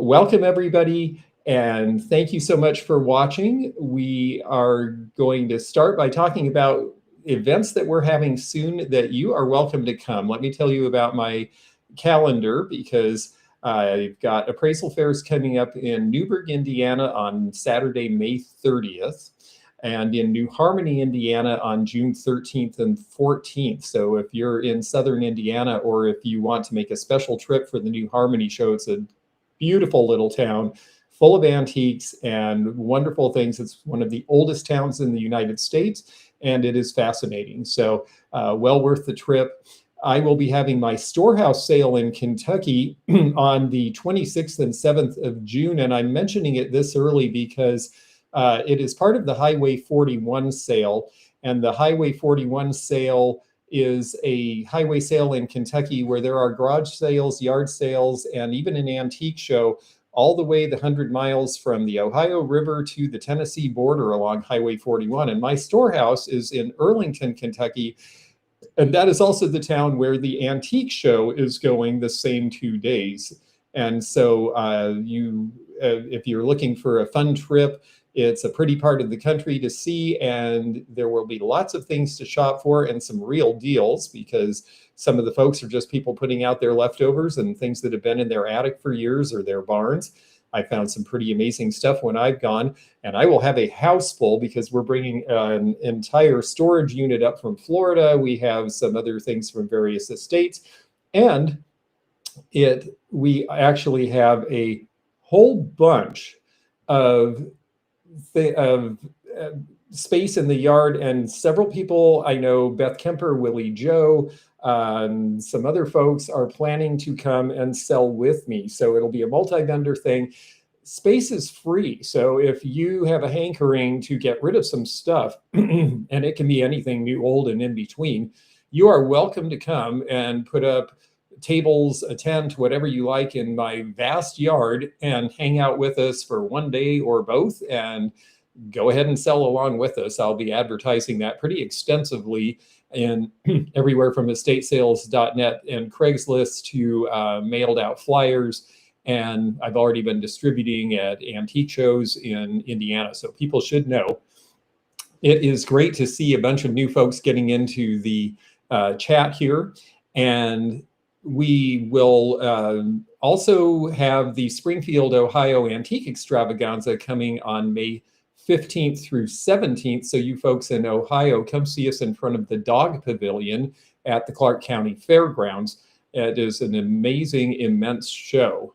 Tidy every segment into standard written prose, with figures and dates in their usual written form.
welcome everybody, and thank you so much for watching. We are going to start by talking about events that we're having soon that you are welcome to come. Let me tell you about my calendar, because I've got appraisal fairs coming up in Newburgh, Indiana on Saturday, May 30th. And in New Harmony, Indiana on June 13th and 14th. So if you're in Southern Indiana, or if you want to make a special trip for the New Harmony show, it's a beautiful little town full of antiques and wonderful things. It's one of the oldest towns in the United States, and it is fascinating. So well worth the trip. I will be having my storehouse sale in Kentucky on the 26th and 7th of June. And I'm mentioning it this early because it is part of the Highway 41 sale, and the Highway 41 sale is a highway sale in Kentucky where there are garage sales, yard sales, and even an antique show all the way the 100 miles from the Ohio River to the Tennessee border along Highway 41. And my storehouse is in Earlington, Kentucky, and that is also the town where the antique show is going the same 2 days. And so if you're looking for a fun trip, it's a pretty part of the country to see, and there will be lots of things to shop for and some real deals, because some of the folks are just people putting out their leftovers and things that have been in their attic for years or their barns. I found some pretty amazing stuff when I've gone, and I will have a house full because we're bringing an entire storage unit up from Florida. We have some other things from various estates, and we actually have a whole bunch of space in the yard, and several people I know, Beth Kemper, Willie Joe, some other folks are planning to come and sell with me. So it'll be a multi-vendor thing. Space is free. So if you have a hankering to get rid of some stuff, and it can be anything new, old, and in between, you are welcome to come and put up tables, a tent, whatever you like in my vast yard, and hang out with us for one day or both, and go ahead and sell along with us. I'll be advertising that pretty extensively in everywhere from estatesales.net and Craigslist to mailed out flyers. And I've already been distributing at antique shows in Indiana, so people should know. It is great to see a bunch of new folks getting into the chat here. And we will also have the Springfield, Ohio Antique Extravaganza coming on May 15th through 17th. So you folks in Ohio, come see us in front of the Dog Pavilion at the Clark County Fairgrounds. It is an amazing, immense show.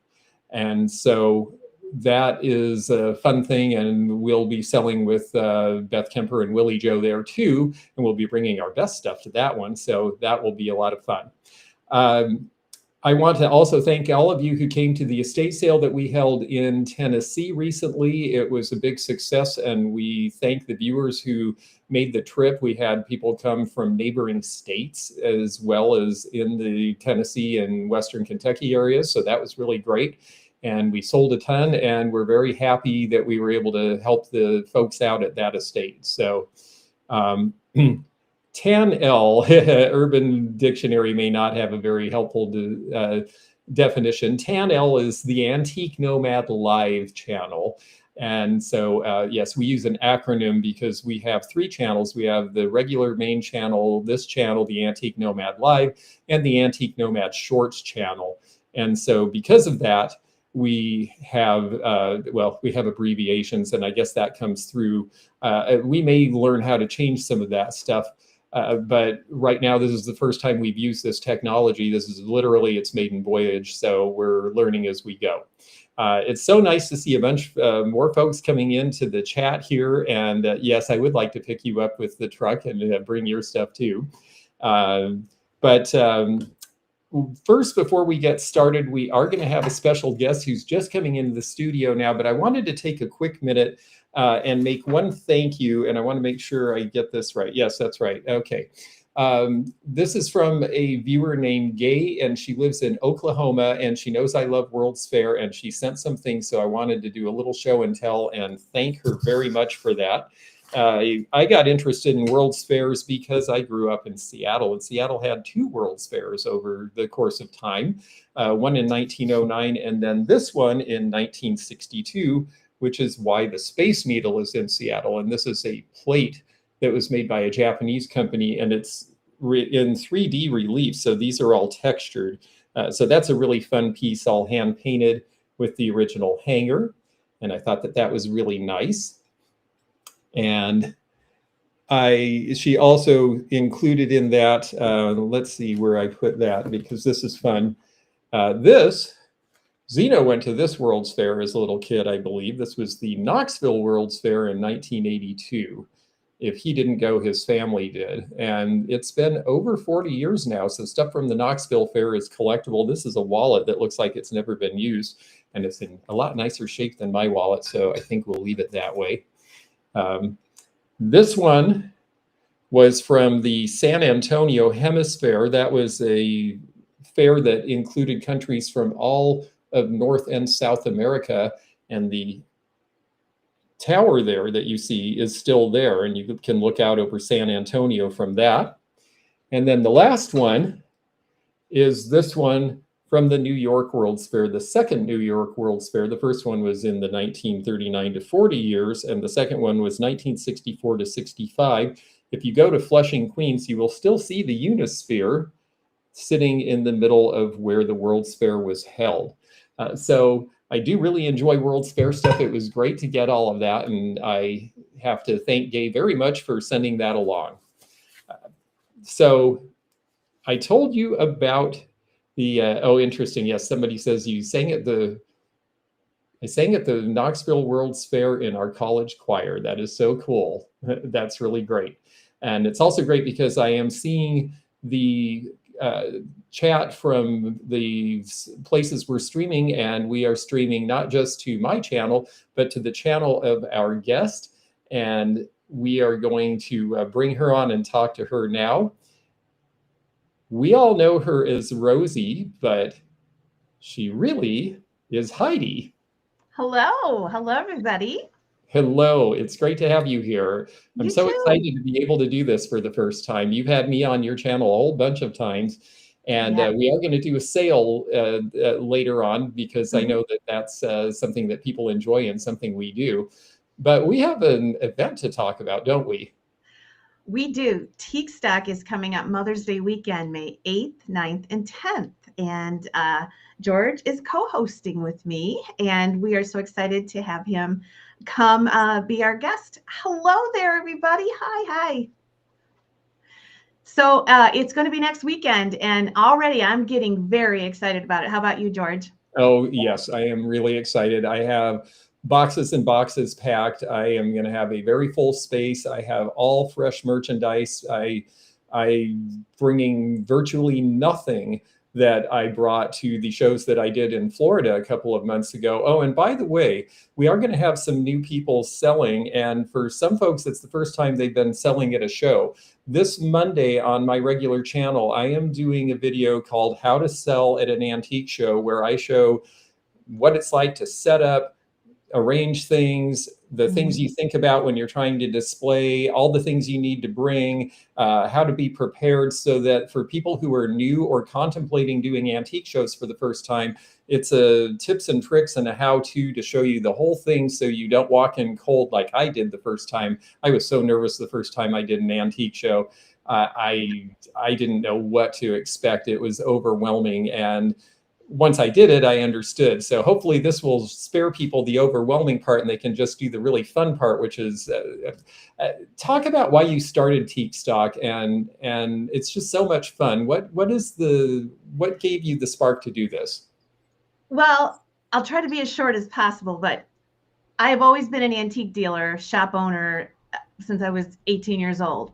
And so that is a fun thing, and we'll be selling with Beth Kemper and Willie Joe there too, and we'll be bringing our best stuff to that one. So that will be a lot of fun. I want to also thank all of you who came to the estate sale that we held in Tennessee recently. It was a big success, and we thank the viewers who made the trip. We had people come from neighboring states as well as in the Tennessee and Western Kentucky areas, so that was really great. And we sold a ton, and we're very happy that we were able to help the folks out at that estate. So TAN-L, Urban Dictionary may not have a very helpful definition. TAN-L is the Antique Nomad Live channel. And so, yes, we use an acronym because we have 3 channels. We have the regular main channel, this channel, the Antique Nomad Live, and the Antique Nomad Shorts channel. And so because of that, we have, we have abbreviations, and I guess that comes through. We may learn how to change some of that stuff. But right now, this is the first time we've used this technology. This is literally its maiden voyage, so we're learning as we go. It's so nice to see a bunch more folks coming into the chat here. And yes, I would like to pick you up with the truck and bring your stuff too. First, before we get started, we are going to have a special guest who's just coming into the studio now. But I wanted to take a quick minute and make one thank you, and I want to make sure I get this right. Yes, that's right. Okay. This is from a viewer named Gay, and she lives in Oklahoma, and she knows I love World's Fair, and she sent some things, so I wanted to do a little show and tell and thank her very much for that. I got interested in World's Fairs because I grew up in Seattle, and Seattle had two World's Fairs over the course of time, one in 1909 and then this one in 1962, which is why the Space Needle is in Seattle. And this is a plate that was made by a Japanese company, and it's in 3D relief, so these are all textured. So that's a really fun piece, all hand painted with the original hanger, and I thought that that was really nice. And she also included in that, let's see where I put that, because this is fun. Zeno went to this World's Fair as a little kid, I believe. This was the Knoxville World's Fair in 1982. If he didn't go, his family did. And it's been over 40 years now. So stuff from the Knoxville Fair is collectible. This is a wallet that looks like it's never been used. And it's in a lot nicer shape than my wallet. So I think we'll leave it that way. This one was from the San Antonio Hemisphere. That was a fair that included countries from all of North and South America. And the tower there that you see is still there, and you can look out over San Antonio from that. And then the last one is this one from the New York World's Fair, the second New York World's Fair. The first one was in the 1939 to 40 years, and the second one was 1964 to 65. If you go to Flushing, Queens, you will still see the Unisphere sitting in the middle of where the World's Fair was held. So I do really enjoy World's Fair stuff. It was great to get all of that, and I have to thank Gay very much for sending that along. So I told you about the, oh, interesting. Yes, somebody says you sang at the, I sang at the Knoxville World's Fair in our college choir. That is so cool. That's really great. And it's also great because I am seeing the chat from the places we're streaming, and we are streaming not just to my channel, but to the channel of our guest. And we are going to bring her on and talk to her now. We all know her as Rosie, but she really is Heidi. Hello. Hello, everybody. Hello. It's great to have you here. I'm so too. excited to be able to do this for the first time. You've had me on your channel a whole bunch of times, and we are going to do a sale later on, because I know that that's something that people enjoy and something we do. But we have an event to talk about, don't we? We do. Tique Stock is coming up Mother's Day weekend, May 8th, 9th, and 10th. And George is co-hosting with me, and we are so excited to have him come be our guest. Hello there, everybody. Hi. So it's going to be next weekend, and already I'm getting very excited about it. How about you, George? Oh, yes, I am really excited. I have boxes and boxes packed. I am going to have a very full space. I have all fresh merchandise. I'm bringing virtually nothing that I brought to the shows that I did in Florida a couple of months ago. Oh, and by the way, we are going to have some new people selling. And for some folks, it's the first time they've been selling at a show. This Monday on my regular channel, I am doing a video called How to Sell at an Antique Show, where I show what it's like to set up, arrange things, the things you think about when you're trying to display, all the things you need to bring, how to be prepared, so that for people who are new or contemplating doing antique shows for the first time, it's a tips and tricks and a how-to show you the whole thing, so you don't walk in cold like I did the first time. I was so nervous the first time I did an antique show. I didn't know what to expect. It was overwhelming, and once I did it, I understood. So hopefully this will spare people the overwhelming part, and they can just do the really fun part, which is talk about why you started Tique Stock. And it's just so much fun. What gave you the spark to do this? Well, I'll try to be as short as possible, but I've always been an antique dealer, shop owner since I was 18 years old.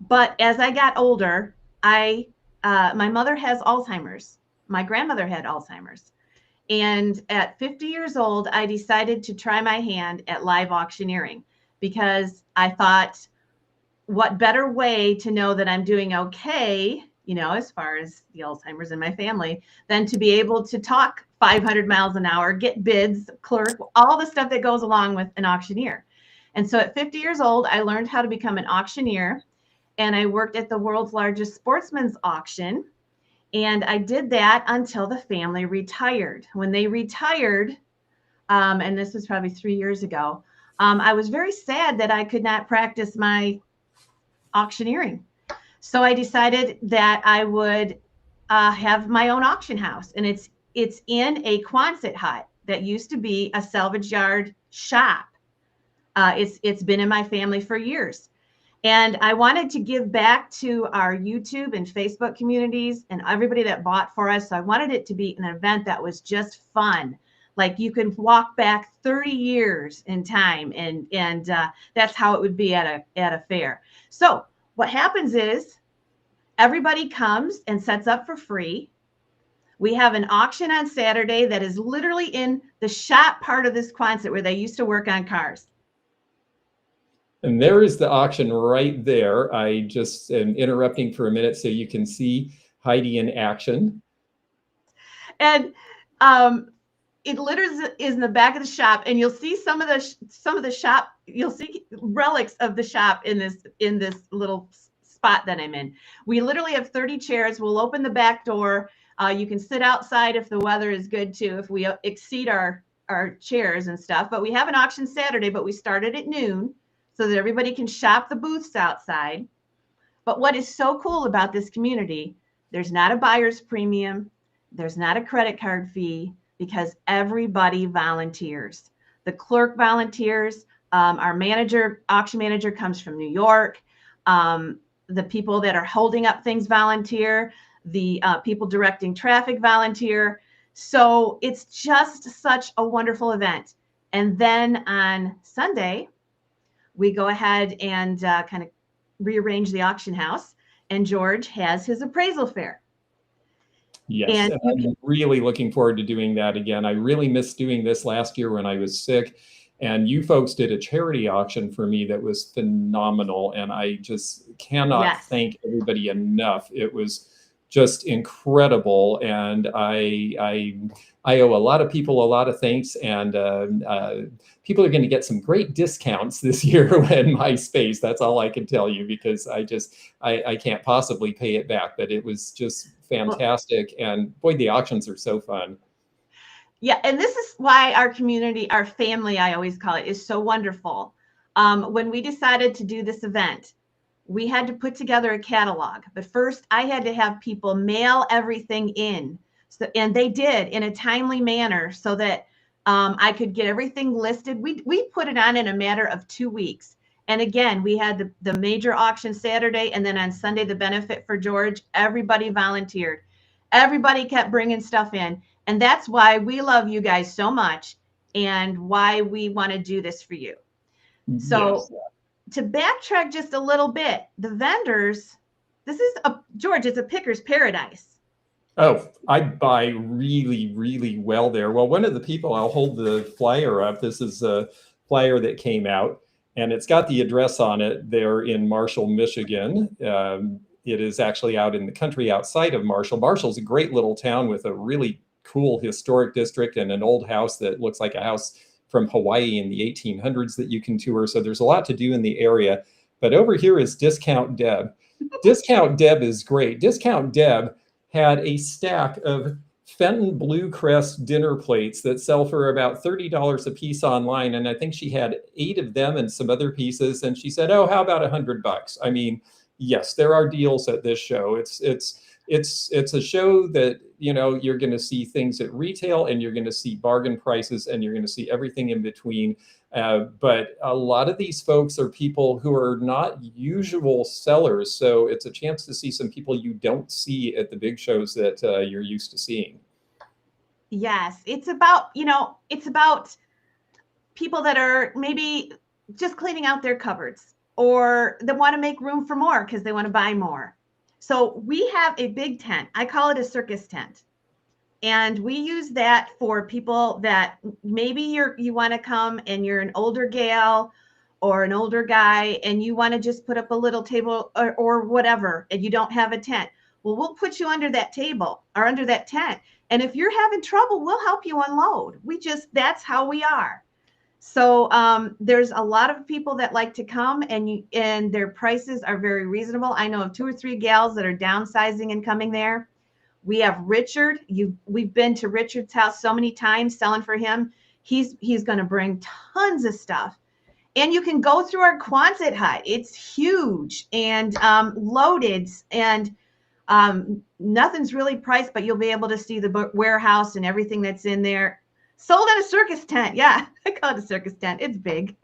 But as I got older, my mother has Alzheimer's. My grandmother had Alzheimer's. And at 50 years old, I decided to try my hand at live auctioneering, because I thought, what better way to know that I'm doing okay, as far as the Alzheimer's in my family, than to be able to talk 500 miles an hour, get bids, clerk, all the stuff that goes along with an auctioneer. And so at 50 years old, I learned how to become an auctioneer, and I worked at the world's largest sportsman's auction. And I did that until the family retired. When they retired, and this was probably 3 years ago, I was very sad that I could not practice my auctioneering. So I decided that I would have my own auction house, and it's in a Quonset hut that used to be a salvage yard shop. It's been in my family for years. And I wanted to give back to our YouTube and Facebook communities and everybody that bought for us. So I wanted it to be an event that was just fun. Like you could walk back 30 years in time, and that's how it would be at a fair. So what happens is everybody comes and sets up for free. We have an auction on Saturday that is literally in the shop part of this Quonset where they used to work on cars. And there is the auction right there. I just am interrupting for a minute so you can see Heidi in action. And it literally is in the back of the shop, and you'll see some of the shop. You'll see relics of the shop in this little spot that I'm in. We literally have 30 chairs. We'll open the back door. You can sit outside if the weather is good too, if we exceed our chairs and stuff. But we have an auction Saturday, but we started at noon so that everybody can shop the booths outside. But what is so cool about this community, there's not a buyer's premium. There's not a credit card fee because everybody volunteers. The clerk volunteers. Our auction manager comes from New York. The people that are holding up things volunteer. The people directing traffic volunteer. So it's just such a wonderful event. And then on Sunday, we go ahead and kind of rearrange the auction house, and George has his appraisal fair. Yes, and I'm really looking forward to doing that again. I really missed doing this last year when I was sick, and you folks did a charity auction for me that was phenomenal, and I just cannot thank everybody enough. It was just incredible, and I owe a lot of people a lot of thanks, and people are going to get some great discounts this year in my space. That's all I can tell you, because I can't possibly pay it back, but it was just fantastic. And boy, the auctions are so fun. Yeah, and this is why our community, our family, I always call it, is so wonderful. When we decided to do this event, we had to put together a catalog. But first, I had to have people mail everything in. So, and they did in a timely manner so that I could get everything listed. We put it on in a matter of 2 weeks. And again, we had the major auction Saturday, and then on Sunday, the benefit for George. Everybody volunteered. Everybody kept bringing stuff in. And that's why we love you guys so much and why we want to do this for you. So to backtrack just a little bit, the vendors, George, it's a picker's paradise. Oh, I buy really, really well there. Well, one of the people, I'll hold the flyer up. This is a flyer that came out, and it's got the address on it there in Marshall, Michigan. It is actually out in the country outside of Marshall. Marshall's a great little town with a really cool historic district and an old house that looks like a house from Hawaii in the 1800s that you can tour. So there's a lot to do in the area. But over here is Discount Deb. Discount Deb is great. Discount Deb had a stack of Fenton Blue Crest dinner plates that sell for about $30 a piece online. And I think she had 8 of them and some other pieces. And she said, oh, how about $100? I mean, yes, there are deals at this show. It's a show that, you know, you're going to see things at retail, and you're going to see bargain prices, and you're going to see everything in between. But a lot of these folks are people who are not usual sellers. So it's a chance to see some people you don't see at the big shows that you're used to seeing. Yes, it's about people that are maybe just cleaning out their cupboards, or they want to make room for more because they want to buy more. So we have a big tent. I call it a circus tent. And we use that for people that maybe you want to come and you're an older gal or an older guy and you want to just put up a little table or whatever, and you don't have a tent. Well, we'll put you under that table or under that tent. And if you're having trouble, we'll help you unload. That's how we are. So there's a lot of people that like to come, and their prices are very reasonable. I know of 2 or 3 gals that are downsizing and coming there. We have Richard. We've been to Richard's house so many times selling for him. He's going to bring tons of stuff. And you can go through our Quonset hut. It's huge and loaded, and nothing's really priced, but you'll be able to see the warehouse and everything that's in there. Sold at a circus tent. Yeah, I call it a circus tent. It's big.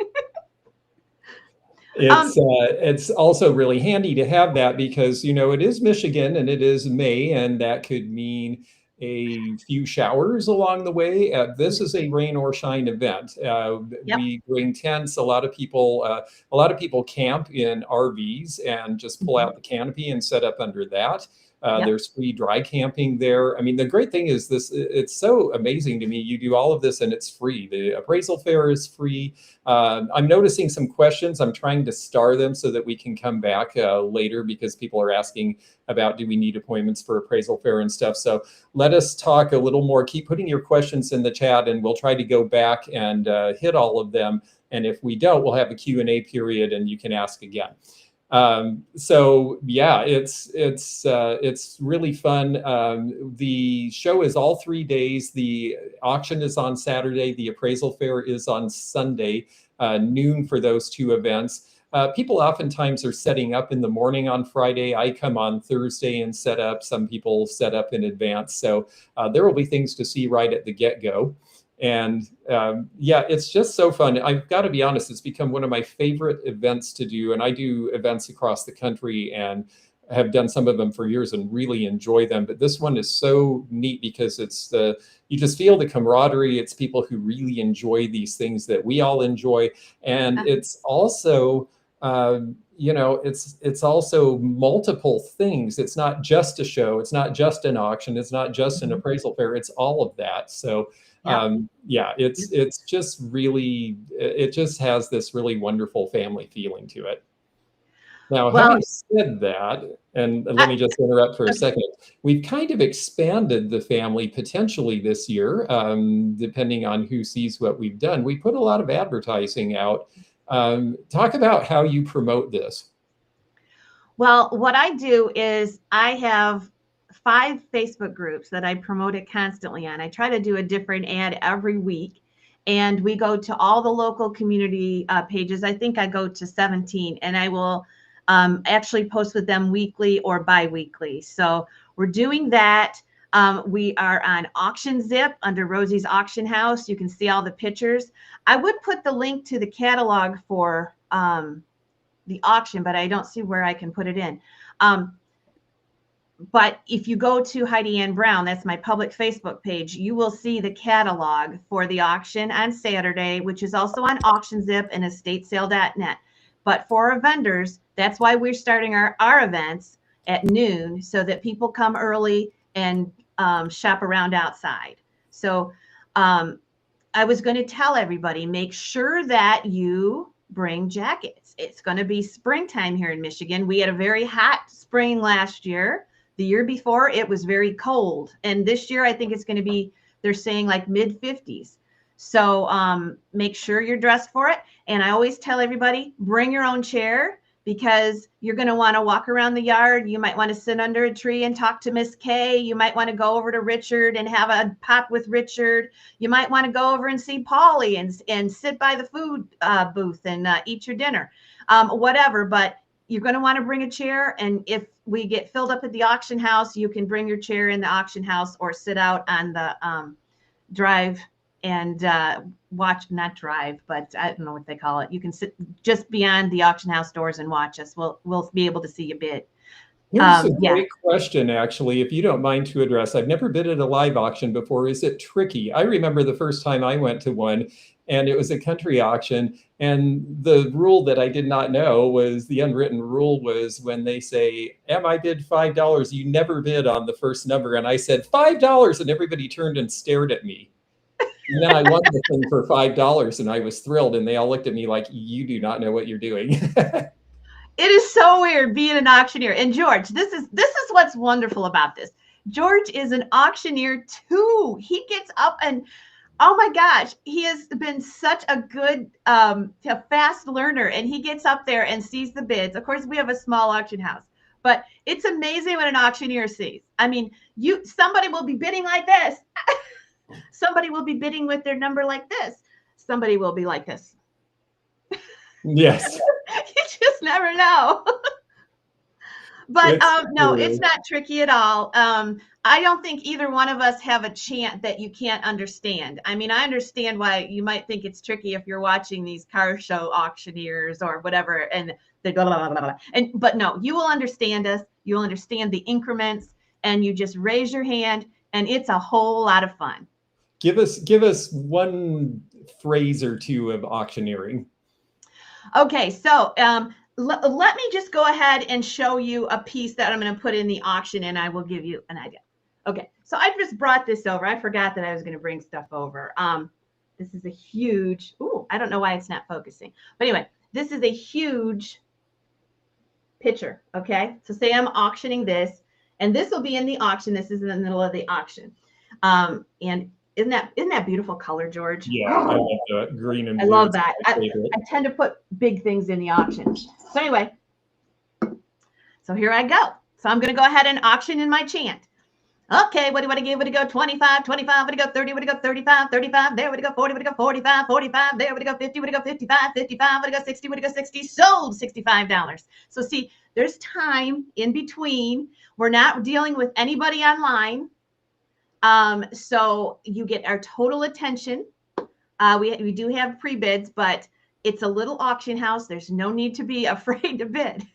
It's also really handy to have that because, you know, it is Michigan and it is May, and that could mean a few showers along the way. This is a rain or shine event. Yep. We bring tents. A lot of people camp in RVs and just pull out the canopy and set up under that. Yep. There's free dry camping there. I mean, the great thing is this, it's so amazing to me. You do all of this and it's free. The appraisal fair is free. I'm noticing some questions. I'm trying to star them so that we can come back later, because people are asking about, do we need appointments for appraisal fair and stuff. So let us talk a little more. Keep putting your questions in the chat and we'll try to go back and hit all of them. And if we don't, we'll have a Q&A period and you can ask again. So yeah, it's really fun. The show is all 3 days. The auction is on Saturday. The appraisal fair is on Sunday, noon for those 2 events. People oftentimes are setting up in the morning on Friday. I come on Thursday and set up. Some people set up in advance. So there will be things to see right at the get-go. And yeah, it's just so fun. I've got to be honest, it's become one of my favorite events to do. And I do events across the country and have done some of them for years and really enjoy them. But this one is so neat because you just feel the camaraderie. It's people who really enjoy these things that we all enjoy. And it's also, you know, it's also multiple things. It's not just a show. It's not just an auction. It's not just an appraisal fair. It's all of that. So yeah, it's just really, it just has this really wonderful family feeling to it. Now, having said that, and let me just interrupt for a second, we've kind of expanded the family potentially this year, depending on who sees what we've done. We put a lot of advertising out. Talk about how you promote this. Well, what I do is I have 5 Facebook groups that I promote it constantly on. I try to do a different ad every week, and we go to all the local community pages. I think I go to 17, and I will actually post with them weekly or bi-weekly. So we're doing that. We are on Auction Zip under Rosie's Auction House. You can see all the pictures. I would put the link to the catalog for the auction, but I don't see where I can put it in. But if you go to Heidi Ann Brown, that's my public Facebook page, you will see the catalog for the auction on Saturday, which is also on Auction Zip and estatesale.net. But for our vendors, that's why we're starting our events at noon, so that people come early and shop around outside. So I was going to tell everybody, make sure that you bring jackets. It's going to be springtime here in Michigan. We had a very hot spring last year. The year before, it was very cold. And this year, I think it's going to be, they're saying like mid-50s. So make sure you're dressed for it. And I always tell everybody, bring your own chair, because you're going to want to walk around the yard. You might want to sit under a tree and talk to Miss Kay. You might want to go over to Richard and have a pop with Richard. You might want to go over and see Polly and sit by the food booth and eat your dinner, whatever. But you're going to want to bring a chair. And if we get filled up at the auction house, you can bring your chair in the auction house or sit out on the drive and watch, not drive, but I don't know what they call it. You can sit just beyond the auction house doors and watch us. We'll be able to see you bid. Here's a great question, actually, if you don't mind to address. I've never bid at a live auction before. Is it tricky? I remember the first time I went to one, and it was a country auction. And the rule that I did not know was, the unwritten rule was, when they say, I bid $5, you never bid on the first number. And I said, $5, and everybody turned and stared at me. And then I won the thing for $5, and I was thrilled. And they all looked at me like, you do not know what you're doing. It is so weird being an auctioneer. And George, this is what's wonderful about this. George is an auctioneer too. He gets up, and Oh my gosh, he has been such a good, a fast learner, and he gets up there and sees the bids. Of course, we have a small auction house, but it's amazing what an auctioneer sees. I mean, somebody will be bidding like this. Somebody will be bidding with their number like this. Somebody will be like this. Yes. You just never know. But no, it's not tricky at all. I don't think either one of us have a chant that you can't understand. I mean, I understand why you might think it's tricky if you're watching these car show auctioneers or whatever, and they blah, blah, blah, blah. But no, you will understand us. You'll understand the increments, and you just raise your hand, and it's a whole lot of fun. Give us one phrase or two of auctioneering. Okay, so let me just go ahead and show you a piece that I'm going to put in the auction, and I will give you an idea. Okay, so I just brought this over. I forgot that I was going to bring stuff over. This is a huge, I don't know why it's not focusing. But anyway, this is a huge picture, okay? So say I'm auctioning this, and this will be in the auction. This is in the middle of the auction. And isn't that beautiful color, George? Yeah, I love the green and blue. I love that. I tend to put big things in the auction. So anyway, so here I go. So I'm going to go ahead and auction in my chant. Okay, what do I give? Would it go 25, 25? Would it go 30? Would it go 35, 35? There would it go 40? Would it go 45, 45? There would it go 50? Would it go 55, 55? Would it go 60? Would it go 60? Sold $65. So see, there's time in between. We're not dealing with anybody online. So you get our total attention. We do have pre-bids, but it's a little auction house. There's no need to be afraid to bid.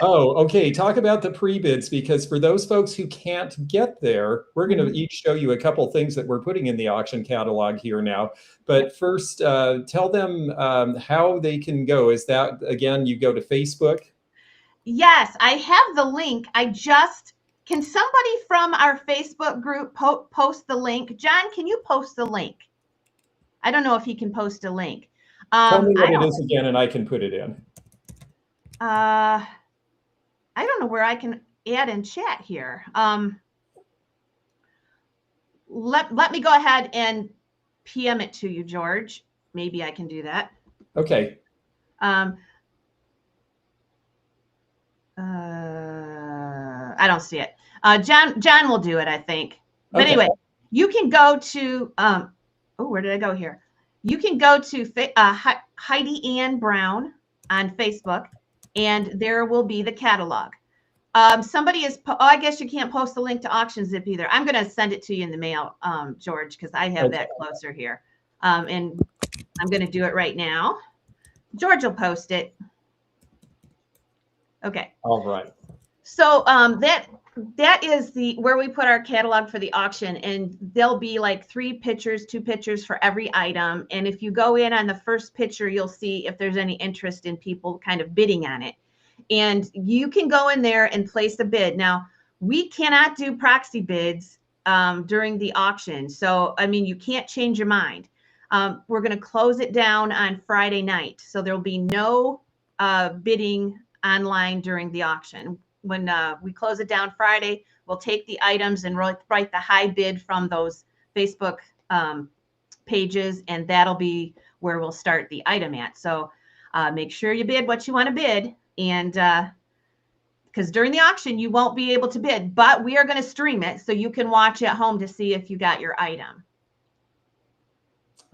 Oh, okay. Talk about the pre-bids, because for those folks who can't get there, we're going to each show you a couple things that we're putting in the auction catalog here now. But first, tell them how they can go. Is that, again, you go to Facebook? Yes, I have the link. Can somebody from our Facebook group post the link? John, can you post the link? I don't know if he can post a link. Tell me what it is again, and I can put it in. I don't know where I can add in chat here. Let me go ahead and PM it to you, George. Maybe I can do that. Okay. I don't see it. John will do it, I think. But anyway, you can go to, where did I go here? You can go to Heidi Ann Brown on Facebook, and there will be the catalog. Somebody is, I guess you can't post the link to Auction Zip either. I'm going to send it to you in the mail, George, because I have that closer here. And I'm going to do it right now. George will post it. Okay. All right. So that is where we put our catalog for the auction, and there'll be like 3 pictures, 2 pictures for every item. And if you go in on the first picture, you'll see if there's any interest in people kind of bidding on it. And you can go in there and place a bid. Now, we cannot do proxy bids during the auction. So, I mean, you can't change your mind. We're going to close it down on Friday night. So there'll be no bidding online during the auction. When we close it down Friday, we'll take the items and write the high bid from those Facebook pages, and that'll be where we'll start the item at. So make sure you bid what you want to bid, and because during the auction you won't be able to bid, but we are going to stream it so you can watch at home to see if you got your item.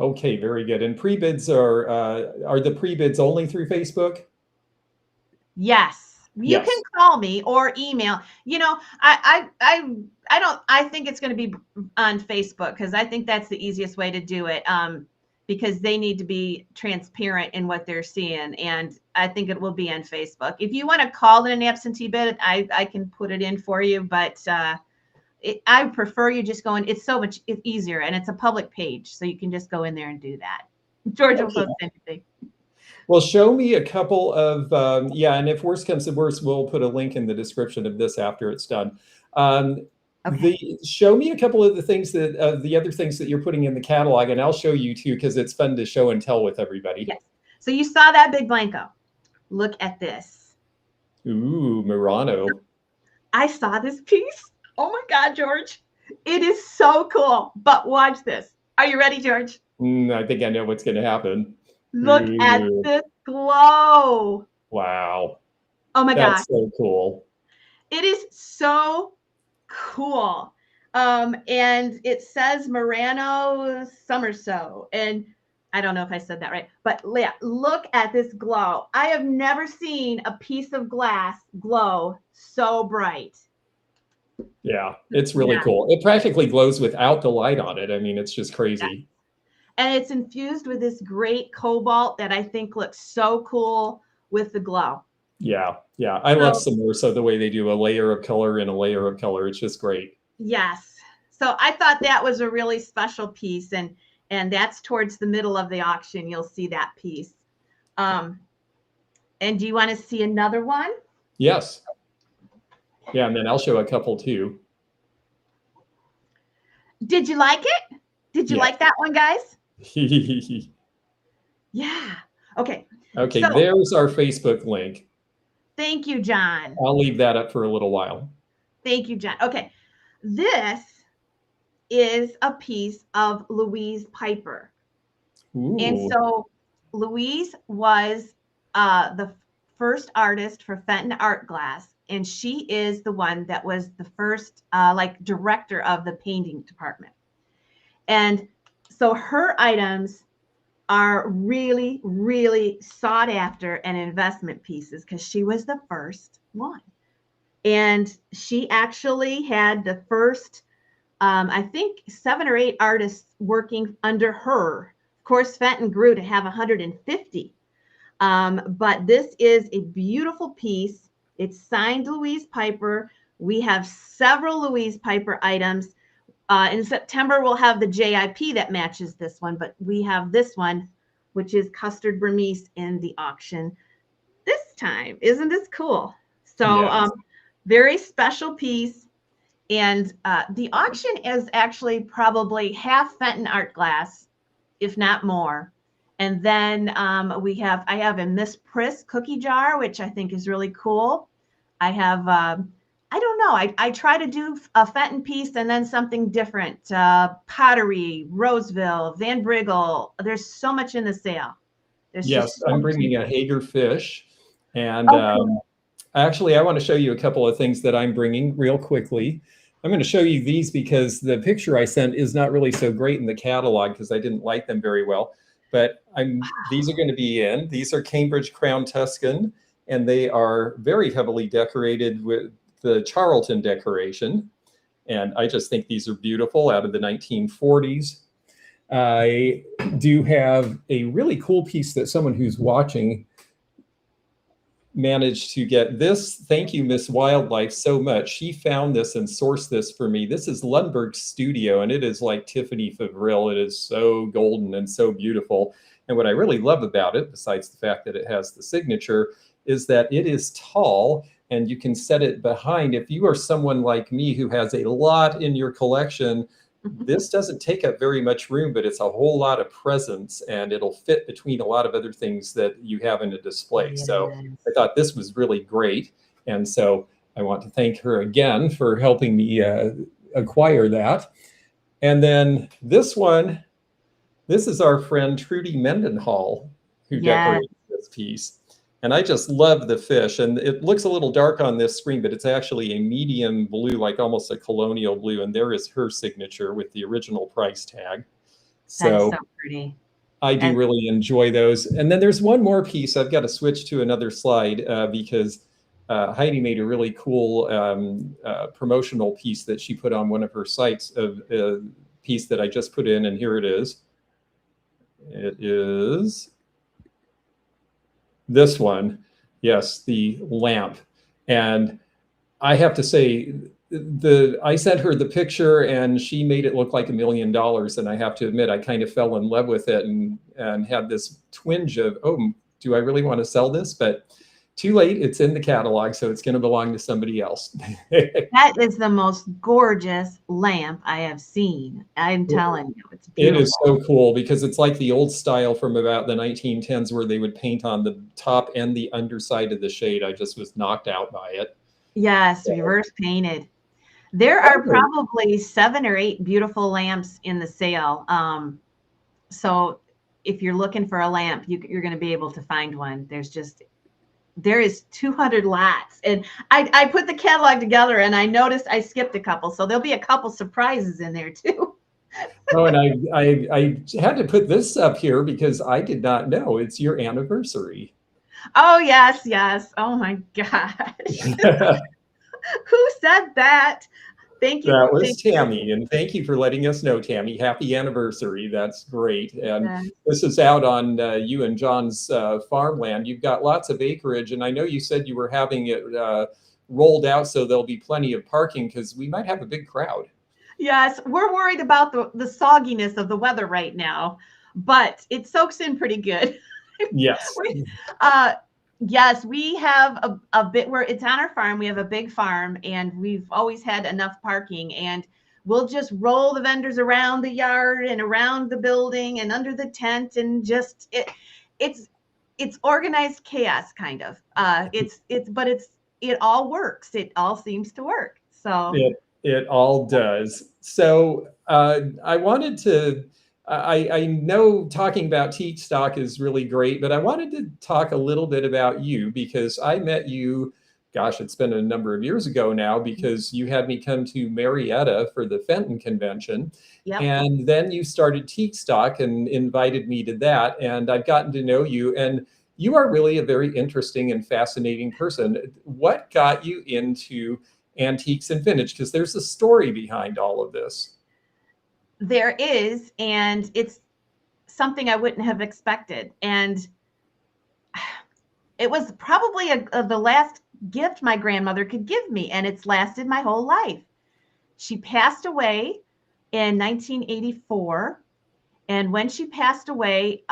Okay, very good. And pre-bids are the pre-bids only through Facebook? Yes. You can call me or email. You know, I think it's going to be on Facebook, because I think that's the easiest way to do it, because they need to be transparent in what they're seeing. And I think it will be on Facebook. If you want to call it an absentee bid, I can put it in for you. But I prefer you just going. It's so much easier, and it's a public page, so you can just go in there and do that. George will post anything. Well, show me a couple of, and if worse comes to worse, we'll put a link in the description of this after it's done. Show me a couple of the things the other things that you're putting in the catalog, and I'll show you too, because it's fun to show and tell with everybody. Yes. So you saw that big blanco. Look at this. Ooh, Murano. I saw this piece. Oh my God, George. It is so cool. But watch this. Are you ready, George? I think I know what's going to happen. Look at Ooh, this glow. wow. Oh my gosh. That's so cool. It is so cool. And it says Murano Summerso. And I don't know if I said that right, but yeah, look at this glow. I have never seen a piece of glass glow so bright. Yeah, it's really Yeah. cool. It practically glows without the light on it. I mean, it's just crazy. And it's infused with this great cobalt that I think looks so cool with the glow. Yeah, yeah. I love some more so the way they do a layer of color and a layer of color. It's just great. Yes. So I thought that was a really special piece, and that's towards the middle of the auction. You'll see that piece. And do you want to see another one? Yes. Yeah, and then I'll show a couple too. Did you like it? Did you like that one, guys? Yeah. Okay. Okay, So, there's our Facebook link. Thank you, John. I'll leave that up for a little while. Thank you, John. Okay. This is a piece of Louise Piper. Ooh. And so Louise was the first artist for Fenton Art Glass, and she is the one that was the first like director of the painting department. And so her items are really, really sought after and investment pieces because she was the first one. And she actually had the first, I think, 7 or 8 artists working under her. Of course, Fenton grew to have 150. But this is a beautiful piece. It's signed Louise Piper. We have several Louise Piper items. In September, we'll have the JIP that matches this one, but we have this one, which is Custard Burmese in the auction this time. Isn't this cool? So yes. Very special piece. And the auction is actually probably half Fenton Art Glass, if not more. And then I have a Miss Priss cookie jar, which I think is really cool. I have, I don't know, I try to do a Fenton piece and then something different. Pottery, Roseville, Van Briggle. There's so much in the sale. Yes, I'm bringing a Hager fish. And cool. Actually, I want to show you a couple of things that I'm bringing real quickly. I'm going to show you these because the picture I sent is not really so great in the catalog because I didn't like them very well. But these are going to be in. These are Cambridge Crown Tuscan, and they are very heavily decorated with the Charlton decoration. And I just think these are beautiful out of the 1940s. I do have a really cool piece that someone who's watching managed to get this. Thank you, Miss Wildlife, so much. She found this and sourced this for me. This is Lundberg's Studio, and it is like Tiffany Favril. It is so golden and so beautiful. And what I really love about it, besides the fact that it has the signature, is that it is tall and you can set it behind. If you are someone like me who has a lot in your collection, this doesn't take up very much room, but it's a whole lot of presence, and it'll fit between a lot of other things that you have in a display. Yes. So I thought this was really great. And so I want to thank her again for helping me acquire that. And then this one, this is our friend Trudy Mendenhall who decorated this piece. And I just love the fish. And it looks a little dark on this screen, but it's actually a medium blue, like almost a colonial blue. And there is her signature with the original price tag. So, that's so pretty. I do really enjoy those. And then there's one more piece. I've got to switch to another slide because Heidi made a really cool promotional piece that she put on one of her sites, of a piece that I just put in. And here it is. It is this one. Yes, the lamp. And I have to say, I sent her the picture and she made it look like $1 million. And I have to admit, I kind of fell in love with it and had this twinge of, oh, do I really want to sell this? But too late, it's in the catalog, so it's going to belong to somebody else. That is the most gorgeous lamp I have seen. I'm telling you, it's beautiful. It is so cool because it's like the old style from about the 1910s where they would paint on the top and the underside of the shade. I just was knocked out by it. Yes, reverse painted. There are Oh, probably 7 or 8 beautiful lamps in the sale. So if you're looking for a lamp, you're going to be able to find one. There is 200 lots. And I put the catalog together and I noticed I skipped a couple. So there'll be a couple surprises in there too. oh, and I had to put this up here because I did not know it's your anniversary. Oh, yes, yes. Oh my gosh. Who said that? Thank you. That was Thank you. Tammy, and thank you for letting us know, Tammy. Happy anniversary. That's great. And Yes. this is out on you and John's farmland. You've got lots of acreage, and I know you said you were having it rolled out so there'll be plenty of parking because we might have a big crowd. Yes, we're worried about the sogginess of the weather right now, but it soaks in pretty good. Yes. we, uh, yes, we have a bit where it's on our farm. We have a big farm and we've always had enough parking, and we'll just roll the vendors around the yard and around the building and under the tent, and just it's it's organized chaos kind of. It all works. It all seems to work. So It all does. So I wanted to. I know talking about Tique Stock is really great, but I wanted to talk a little bit about you because I met you. Gosh, it's been a number of years ago now because you had me come to Marietta for the Fenton convention. yep. And then you started Tique Stock and invited me to that. And I've gotten to know you. And you are really a very interesting and fascinating person. What got you into antiques and vintage? Because there's a story behind all of this. There is, and it's something I wouldn't have expected. And it was probably the last gift my grandmother could give me, and it's lasted my whole life. She passed away in 1984. And when she passed away,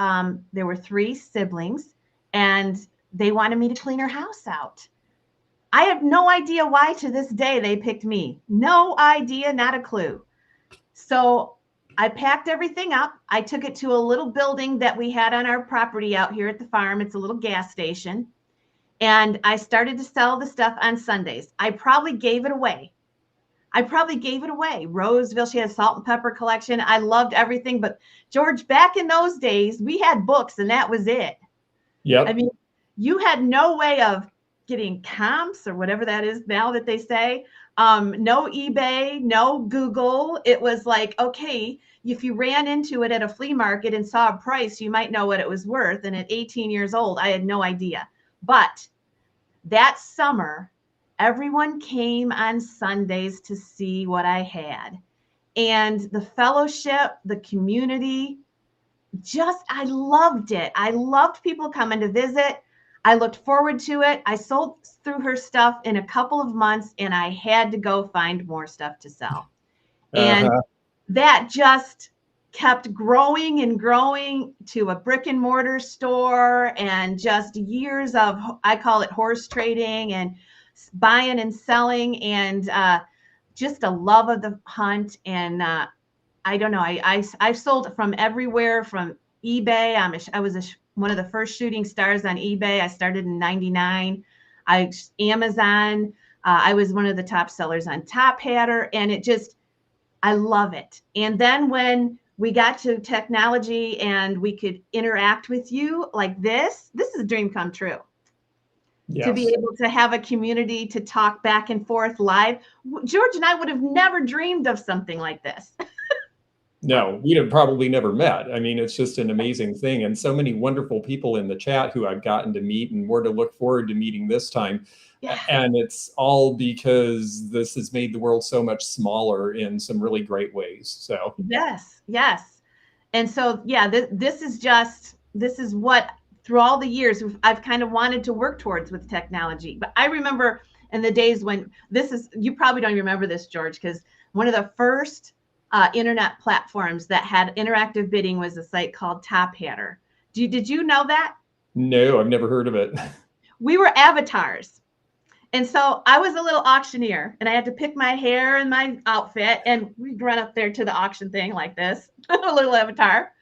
there were 3 siblings, and they wanted me to clean her house out. I have no idea why to this day they picked me. No idea, not a clue. So I packed everything up. I took it to a little building that we had on our property out here at the farm. It's a little gas station. And I started to sell the stuff on Sundays. I probably gave it away. Roseville, she had a salt and pepper collection. I loved everything. But George, back in those days, we had books and that was it. I Yep. mean, you had no way of getting comps or whatever that is now that they say. No eBay, no Google. It was like, okay, if you ran into it at a flea market and saw a price, you might know what it was worth. And at 18 years old, I had no idea. But that summer, everyone came on Sundays to see what I had. And the fellowship, the community, I loved it. I loved people coming to visit. I looked forward to it. I sold through her stuff in a couple of months, and I had to go find more stuff to sell. And Uh-huh. that just kept growing and growing to a brick and mortar store, and just years of, I call it horse trading and buying and selling, and just a love of the hunt. And I don't know. I've sold from everywhere, from eBay. I was one of the first shooting stars on eBay. I started in '99. Amazon. I was one of the top sellers on Top Hatter, and I love it. And then when we got to technology and we could interact with you like this is a dream come true. To be Yes. able to have a community to talk back and forth live. George and I would have never dreamed of something like this. No, we'd have probably never met. I mean, it's just an amazing thing. And so many wonderful people in the chat who I've gotten to meet and more to look forward to meeting this time. Yeah. And it's all because this has made the world so much smaller in some really great ways. So, Yes, yes. And so, yeah, this is what through all the years I've kind of wanted to work towards with technology. But I remember in the days when you probably don't remember this, George, because one of the first internet platforms that had interactive bidding was a site called Top Hatter. Did you know that? no, I've never heard of it. We were avatars. And so I was a little auctioneer, and I had to pick my hair and my outfit, and we'd run up there to the auction thing like this, a little avatar.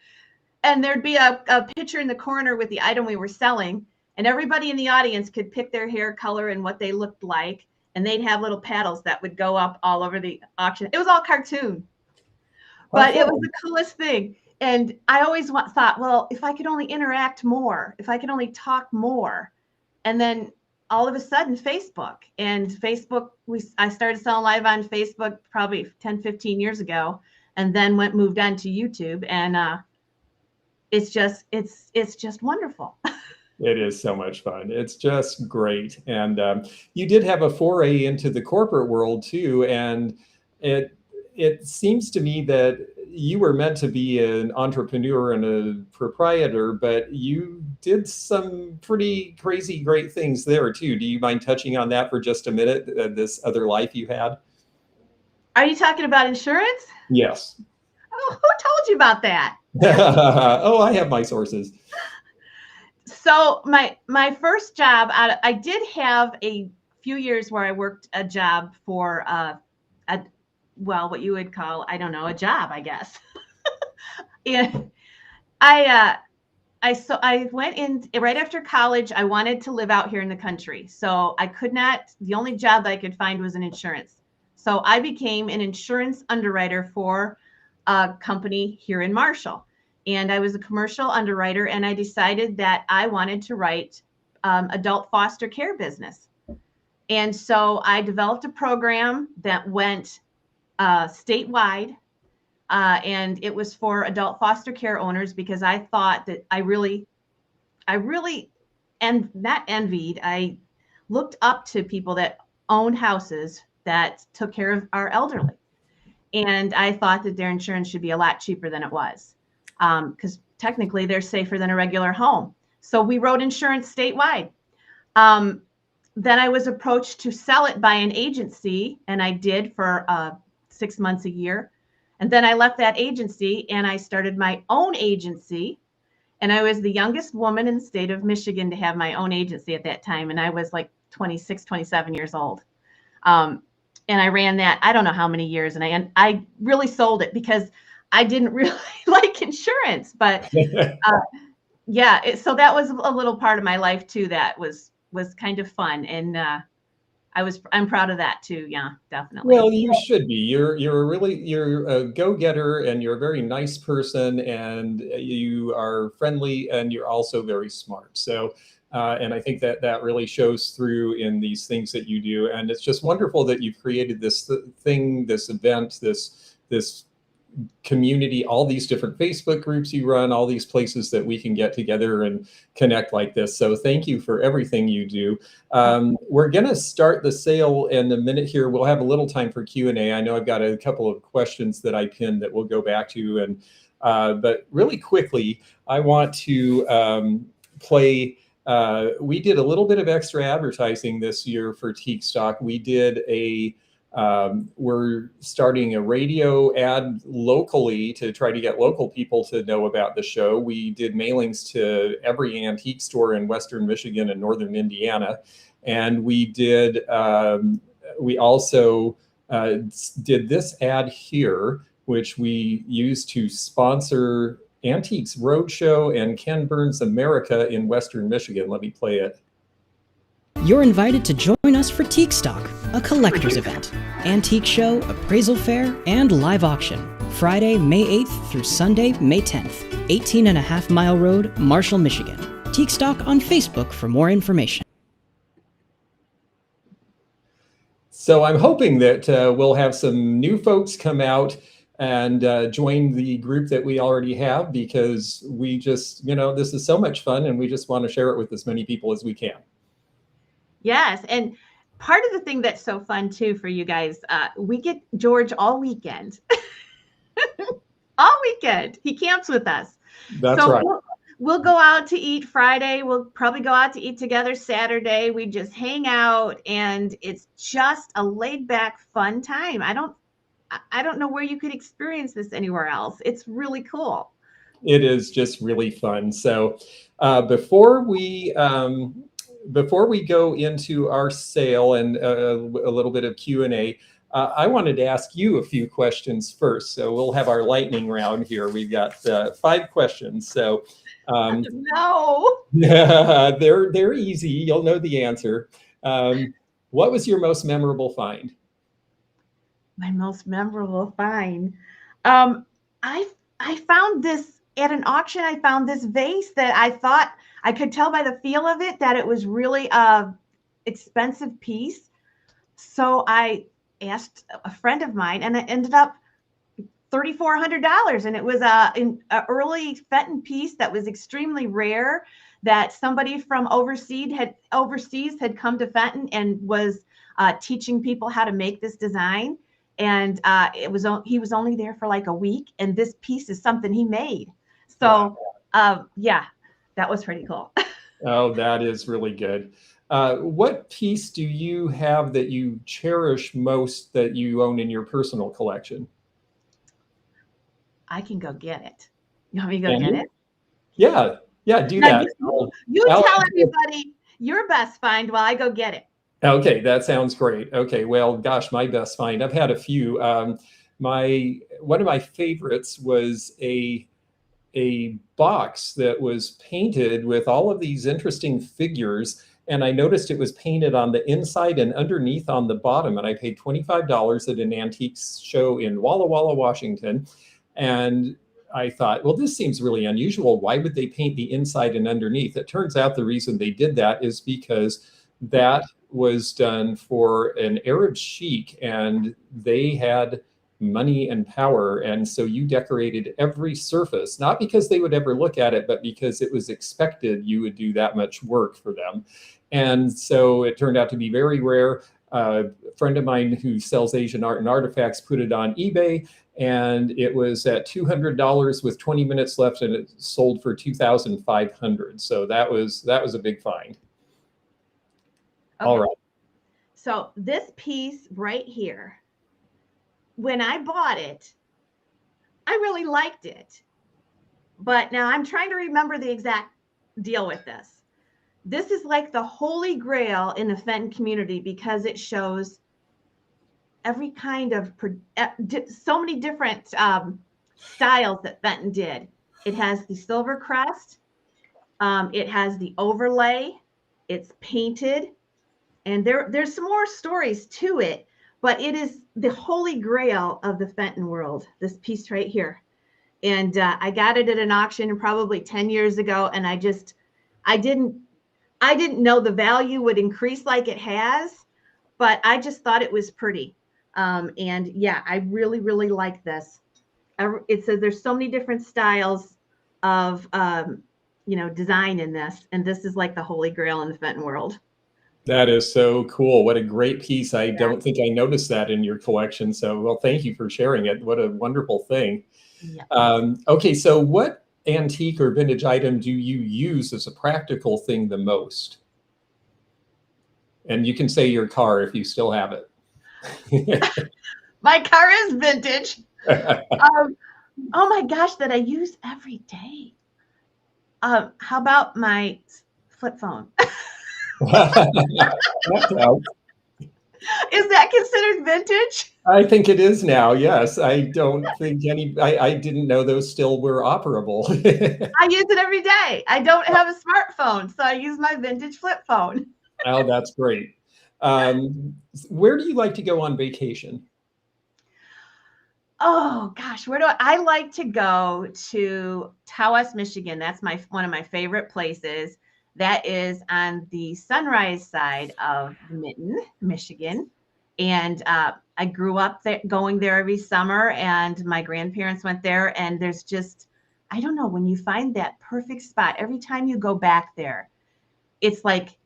And there'd be a picture in the corner with the item we were selling, and everybody in the audience could pick their hair color and what they looked like. and they'd have little paddles that would go up all over the auction. It was all cartoon, How but it was fun. the coolest thing. And I always thought, well, if I could only interact more, if I could only talk more. And then all of a sudden, Facebook. And Facebook, I started selling live on Facebook probably 10, 15 years ago, and then moved on to YouTube. And it's just wonderful. It is so much fun. It's just great. And you did have a foray into the corporate world too. And it seems to me that you were meant to be an entrepreneur and a proprietor, but you did some pretty crazy, great things there too. Do you mind touching on that for just a minute, this other life you had? Are you talking about insurance? Yes. Oh, who told you about that? Oh, I have my sources. So my first job, I did have a few years where I worked a job for what you would call, I don't know, a job, I guess. And I went in right after college. I wanted to live out here in the country, so I could not. The only job that I could find was in insurance. So I became an insurance underwriter for a company here in Marshall. And I was a commercial underwriter, and I decided that I wanted to write adult foster care business. And so I developed a program that went statewide, and it was for adult foster care owners, because I thought that I really, and not envied, I looked up to people that owned houses that took care of our elderly. And I thought that their insurance should be a lot cheaper than it was, because technically they're safer than a regular home. So we wrote insurance statewide. Then I was approached to sell it by an agency, and I did for 6 months, a year. And then I left that agency and I started my own agency. And I was the youngest woman in the state of Michigan to have my own agency at that time. And I was like 26, 27 years old. And I ran that, I don't know how many years. And I really sold it because I didn't really like insurance. But yeah, so that was a little part of my life too that was kind of fun. And I'm proud of that too. Yeah, definitely. Well, you should be. You're a go-getter, and you're a very nice person, and you are friendly, and you're also very smart. So, and I think that really shows through in these things that you do. And it's just wonderful that you've created this thing, this event, this community, all these different Facebook groups you run, all these places that we can get together and connect like this. So thank you for everything you do. We're going to start the sale in a minute here. We'll have a little time for Q&A. I know I've got a couple of questions that I pinned that we'll go back to. And but really quickly, I want to play. We did a little bit of extra advertising this year for Tique Stock. We did we're starting a radio ad locally to try to get local people to know about the show. We did mailings to every antique store in Western Michigan and Northern Indiana. And we also did this ad here, which we used to sponsor Antiques Roadshow and Ken Burns America in Western Michigan. Let me play it. You're invited to join us for Tique Stock, a collector's event, antique show, appraisal fair, and live auction. Friday, May 8th through Sunday, May 10th, 18.5 Mile Road, Marshall, Michigan. Tique Stock on Facebook for more information. So I'm hoping that we'll have some new folks come out and join the group that we already have, because we just, this is so much fun, and we just want to share it with as many people as we can. Yes. And part of the thing that's so fun too for you guys, we get George all weekend. All weekend. He camps with us. That's right. We'll go out to eat Friday. We'll probably go out to eat together Saturday. We just hang out, and it's just a laid back, fun time. I don't know where you could experience this anywhere else. It's really cool. It is just really fun. So before we go into our sale and a little bit of Q&A, I wanted to ask you a few questions first. So we'll have our lightning round here. We've got 5 questions. So no, they're easy. You'll know the answer. What was your most memorable find? My most memorable find. Um, I found this at an auction. I found this vase that I thought I could tell by the feel of it that it was really a expensive piece. So I asked a friend of mine, and it ended up $3,400, and it was an early Fenton piece that was extremely rare. That somebody from overseas had come to Fenton and was teaching people how to make this design. And he was only there for like a week, and this piece is something he made. So yeah, that was pretty cool. Oh, that is really good. What piece do you have that you cherish most that you own in your personal collection? I can go get it. You want me to go get it? Yeah, do Now, that. you tell everybody your best find while I go get it. Okay, that sounds great. Okay, well, gosh, my best find. I've had a few. One of my favorites was a box that was painted with all of these interesting figures, and I noticed it was painted on the inside and underneath on the bottom, and I paid $25 at an antique show in Walla Walla, Washington. And I thought, well, this seems really unusual. Why would they paint the inside and underneath? It turns out the reason they did that is because that was done for an Arab sheik, and they had money and power. And so you decorated every surface, not because they would ever look at it, but because it was expected you would do that much work for them. And so it turned out to be very rare. A friend of mine who sells Asian art and artifacts put it on eBay, and it was at $200 with 20 minutes left, and it sold for $2,500. So that was a big find. Okay. All right. So this piece right here, when I bought it, I really liked it. But now I'm trying to remember the exact deal with this. This is like the holy grail in the Fenton community because it shows every kind of, so many different styles that Fenton did. It has the silver crest. It has the overlay. It's painted. And there's some more stories to it, but it is the holy grail of the Fenton world, this piece right here. And I got it at an auction probably 10 years ago, and I didn't know the value would increase like it has, but I just thought it was pretty. And yeah, I really, really like this. It says there's so many different styles of, design in this, and this is like the holy grail in the Fenton world. That is so cool. What a great piece. I don't think I noticed that in your collection. So, well, thank you for sharing it. What a wonderful thing. Yeah. Okay, so what antique or vintage item do you use as a practical thing the most? And you can say your car if you still have it. My car is vintage. Oh my gosh, that I use every day. How about my flip phone? Is that considered vintage? I think it is now. Yes. I don't think I didn't know those still were operable. I use it every day. I don't have a smartphone, so I use my vintage flip phone. Oh, that's great. Where do you like to go on vacation? Oh gosh, where do I like to go to Tawas, Michigan. That's one of my favorite places. That is on the Sunrise side of Mitten, Michigan. And I grew up going there every summer, and my grandparents went there. And there's just, I don't know, when you find that perfect spot, every time you go back there, it's like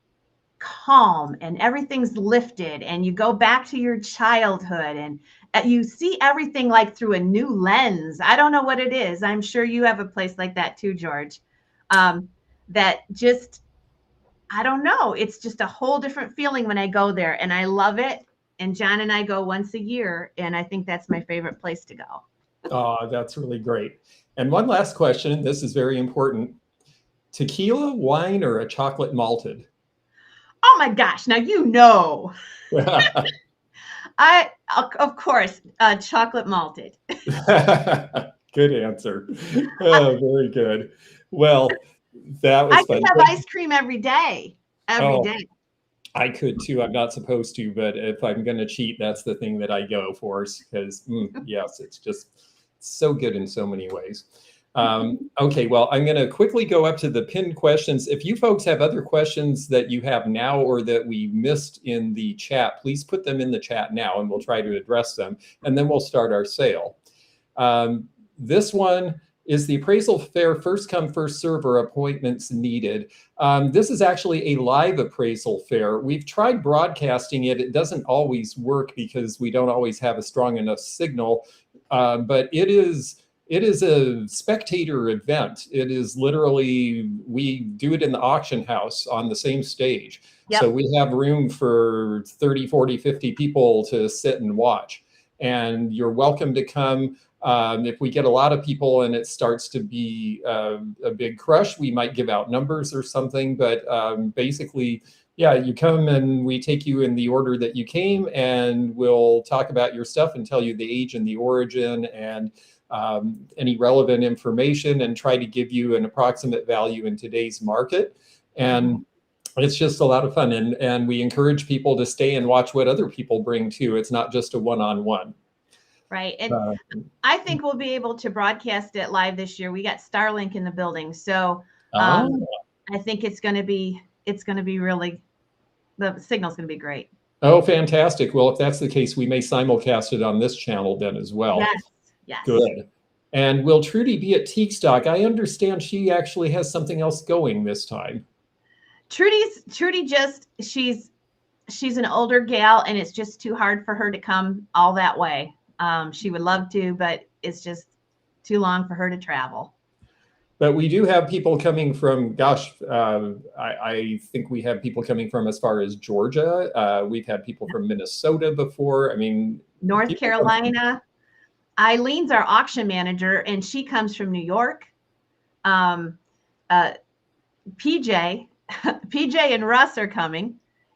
calm and everything's lifted, and you go back to your childhood, and you see everything like through a new lens. I don't know what it is. I'm sure you have a place like that too, George. That just, I don't know. It's just a whole different feeling when I go there, and I love it. And John and I go once a year, and I think that's my favorite place to go. Oh, that's really great. And one last question. This is very important. Tequila, wine, or a chocolate malted? Oh my gosh. Now, you know. Of course, chocolate malted. Good answer. Oh, very good. Well, that was fun. I could have ice cream every day. Every day. I could too. I'm not supposed to, but if I'm going to cheat, that's the thing that I go for, because yes, it's just so good in so many ways. Okay, well, I'm going to quickly go up to the pinned questions. If you folks have other questions that you have now or that we missed in the chat, please put them in the chat now and we'll try to address them. And then we'll start our sale. This one is the appraisal fair first come, first serve, or appointments needed. This is actually a live appraisal fair. We've tried broadcasting it. It doesn't always work because we don't always have a strong enough signal, but it is a spectator event. It is literally, we do it in the auction house on the same stage. Yep. So we have room for 30, 40, 50 people to sit and watch. And you're welcome to come. If we get a lot of people and it starts to be a big crush, we might give out numbers or something. But basically, yeah, you come and we take you in the order that you came, and we'll talk about your stuff and tell you the age and the origin and any relevant information, and try to give you an approximate value in today's market. And it's just a lot of fun. And we encourage people to stay and watch what other people bring too. It's not just a one-on-one. Right. And I think we'll be able to broadcast it live this year. We got Starlink in the building. So I think it's going to be really, the signal's going to be great. Oh, fantastic. Well, if that's the case, we may simulcast it on this channel then as well. Yes. Yes. Good. And will Trudy be at Tique Stock? I understand she actually has something else going this time. Trudy just, she's an older gal, and it's just too hard for her to come all that way. She would love to, but it's just too long for her to travel. But we do have people coming from, gosh, I think we have people coming from as far as Georgia. We've had people from Minnesota before. I mean, North Carolina. Eileen's our auction manager, and she comes from New York. PJ and Russ are coming.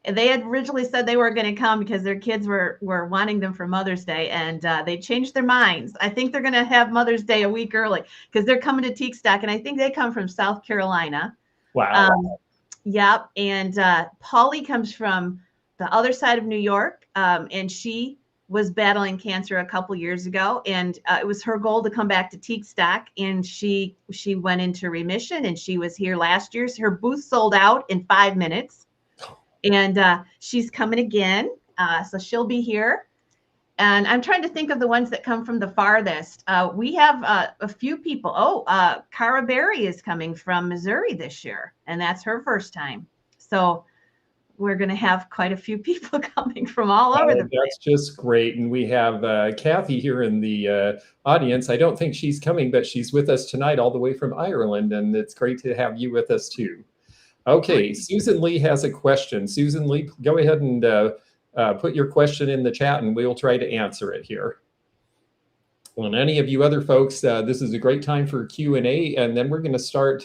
They had originally said they were going to come because their kids were wanting them for Mother's Day, and they changed their minds. I think they're going to have Mother's Day a week early because they're coming to Tique Stock, and I think they come from South Carolina. Wow. Yep. And Polly comes from the other side of New York, and she was battling cancer a couple years ago, and it was her goal to come back to Tique Stock, and she went into remission, and she was here last year. So her booth sold out in 5 minutes. And she's coming again, so she'll be here. And I'm trying to think of the ones that come from the farthest. We have a few people. Cara Berry is coming from Missouri this year, and that's her first time. So we're going to have quite a few people coming from all over the place. That's just great. And we have Kathy here in the audience. I don't think she's coming, but she's with us tonight all the way from Ireland, and it's great to have you with us too. Okay, Susan Lee has a question. Susan Lee, go ahead and put your question in the chat, and we'll try to answer it here. And any of you other folks, this is a great time for Q&A, and then we're going to start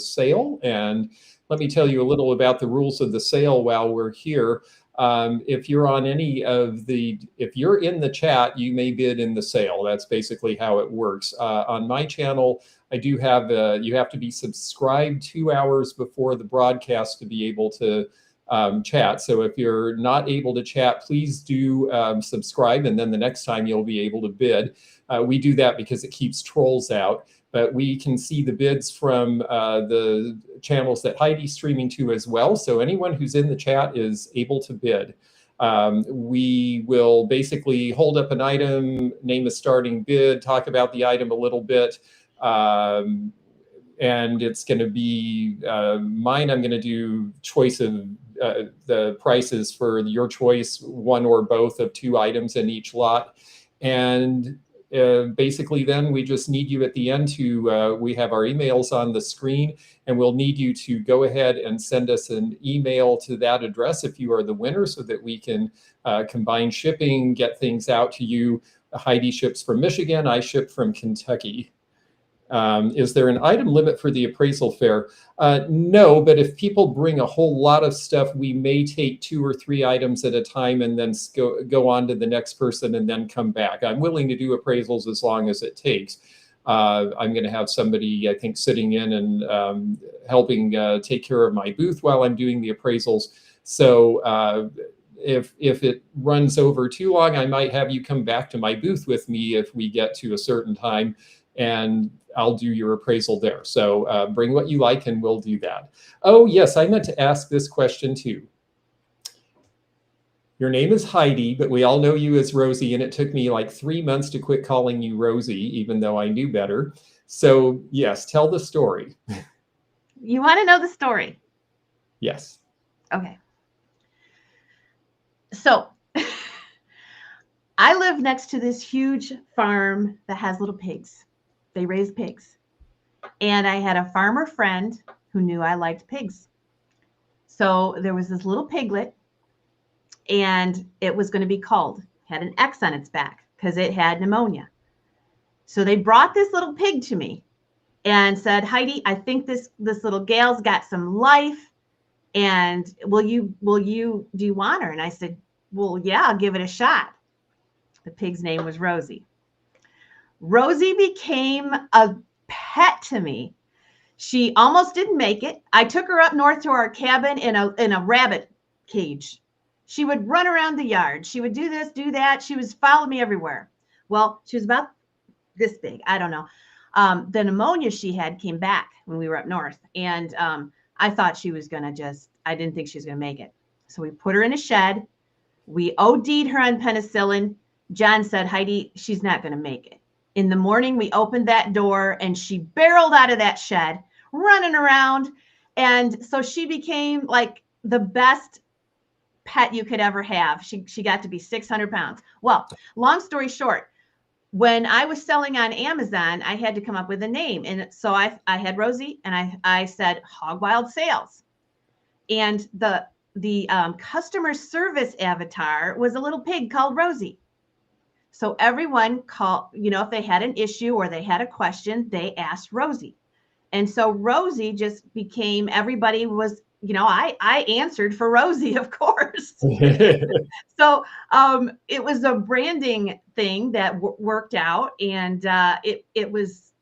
sale. And let me tell you a little about the rules of the sale while we're here. If you're on any of the, if you're in the chat, you may bid in the sale. That's basically how it works. On my channel, I do have, you have to be subscribed 2 hours before the broadcast to be able to chat. So if you're not able to chat, please do subscribe, and then the next time you'll be able to bid. We do that because it keeps trolls out, but we can see the bids from the channels that Heidi's streaming to as well. So anyone who's in the chat is able to bid. We will basically hold up an item, name a starting bid, talk about the item a little bit, and it's going to be mine. I'm going to do choice of the prices for your choice, one or both of 2 items in each lot. And basically then we just need you at the end to, we have our emails on the screen, and we'll need you to go ahead and send us an email to that address if you are the winner, so that we can combine shipping, get things out to you. Heidi ships from Michigan, I ship from Kentucky. Is there an item limit for the appraisal fair? No, but if people bring a whole lot of stuff, we may take 2 or 3 items at a time and then go on to the next person and then come back. I'm willing to do appraisals as long as it takes. I'm going to have somebody, I think, sitting in and helping take care of my booth while I'm doing the appraisals. So if it runs over too long, I might have you come back to my booth with me if we get to a certain time, and I'll do your appraisal there. So bring what you like and we'll do that. Oh, yes, I meant to ask this question too. Your name is Heidi, but we all know you as Rosie, and it took me like 3 months to quit calling you Rosie, even though I knew better. So yes, tell the story. You want to know the story? Yes. Okay. So I live next to this huge farm that has little pigs. They raise pigs. And I had a farmer friend who knew I liked pigs. So there was this little piglet, and it was going to be culled. Had an X on its back because it had pneumonia. So they brought this little pig to me and said, Heidi, I think this little gal's got some life. And do you want her? And I said, well, yeah, I'll give it a shot. The pig's name was Rosie. Rosie became a pet to me. She almost didn't make it. I took her up north to our cabin in a rabbit cage. She would run around the yard. She would do this, do that. She was following me everywhere. Well, she was about this big. I don't know. The pneumonia she had came back when we were up north. And I thought she was going to I didn't think she was going to make it. So we put her in a shed. We OD'd her on penicillin. John said, Heidi, she's not going to make it. In the morning, we opened that door and she barreled out of that shed, running around. And so she became like the best pet you could ever have. She got to be 600 pounds. Well, long story short, when I was selling on Amazon, I had to come up with a name. And so I had Rosie, and I said Hog Wild Sales. And the customer service avatar was a little pig called Rosie. So everyone called, if they had an issue or they had a question, they asked Rosie. And so Rosie just became, everybody was, I answered for Rosie, of course. So it was a branding thing that worked out, and it was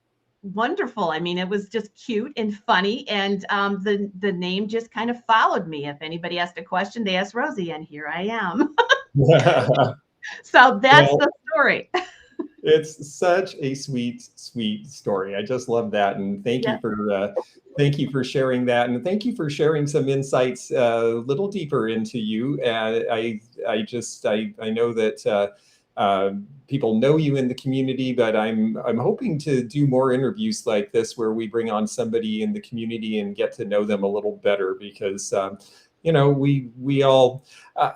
wonderful. I mean, it was just cute and funny, and the name just kind of followed me. If anybody asked a question, they asked Rosie, and here I am. So that's the story. It's such a sweet, sweet story. I just love that, and thank you for sharing that, and thank you for sharing some insights a little deeper into you. I know that people know you in the community, but I'm hoping to do more interviews like this where we bring on somebody in the community and get to know them a little better, because we all,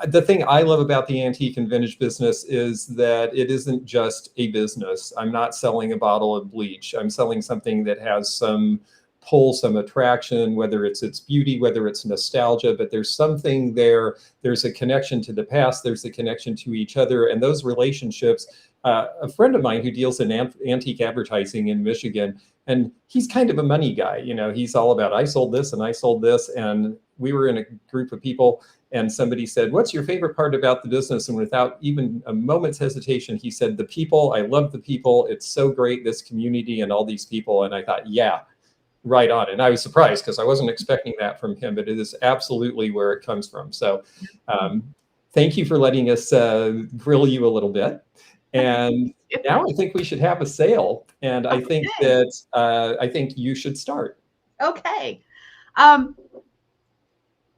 the thing I love about the antique and vintage business is that it isn't just a business. I'm not selling a bottle of bleach. I'm selling something that has some pull, some attraction, whether it's its beauty, whether it's nostalgia, but there's something there. There's a connection to the past. There's a connection to each other. And those relationships, a friend of mine who deals in antique advertising in Michigan, and he's kind of a money guy. He's all about, I sold this and I sold this. And we were in a group of people and somebody said, what's your favorite part about the business? And without even a moment's hesitation, he said, the people. I love the people. It's so great, this community and all these people. And I thought, yeah, right on. And I was surprised because I wasn't expecting that from him, but it is absolutely where it comes from. So thank you for letting us grill you a little bit. And now I think we should have a sale. And I think that I think you should start. Okay.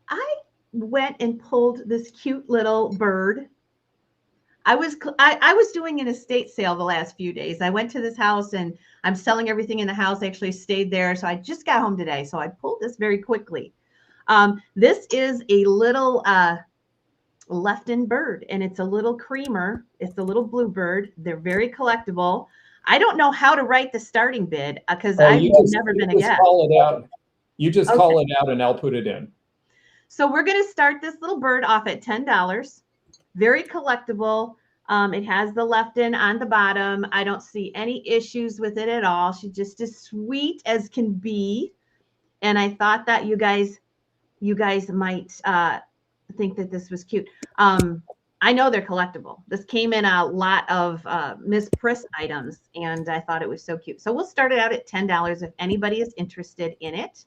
I went and pulled this cute little bird. I was doing an estate sale the last few days. I went to this house and I'm selling everything in the house. I actually stayed there. So I just got home today. So I pulled this very quickly. This is a little Lefton bird, and it's a little creamer. It's a little blue bird. They're very collectible. I don't know how to write the starting bid because I've never been a guest. Call it out. You just call it out and I'll put it in. So we're going to start this little bird off at $10. Very collectible. It has the Lefton on the bottom. I don't see any issues with it at all. She's just as sweet as can be. And I thought that you guys might think that this was cute. I know they're collectible. This came in a lot of Miss Priss items, and I thought it was so cute. So we'll start it out at $10 if anybody is interested in it.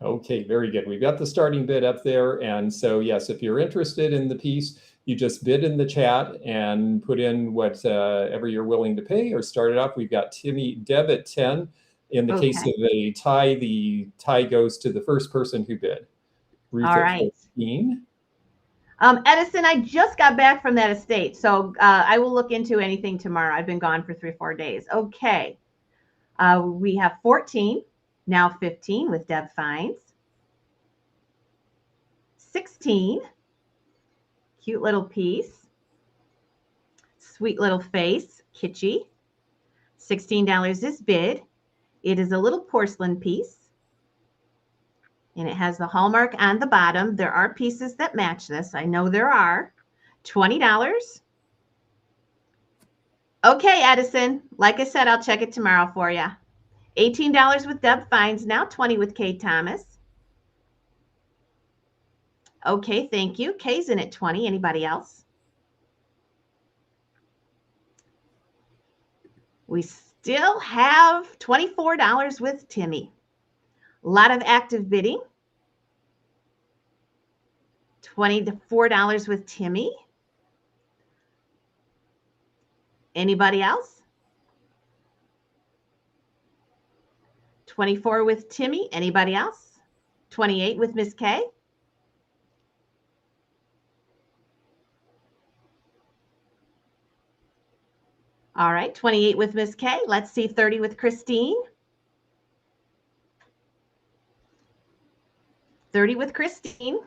Okay, very good. We've got the starting bid up there. And so, yes, if you're interested in the piece, you just bid in the chat and put in whatever you're willing to pay or start it up. We've got Deb at 10. In the case of a tie, the tie goes to the first person who bid. Ruth All at right. 14. Edison, I just got back from that estate, so I will look into anything tomorrow. I've been gone for 3 or 4 days. Okay. We have 14, now 15 with Deb Fines. 16, cute little piece. Sweet little face, kitschy. $16 is bid. It is a little porcelain piece. And it has the hallmark on the bottom. There are pieces that match this. I know there are. $20. Okay, Edison. Like I said, I'll check it tomorrow for you. $18 with Deb Fines, now 20 with Kay Thomas. Okay, thank you. Kay's in at 20. Anybody else? We still have $24 with Timmy. A lot of active bidding. $24 with Timmy. Anybody else? 24 with Timmy. Anybody else? 28 with Miss K. All right, 28 with Miss K. Let's see, 30 with Christine. 30 with Christine.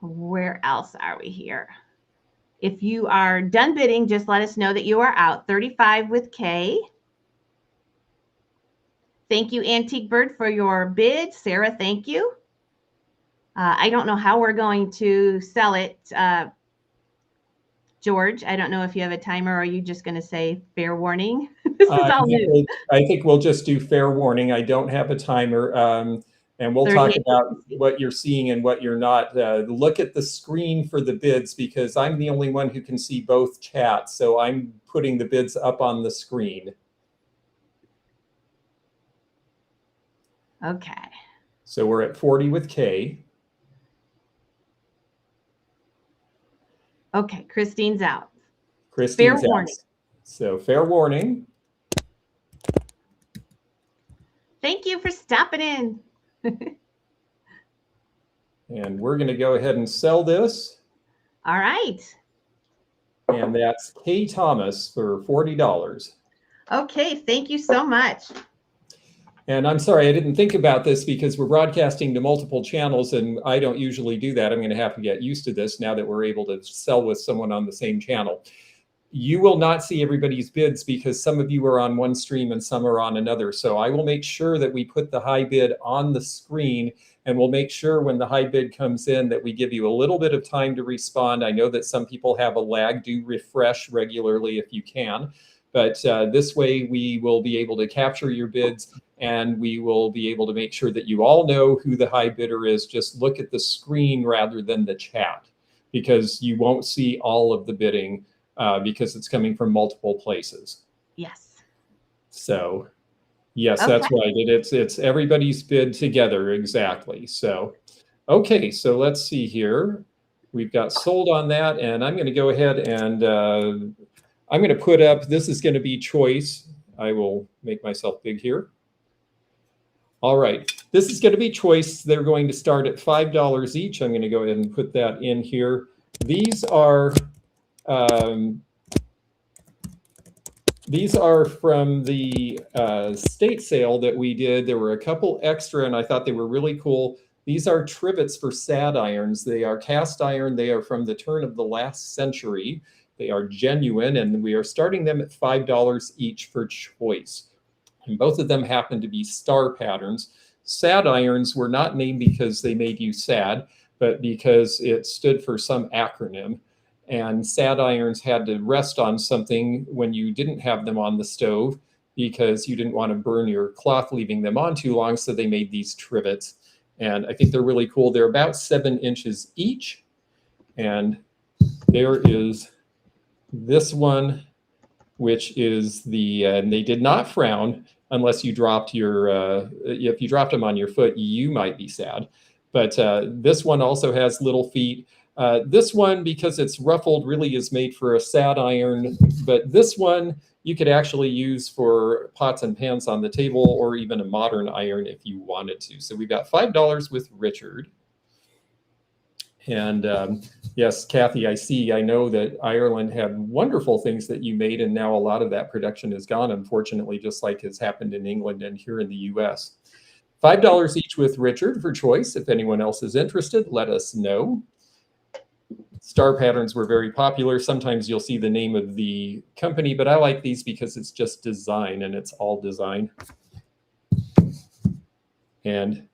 Where else are we here? If you are done bidding, just let us know that you are out. 35 with Kay. Thank you, Antique Bird, for your bid. Sarah, thank you. I don't know how we're going to sell it. George, I don't know if you have a timer or are you just going to say fair warning? This is all new. I think we'll just do fair warning. I don't have a timer. And we'll talk about what you're seeing and what you're not. Look at the screen for the bids because I'm the only one who can see both chats. So I'm putting the bids up on the screen. Okay. So we're at 40 with Kay. Okay, Christine's out. Christine's fair warning. So fair warning. Thank you for stopping in. And we're going to go ahead and sell this. All right. And that's Kay Thomas for $40. Okay, thank you so much. And I'm sorry, I didn't think about this because we're broadcasting to multiple channels and I don't usually do that. I'm going to have to get used to this now that we're able to sell with someone on the same channel. You will not see everybody's bids because some of you are on one stream and some are on another. So I will make sure that we put the high bid on the screen and we'll make sure when the high bid comes in that we give you a little bit of time to respond. I know that some people have a lag. Do refresh regularly if you can. But this way we will be able to capture your bids and we will be able to make sure that you all know who the high bidder is. Just look at the screen rather than the chat because you won't see all of the bidding because it's coming from multiple places. Yes. So yes, Okay. that's right. It's everybody's bid together. Exactly. So, okay. So let's see here. We've got sold on that and I'm going to go ahead and I'm going to put up, this is going to be choice. I will make myself big here. All right, this is going to be choice. They're going to start at $5 each. I'm going to go ahead and put that in here. These are from the state sale that we did. There were a couple extra and I thought they were really cool. These are trivets for sad irons. They are cast iron. They are from the turn of the last century. They are genuine, and we are starting them at $5 each for choice. And both of them happen to be star patterns. Sad irons were not named because they made you sad, but because it stood for some acronym. And sad irons had to rest on something when you didn't have them on the stove because you didn't want to burn your cloth leaving them on too long. So they made these trivets. And I think they're really cool. They're about 7 inches each. And there is this one, which is the, and they did not frown unless you dropped your, if you dropped them on your foot, you might be sad. But this one also has little feet. This one, because it's ruffled, really is made for a sad iron. But this one you could actually use for pots and pans on the table, or even a modern iron if you wanted to. So we've got $5 with Richard. And yes, Kathy, I know that Ireland had wonderful things that you made, and now a lot of that production is gone, unfortunately, just like has happened in England and here in the US. $5 each with Richard for choice. If anyone else is interested, let us know. Star patterns were very popular. Sometimes you'll see the name of the company, but I like these because it's just design, and it's all design. And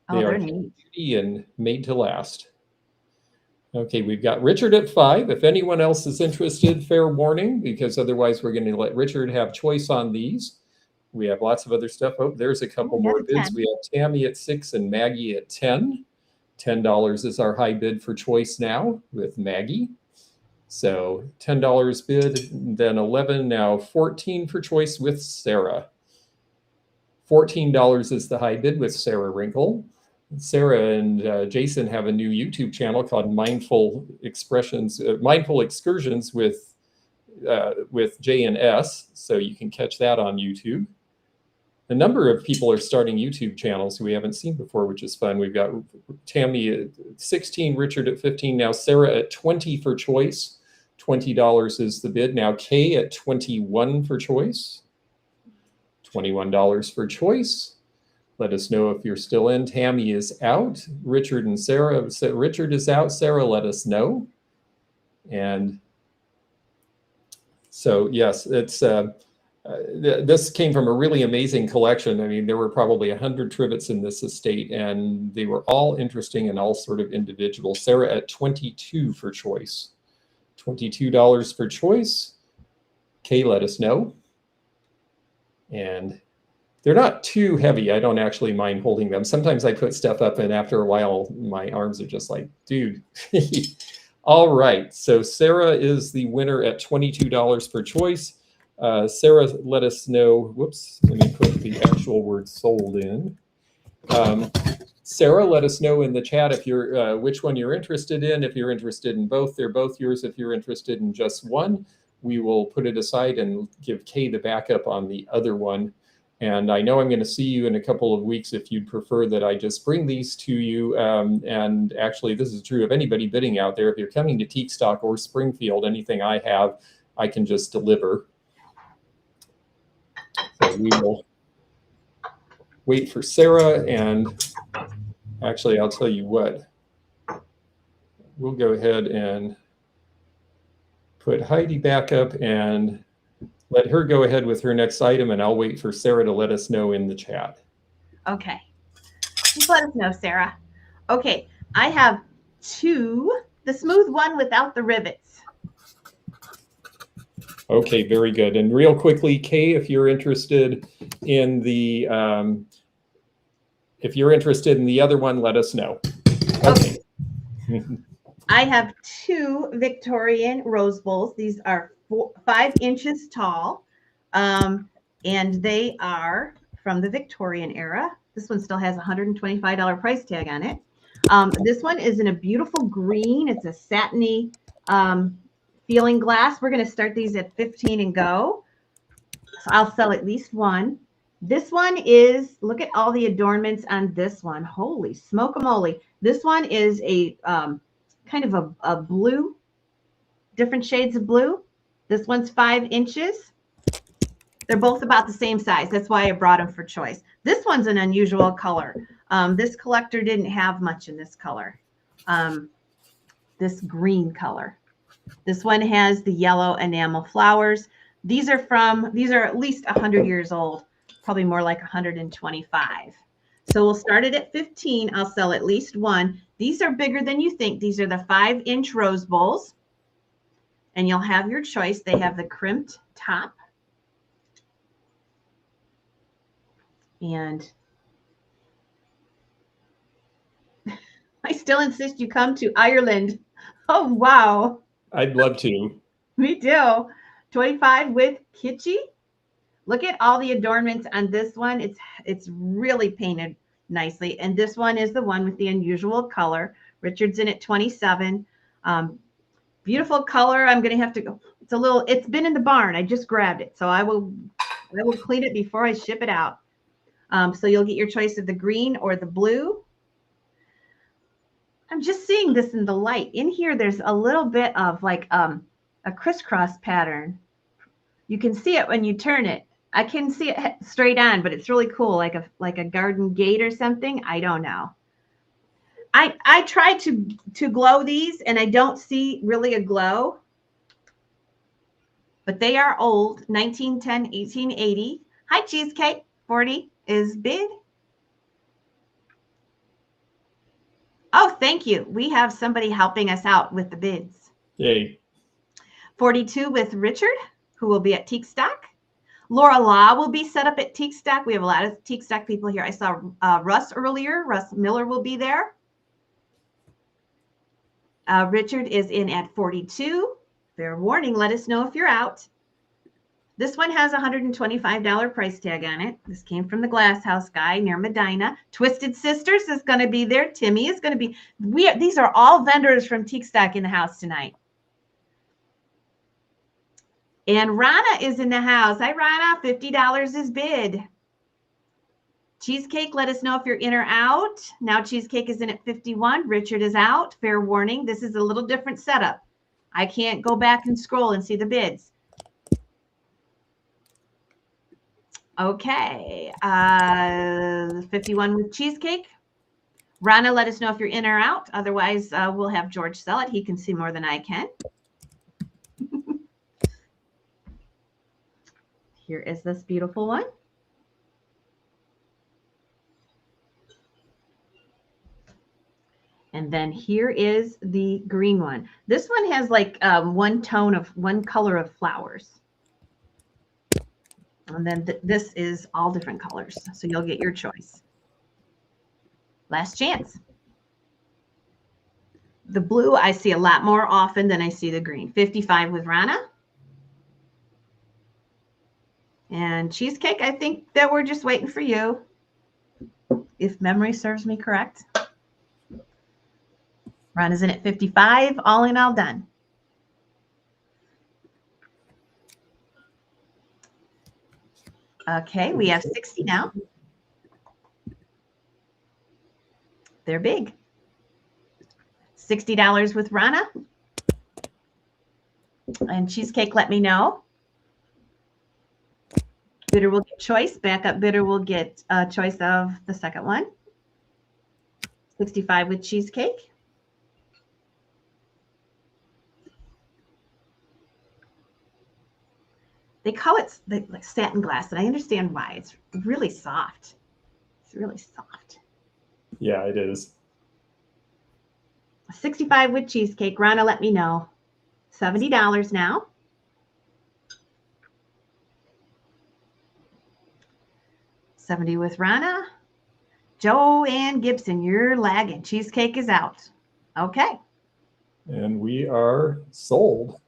they are beauty and made to last. Okay, we've got Richard at 5. If anyone else is interested, fair warning, because otherwise we're going to let Richard have choice on these. We have lots of other stuff. Oh, there's a couple more bids. 10. We have Tammy at 6 and Maggie at 10. $10 is our high bid for choice now with Maggie. So $10 bid, then 11, now 14 for choice with Sarah. $14 is the high bid with Sarah Wrinkle. Sarah and Jason have a new YouTube channel called Mindful Excursions with J and S. So you can catch that on YouTube. A number of people are starting YouTube channels who we haven't seen before, which is fun. We've got Tammy at 16, Richard at 15, now Sarah at 20 for choice. $20 is the bid. Now Kay at 21 for choice. $21 for choice. Let us know if you're still in. Tammy is out. Richard and Sarah. Richard is out. Sarah, let us know. And so, yes, it's this came from a really amazing collection. I mean, there were probably 100 trivets in this estate, and they were all interesting and all sort of individual. Sarah at 22 for choice. $22 for choice. Kay, let us know. And they're not too heavy. I don't actually mind holding them. Sometimes I put stuff up, and after a while, my arms are just like, dude. All right. So Sarah is the winner at $22 per choice. Sarah, let us know. Whoops. Let me put the actual word sold in. Sarah, let us know in the chat if you're which one you're interested in. If you're interested in both, they're both yours. If you're interested in just one, we will put it aside and give Kay the backup on the other one. And I know I'm going to see you in a couple of weeks if you'd prefer that I just bring these to you. And actually, this is true of anybody bidding out there. If you're coming to Tique Stock or Springfield, anything I have, I can just deliver. So we will wait for Sarah. And actually, I'll tell you what. We'll go ahead and put Heidi back up and let her go ahead with her next item, and I'll wait for Sarah to let us know in the chat. Okay. Just let us know, Sarah. Okay. I have 2, the smooth one without the rivets. Okay, very good. And real quickly, Kay, if you're interested in the other one, let us know. Okay. I have 2 Victorian rose bowls. These are 5 inches tall, and they are from the Victorian era. This one still has a $125 price tag on it. This one is in a beautiful green. It's a satiny feeling glass. We're going to start these at 15 and go. So I'll sell at least one. This one is, look at all the adornments on this one. Holy smoke-a-moly. This one is a kind of a blue, different shades of blue. This one's 5 inches. They're both about the same size. That's why I brought them for choice. This one's an unusual color. This collector didn't have much in this color, this green color. This one has the yellow enamel flowers. These are at least 100 years old, probably more like 125. So we'll start it at 15. I'll sell at least one. These are bigger than you think. These are the 5-inch rose bowls. And you'll have your choice. They have the crimped top. And I still insist you come to Ireland. Oh, wow. I'd love to. Me too. 25 with kitschy. Look at all the adornments on this one. It's really painted nicely. And this one is the one with the unusual color. Richard's in at 27. Beautiful color. I'm going to have to go. It's been in the barn. I just grabbed it. So I will clean it before I ship it out. So you'll get your choice of the green or the blue. I'm just seeing this in the light. In here, there's a little bit of like a crisscross pattern. You can see it when you turn it. I can see it straight on, but it's really cool, like a garden gate or something. I don't know. I tried to glow these, and I don't see really a glow. But they are old, 1910, 1880. Hi, Cheesecake. 40 is bid. Oh, thank you. We have somebody helping us out with the bids. Yay. 42 with Richard, who will be at Tique Stock. Laura Law will be set up at Tique Stock. We have a lot of Tique Stock people here. I saw Russ earlier. Russ Miller will be there. Richard is in at 42. Fair warning, let us know if you're out. This one has a $125 price tag on it. This came from the Glass House guy near Medina. Twisted Sisters is going to be there. Timmy is going to be. These are all vendors from Tique Stock in the house tonight. And Rana is in the house. Hi, Rana. $50 is bid. Cheesecake, let us know if you're in or out. Now Cheesecake is in at 51. Richard is out. Fair warning. This is a little different setup. I can't go back and scroll and see the bids. Okay. 51 with Cheesecake. Rana, let us know if you're in or out. Otherwise, we'll have George sell it. He can see more than I can. Here is this beautiful one. And then here is the green one. This one has like one color of flowers. And then this is all different colors. So you'll get your choice. Last chance. The blue I see a lot more often than I see the green. 55 with Rana. And Cheesecake, I think that we're just waiting for you, if memory serves me correct. Rana's in at 55, all in, all done. Okay, we have 60 now. They're big. $60 with Rana. And Cheesecake, let me know. Bidder will get choice. Backup bidder will get a choice of the second one. 65 with Cheesecake. They call it like satin glass, and I understand why. It's really soft. It's really soft. Yeah, it is. 65 with Cheesecake. Rana, let me know. $70 now. $70 with Rana. Joanne Gibson, you're lagging. Cheesecake is out. Okay. And we are sold.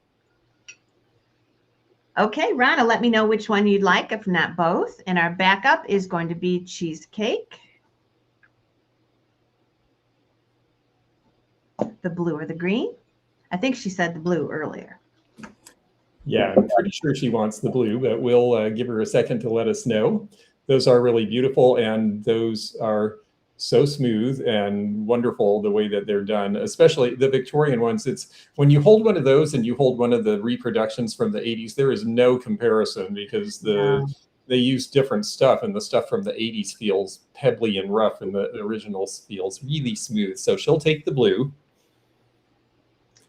Okay, Rana, let me know which one you'd like, if not both. And our backup is going to be Cheesecake. The blue or the green? I think she said the blue earlier. Yeah, I'm pretty sure she wants the blue, but we'll give her a second to let us know. Those are really beautiful, and those are so smooth and wonderful the way that they're done, especially the Victorian ones. It's when you hold one of those and you hold one of the reproductions from the 80s, there is no comparison because they use different stuff, and the stuff from the 80s feels pebbly and rough, and the original feels really smooth. So she'll take the blue.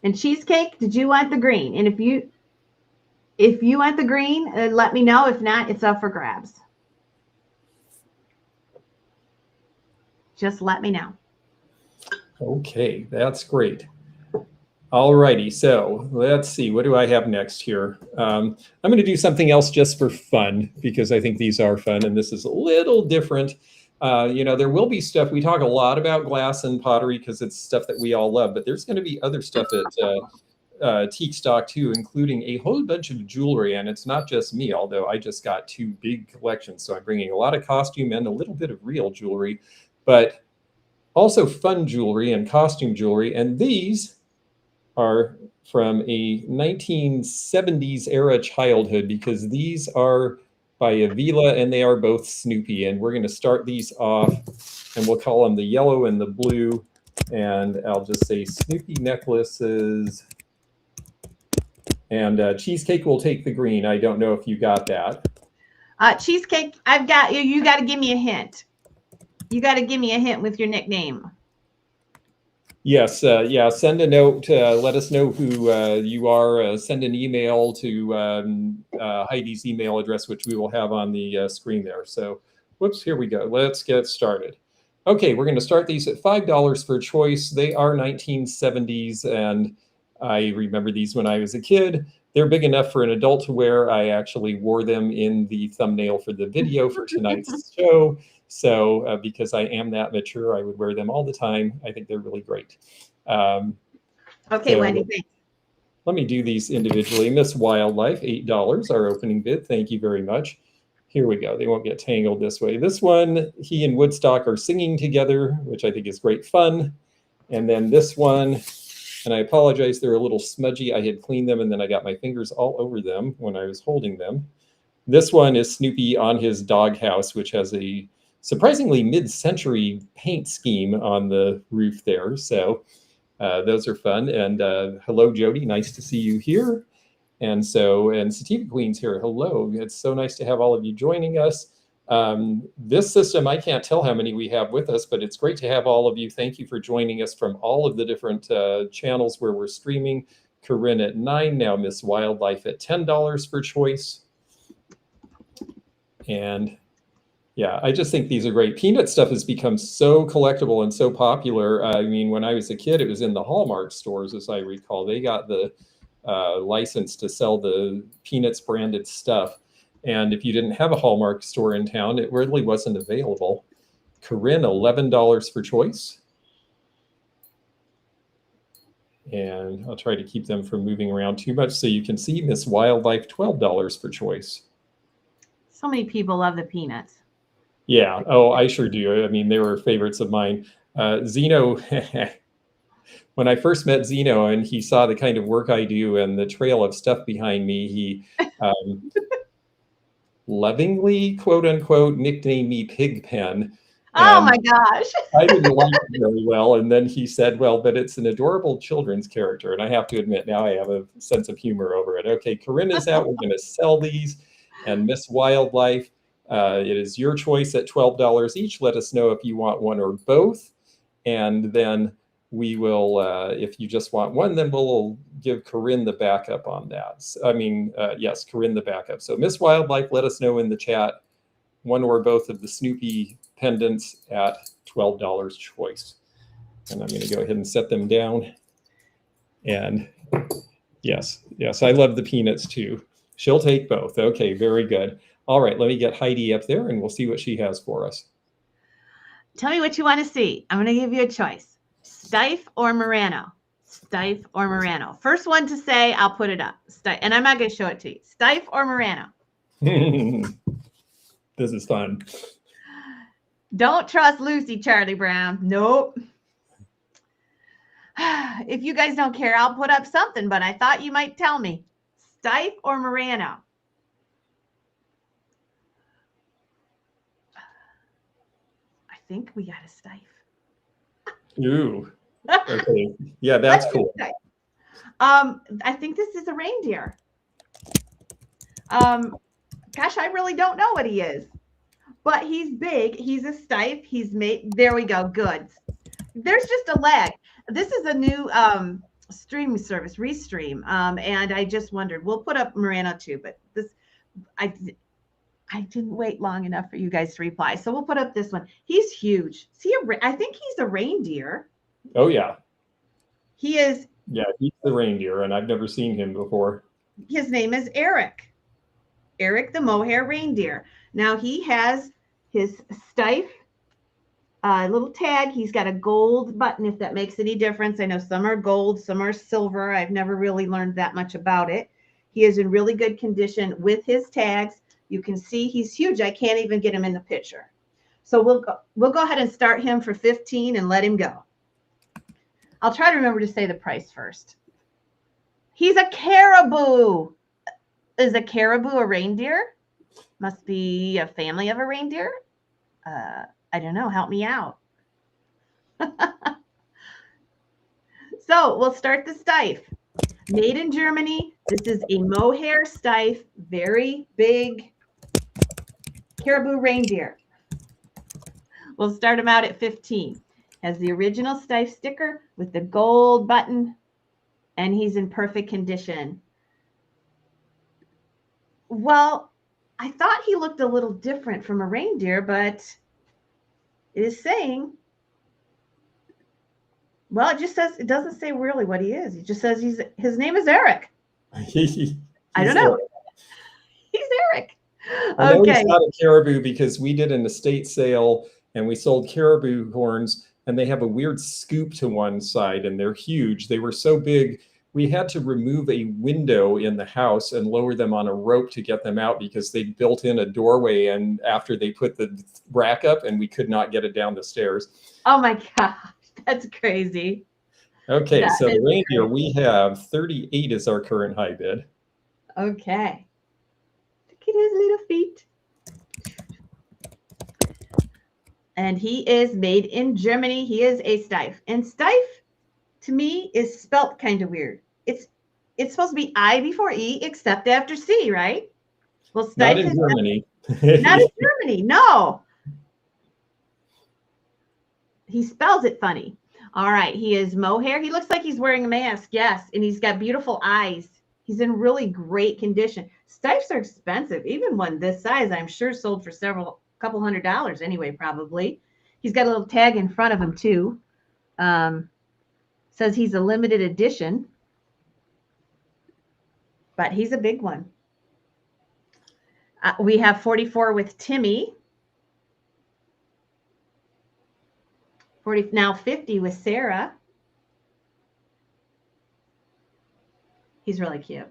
And Cheesecake, did you want the green? And if you want the green, let me know. If not, it's up for grabs. Just let me know. Okay, that's great. All righty, so let's see, what do I have next here? I'm going to do something else just for fun because I think these are fun, and this is a little different. You know, there will be stuff, we talk a lot about glass and pottery because it's stuff that we all love, but there's going to be other stuff at Tique Stock too, including a whole bunch of jewelry, and it's not just me, although I just got 2 big collections, so I'm bringing a lot of costume and a little bit of real jewelry, but also fun jewelry and costume jewelry, and these are from a 1970s era childhood because these are by Avila and they are both Snoopy. And we're going to start these off and we'll call them the yellow and the blue. And I'll just say Snoopy necklaces. And Cheesecake will take the green. I don't know if you got that. Cheesecake, I've got you. You got to give me a hint. You got to give me a hint with your nickname. Yes, yeah, send a note, let us know who you are, send an email to Heidi's email address, which we will have on the screen there. So, whoops, here we go. Let's get started. Okay, we're going to start these at $5 for choice. They are 1970s, and I remember these when I was a kid. They're big enough for an adult to wear. I actually wore them in the thumbnail for the video for tonight's show. So because I am that mature, I would wear them all the time. I think they're really great. Okay, so Wendy, thanks. Let me do these individually. Miss Wildlife, $8, our opening bid. Thank you very much. Here we go. They won't get tangled this way. This one, he and Woodstock are singing together, which I think is great fun. And then this one, and I apologize, they're a little smudgy. I had cleaned them and then I got my fingers all over them when I was holding them. This one is Snoopy on his doghouse, which has a surprisingly mid-century paint scheme on the roof there. So those are fun. And hello, Jody. Nice to see you here. And Sativa Queen's here. Hello. It's so nice to have all of you joining us. This system, I can't tell how many we have with us, but it's great to have all of you. Thank you for joining us from all of the different channels where we're streaming. Corinne at $9, now Miss Wildlife at $10 for choice. And yeah, I just think these are great. Peanut stuff has become so collectible and so popular. I mean, when I was a kid, it was in the Hallmark stores, as I recall. They got the license to sell the Peanuts branded stuff. And if you didn't have a Hallmark store in town, it really wasn't available. Corinne, $11 for choice. And I'll try to keep them from moving around too much so you can see Miss Wildlife, $12 for choice. So many people love the Peanuts. Yeah. Oh, I sure do. I mean, they were favorites of mine. Zeno, when I first met Zeno and he saw the kind of work I do and the trail of stuff behind me, he lovingly, quote unquote, nicknamed me Pigpen. Oh my gosh. I didn't like it very well. And then he said, well, but it's an adorable children's character. And I have to admit, now I have a sense of humor over it. Okay, Corinne is out. We're going to sell these. And Miss Wildlife, it is your choice at $12 each. Let us know if you want one or both. And then we will, if you just want one, then we'll give Corinne the backup on that. I mean, yes, Corinne the backup. So Miss Wildlife, let us know in the chat, one or both of the Snoopy pendants at $12 choice. And I'm going to go ahead and set them down. And yes, I love the Peanuts too. She'll take both. Okay, very good. All right, let me get Heidi up there and we'll see what she has for us. Tell me what you want to see. I'm going to give you a choice. Steiff or Murano? Steiff or Murano? First one to say, I'll put it up. And I'm not going to show it to you. Steiff or Murano? This is fun. Don't trust Lucy, Charlie Brown. Nope. If you guys don't care, I'll put up something, but I thought you might tell me. Steiff or Murano? I think we got a Steiff. Ooh. Okay. Yeah, that's cool. I think this is a reindeer. Gosh, I really don't know what he is. But he's big. He's a Steiff. He's made. There we go. Good. There's just a leg. This is a new streaming service, Restream. And I just wondered. We'll put up Murano too, but this, I didn't wait long enough for you guys to reply. So we'll put up this one. He's huge. See, I think he's a reindeer. Oh yeah. He is Yeah, he's the reindeer, and I've never seen him before. His name is Eric. Eric the mohair reindeer. Now he has his Steiff little tag. He's got a gold button, if that makes any difference. I know some are gold, some are silver. I've never really learned that much about it. He is in really good condition with his tags. You can see he's huge. I can't even get him in the picture. So we'll go ahead and start him for 15 and let him go. I'll try to remember to say the price first. He's a caribou. Is a caribou a reindeer? Must be a family of a reindeer. I don't know. Help me out. So we'll start the Steiff. Made in Germany. This is a mohair Steiff, very big caribou reindeer. We'll start him out at 15. Has the original Steiff sticker with the gold button, and he's in perfect condition. Well, I thought he looked a little different from a reindeer, but it is saying, well, it just says, it doesn't say really what he is. It just says his name is Eric. I don't know. He's Eric. I know he's not a caribou because we did an estate sale and we sold caribou horns, and they have a weird scoop to one side and they're huge. They were so big, we had to remove a window in the house and lower them on a rope to get them out because they built in a doorway, and after they put the rack up and we could not get it down the stairs. Oh my gosh, that's crazy. Okay, so the reindeer we have 38 is our current high bid. Okay. Look at his little feet. And he is made in Germany. He is a Steiff. And Steiff, to me, is spelt kind of weird. It's supposed to be I before E, except after C, right? Well, Steiff not in Germany. Not in Germany, no. He spells it funny. All right, he is mohair. He looks like he's wearing a mask, yes, and he's got beautiful eyes. He's in really great condition. Steiffs are expensive. Even one this size, I'm sure, sold for couple $100 anyway, probably. He's got a little tag in front of him, too. Says he's a limited edition, but he's a big one. We have 44 with Timmy. Now 50 with Sarah. He's really cute.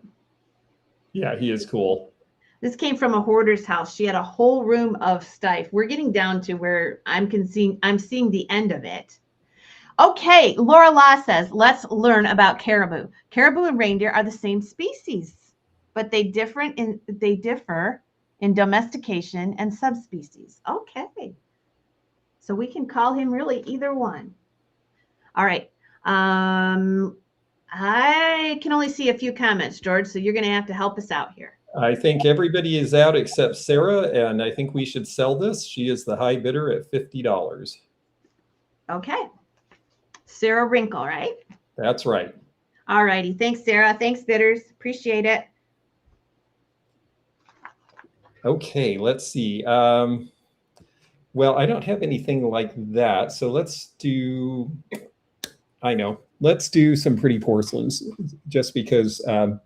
Yeah, he is cool. This came from a hoarder's house. She had a whole room of Steiff. We're getting down to where I'm seeing the end of it. Okay, Laura Law says, let's learn about caribou. Caribou and reindeer are the same species, but they differ in domestication and subspecies. Okay. So we can call him really either one. All right. I can only see a few comments, George, so you're going to have to help us out here. I think everybody is out except Sarah, and I think we should sell this. She is the high bidder at $50. Okay. Sarah Wrinkle, right? That's right. All righty. Thanks, Sarah. Thanks, bidders. Appreciate it. Okay, let's see. Well, I don't have anything like that, so let's do, let's do some pretty porcelains, just because I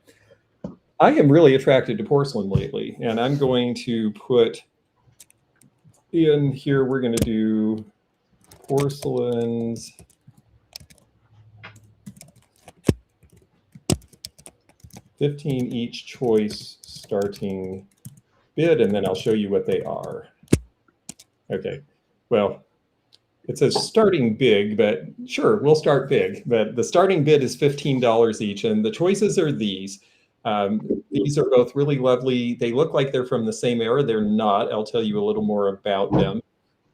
am really attracted to porcelain lately, and I'm going to put in here, we're going to do porcelains. $15 each choice starting bid, and then I'll show you what they are. Okay, well, it says starting big, but sure, we'll start big. But the starting bid is $15 each, and the choices are these. These are both really lovely. They look like they're from the same era. They're not. I'll tell you a little more about them.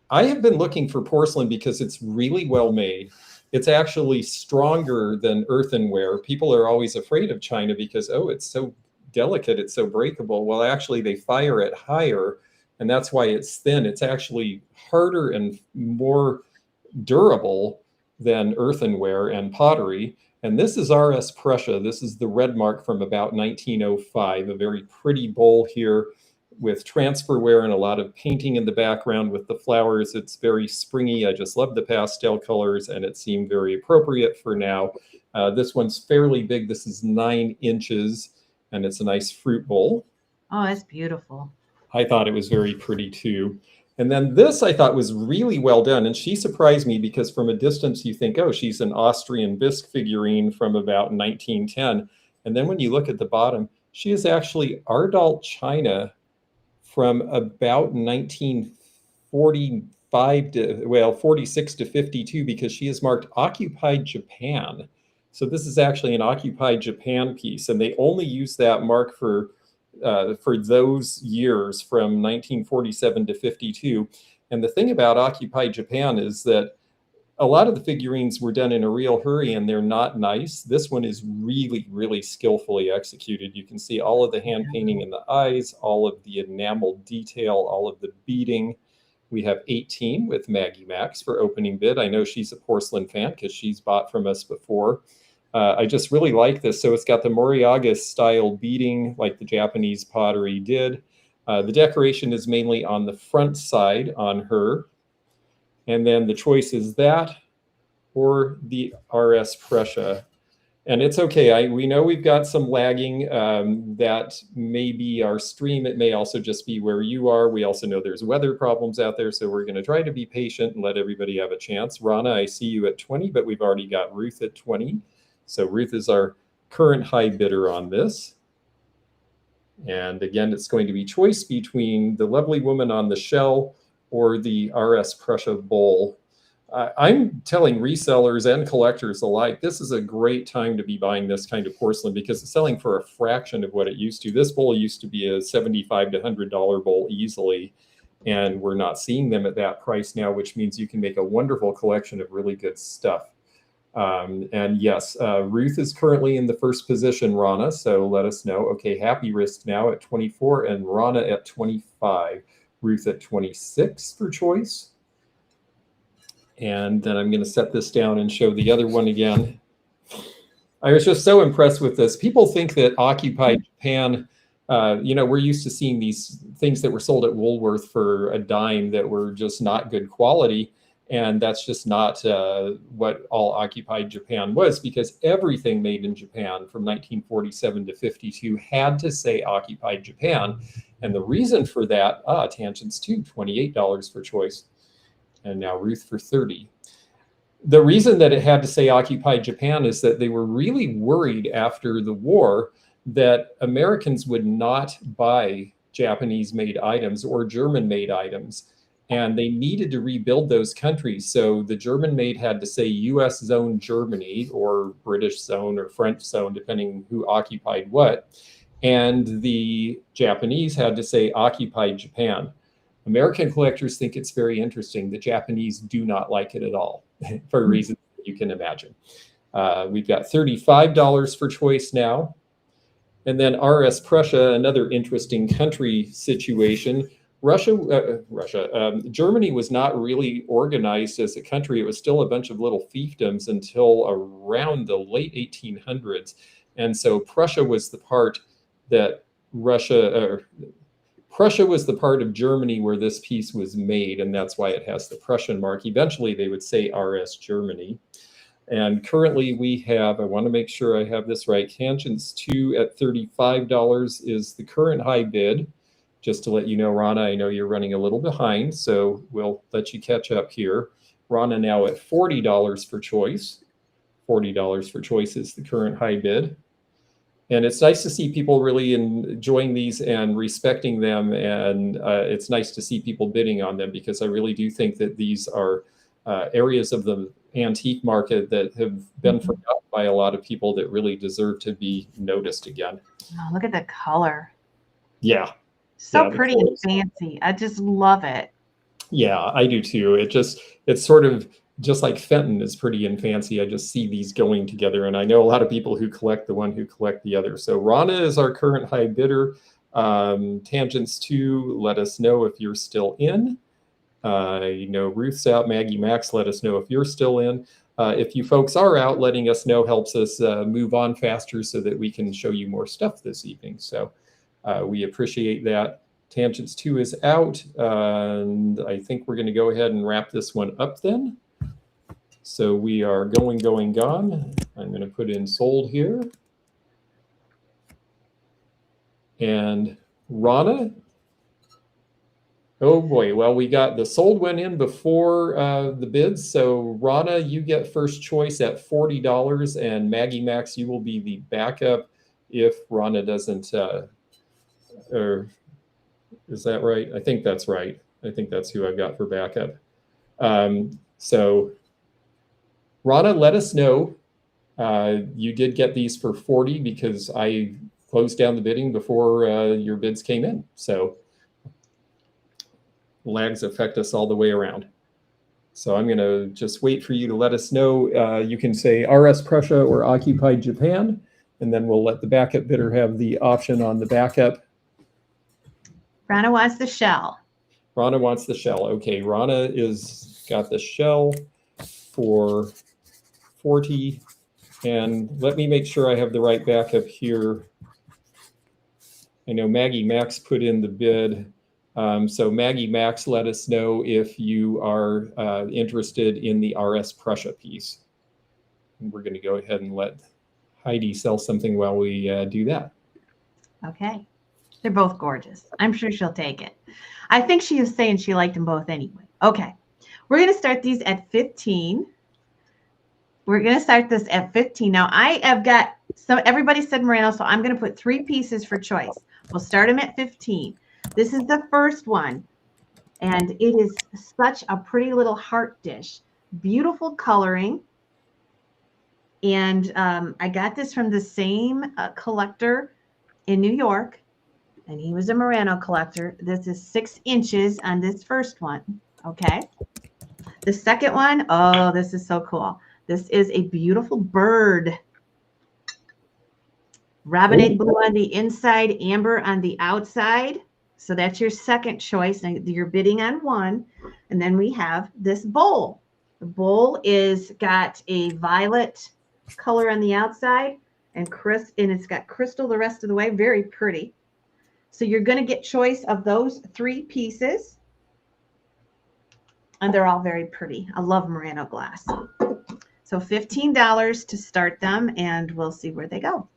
I have been looking for porcelain because it's really well made. It's actually stronger than earthenware. People are always afraid of China because, oh, it's so delicate, it's so breakable. Well, actually, they fire it higher, and that's why it's thin. It's actually harder and more durable than earthenware and pottery. And this is RS Prussia. This is the red mark from about 1905, a very pretty bowl here with transferware and a lot of painting in the background with the flowers. It's very springy. I just love the pastel colors, and it seemed very appropriate for now. This one's fairly big. This is 9 inches, and it's a nice fruit bowl. Oh, that's beautiful. I thought it was very pretty too. And then this I thought was really well done. And she surprised me because from a distance you think, oh, she's an Austrian bisque figurine from about 1910. And then when you look at the bottom, she is actually Ardalt China from about 1945 to, well, 46 to 52, because she is marked Occupied Japan. So this is actually an Occupied Japan piece. And they only use that mark for those years from 1947 to 52. And the thing about Occupied Japan is that a lot of the figurines were done in a real hurry and they're not nice. This one is really, really skillfully executed. You can see all of the hand painting in the eyes, all of the enamel detail, all of the beading. We have 18 with Maggie Max for opening bid. I know she's a porcelain fan because she's bought from us before. I just really like this. So it's got the Moriaga style beading like the Japanese pottery did. The decoration is mainly on the front side on her. And then the choice is that or the RS Prussia. And it's okay. We know we've got some lagging. That may be our stream. It may also just be where you are. We also know there's weather problems out there. So we're going to try to be patient and let everybody have a chance. Rana, I see you at 20, but we've already got Ruth at 20. So Ruth is our current high bidder on this. And again, it's going to be choice between the lovely woman on the shell or the RS Prussia bowl. I'm telling resellers and collectors alike, this is a great time to be buying this kind of porcelain because it's selling for a fraction of what it used to. This bowl used to be a $75 to $100 bowl easily, and we're not seeing them at that price now, which means you can make a wonderful collection of really good stuff. And yes, Ruth is currently in the first position, Rana, so let us know. Okay, Happy Wrist now at 24 and Rana at 25. Ruth at 26 for choice. And then I'm going to set this down and show the other one again. I was just so impressed with this. People think that Occupied Japan, we're used to seeing these things that were sold at Woolworth for a dime that were just not good quality. And that's just not what all Occupied Japan was, because everything made in Japan from 1947 to 52 had to say Occupied Japan. And the reason for that, tangents too, $28 for choice. And now Ruth for 30. The reason that it had to say Occupied Japan is that they were really worried after the war that Americans would not buy Japanese-made items or German-made items. And they needed to rebuild those countries. So the German-made had to say U.S. zone Germany or British zone or French zone, depending who occupied what. And the Japanese had to say Occupied Japan. American collectors think it's very interesting. The Japanese do not like it at all for reasons you can imagine. We've got $35 for choice now. And then RS Prussia, another interesting country situation. Germany was not really organized as a country. It was still a bunch of little fiefdoms until around the late 1800s. And so Prussia was the part that Prussia was the part of Germany where this piece was made, and that's why it has the Prussian mark. Eventually, they would say RS Germany. And currently we have, I want to make sure I have this right, Tangents 2 at $35 is the current high bid. Just to let you know, Rana, I know you're running a little behind, so we'll let you catch up here. Rana now at $40 for choice. $40 for choice is the current high bid. And it's nice to see people really enjoying these and respecting them. And it's nice to see people bidding on them, because I really do think that these are areas of the antique market that have been forgotten by a lot of people that really deserve to be noticed again. Oh, look at the color. Yeah. So pretty and fancy. I just love it. Yeah, I do too. It's sort of just like Fenton is pretty and fancy. I just see these going together, and I know a lot of people who collect the one who collect the other. So Rana is our current high bidder. Tangents 2, let us know if you're still in. Ruth's out. Maggie Max, let us know if you're still in. If you folks are out, letting us know helps us move on faster so that we can show you more stuff this evening. So we appreciate that. Tangents 2 is out, and I think we're going to go ahead and wrap this one up then. So we are going, going, gone. I'm going to put in sold here. And Rana. Oh boy, well, we got the sold went in before the bids. So Rana, you get first choice at $40, and Maggie Max, you will be the backup if Rana doesn't, or is that right? I think that's right. I think that's who I've got for backup. So Rana, let us know. You did get these for 40 because I closed down the bidding before your bids came in. So lags affect us all the way around. So I'm going to just wait for you to let us know. You can say RS Prussia or Occupied Japan, and then we'll let the backup bidder have the option on the backup. Rana wants the shell. Rana wants the shell. Okay, Rana is got the shell for 40. And let me make sure I have the right backup here. I know Maggie Max put in the bid. So Maggie Max, let us know if you are interested in the RS Prussia piece. And we're going to go ahead and let Heidi sell something while we do that. Okay. They're both gorgeous. I'm sure she'll take it. I think she was saying she liked them both anyway. Okay. We're going to start these at 15. We're going to start this at 15. Now, I have got some, everybody said Murano, so I'm going to put 3 pieces for choice. We'll start them at 15. This is the first one, and it is such a pretty little heart dish. Beautiful coloring. And I got this from the same collector in New York, and he was a Murano collector. This is 6 inches on this first one, okay? The second one, oh, this is so cool. This is a beautiful bird. Rabbinate blue on the inside, amber on the outside. So that's your second choice. Now you're bidding on one. And then we have this bowl. The bowl is got a violet color on the outside and it's got crystal the rest of the way. Very pretty. So you're going to get choice of those 3 pieces. And they're all very pretty. I love Murano glass. So $15 to start them, and we'll see where they go.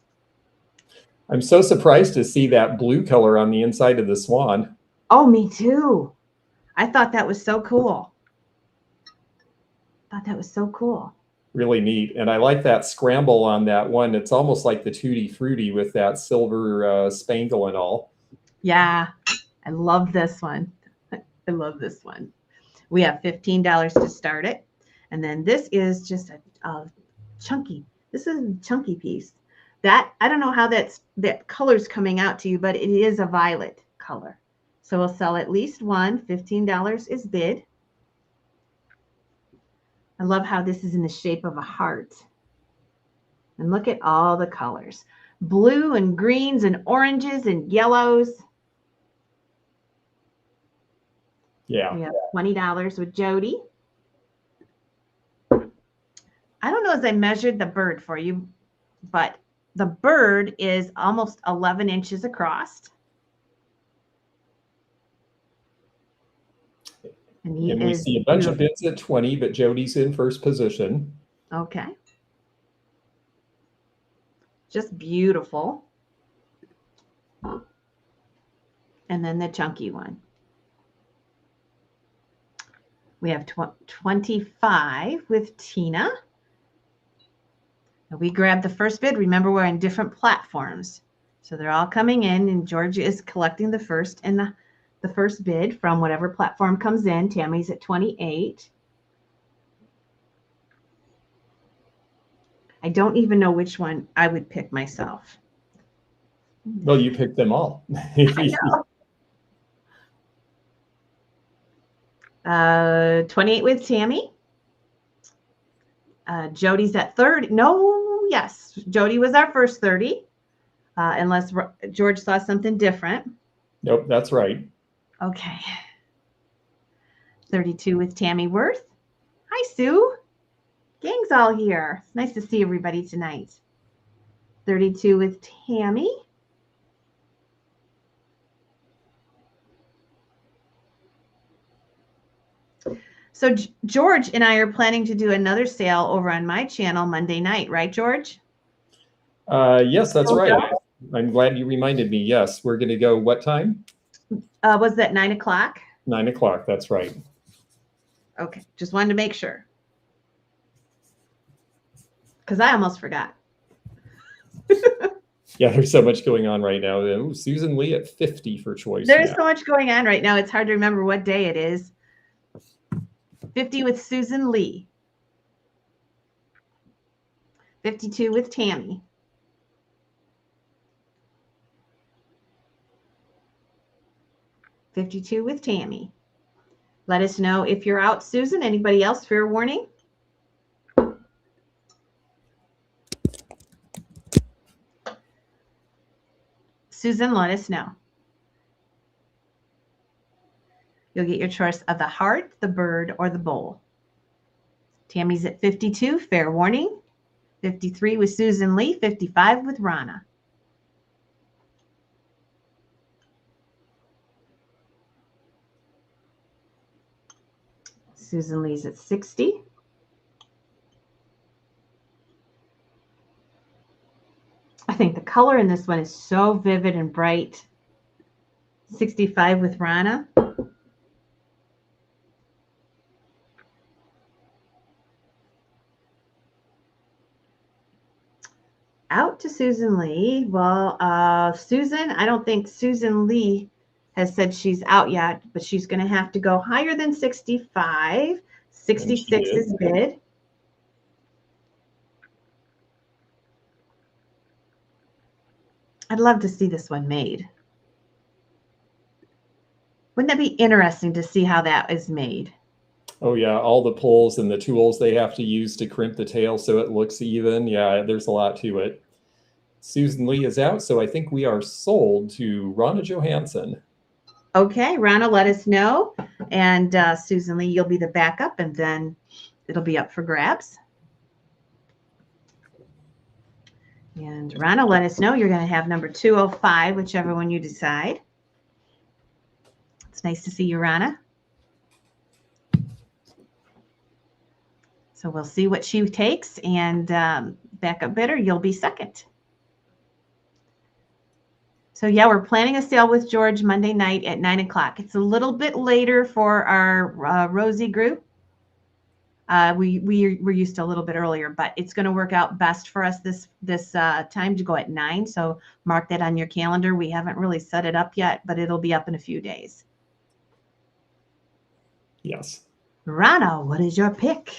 I'm so surprised to see that blue color on the inside of the swan. Oh, me too. I thought that was so cool. Thought that was so cool. Really neat. And I like that scramble on that one. It's almost like the Tutti Frutti with that silver spangle and all. Yeah, I love this one. I love this one. We have $15 to start it. And then this is just a chunky. This is a chunky piece. That, I don't know how that color's coming out to you, but it is a violet color. So we'll sell at least one. $15 is bid. I love how this is in the shape of a heart. And look at all the colors. Blue and greens and oranges and yellows. Yeah. We have $20 with Jody. I don't know as I measured the bird for you, but the bird is almost 11 inches across. And we see a bunch of bids at 20, but Jody's in first position. Okay. Just beautiful. And then the chunky one. We have 25 with Tina. We grabbed the first bid. Remember, we're on different platforms. So they're all coming in, and Georgia is collecting the first and the first bid from whatever platform comes in. Tammy's at 28. I don't even know which one I would pick myself. Well, you picked them all. I know. 28 with Tammy. Jody's at 30. No, yes. Jody was our first 30, unless George saw something different. Nope, that's right. Okay. 32 with Tammy Worth. Hi, Sue. Gang's all here. It's nice to see everybody tonight. 32 with Tammy. So George and I are planning to do another sale over on my channel Monday night, right, George? Yes, that's right. I'm glad you reminded me. Yes, we're going to go what time? Was that 9 o'clock? 9 o'clock. That's right. Okay, just wanted to make sure. Because I almost forgot. Yeah, there's so much going on right now. Ooh, Susan Lee at 50 for choice. There's so much going on right now. It's hard to remember what day it is. 50 with Susan Lee. 52 with Tammy. 52 with Tammy. Let us know if you're out, Susan. Anybody else? Fair warning. Susan, let us know. You'll get your choice of the heart, the bird, or the bowl. Tammy's at 52, fair warning. 53 with Susan Lee, 55 with Rana. Susan Lee's at 60. I think the color in this one is so vivid and bright. 65 with Rana. Out to Susan Lee. Well, Susan, I don't think Susan Lee has said she's out yet, but she's going to have to go higher than 65. 66 is bid. I'd love to see this one made. Wouldn't that be interesting to see how that is made? Oh yeah, all the pulls and the tools they have to use to crimp the tail so it looks even. Yeah, there's a lot to it. Susan Lee is out, so I think we are sold to Rana Johansson. Okay, Rana, let us know. And Susan Lee, you'll be the backup, and then it'll be up for grabs. And Rana, let us know. You're going to have number 205, whichever one you decide. It's nice to see you, Rana. So we'll see what she takes, and backup bidder, you'll be second. So yeah, we're planning a sale with George Monday night at 9 o'clock. It's a little bit later for our Rosie group. We're used to a little bit earlier, but it's going to work out best for us this time to go at 9. So mark that on your calendar. We haven't really set it up yet, but it'll be up in a few days. Yes. Rana, what is your pick?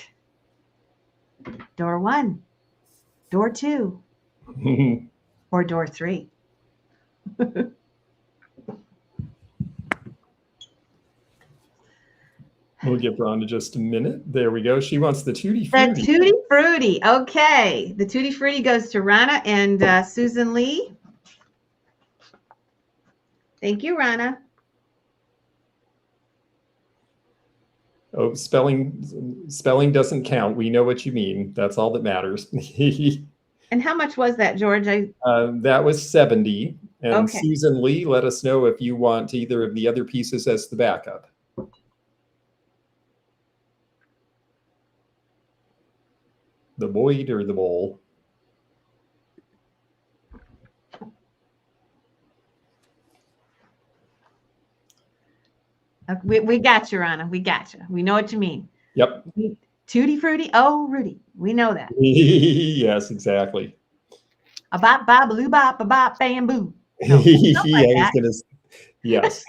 Door 1, door 2, or door 3? We'll give Rhonda just a minute. There we go. She wants the Tutti Frutti. The Tutti Frutti. Okay. The Tutti Frutti goes to Rana and Susan Lee. Thank you, Rana. Oh, spelling doesn't count. We know what you mean. That's all that matters. And how much was that, George? That was 70. And okay. Susan Lee, let us know if you want either of the other pieces as the backup. The void or the bowl? We got you, Rana. We got you. We know what you mean. Yep. Tutti Frutti. Oh, Rudy. We know that. Yes, exactly. A bop, bop, baloo, bop, a bop, bam, boo. No, yes.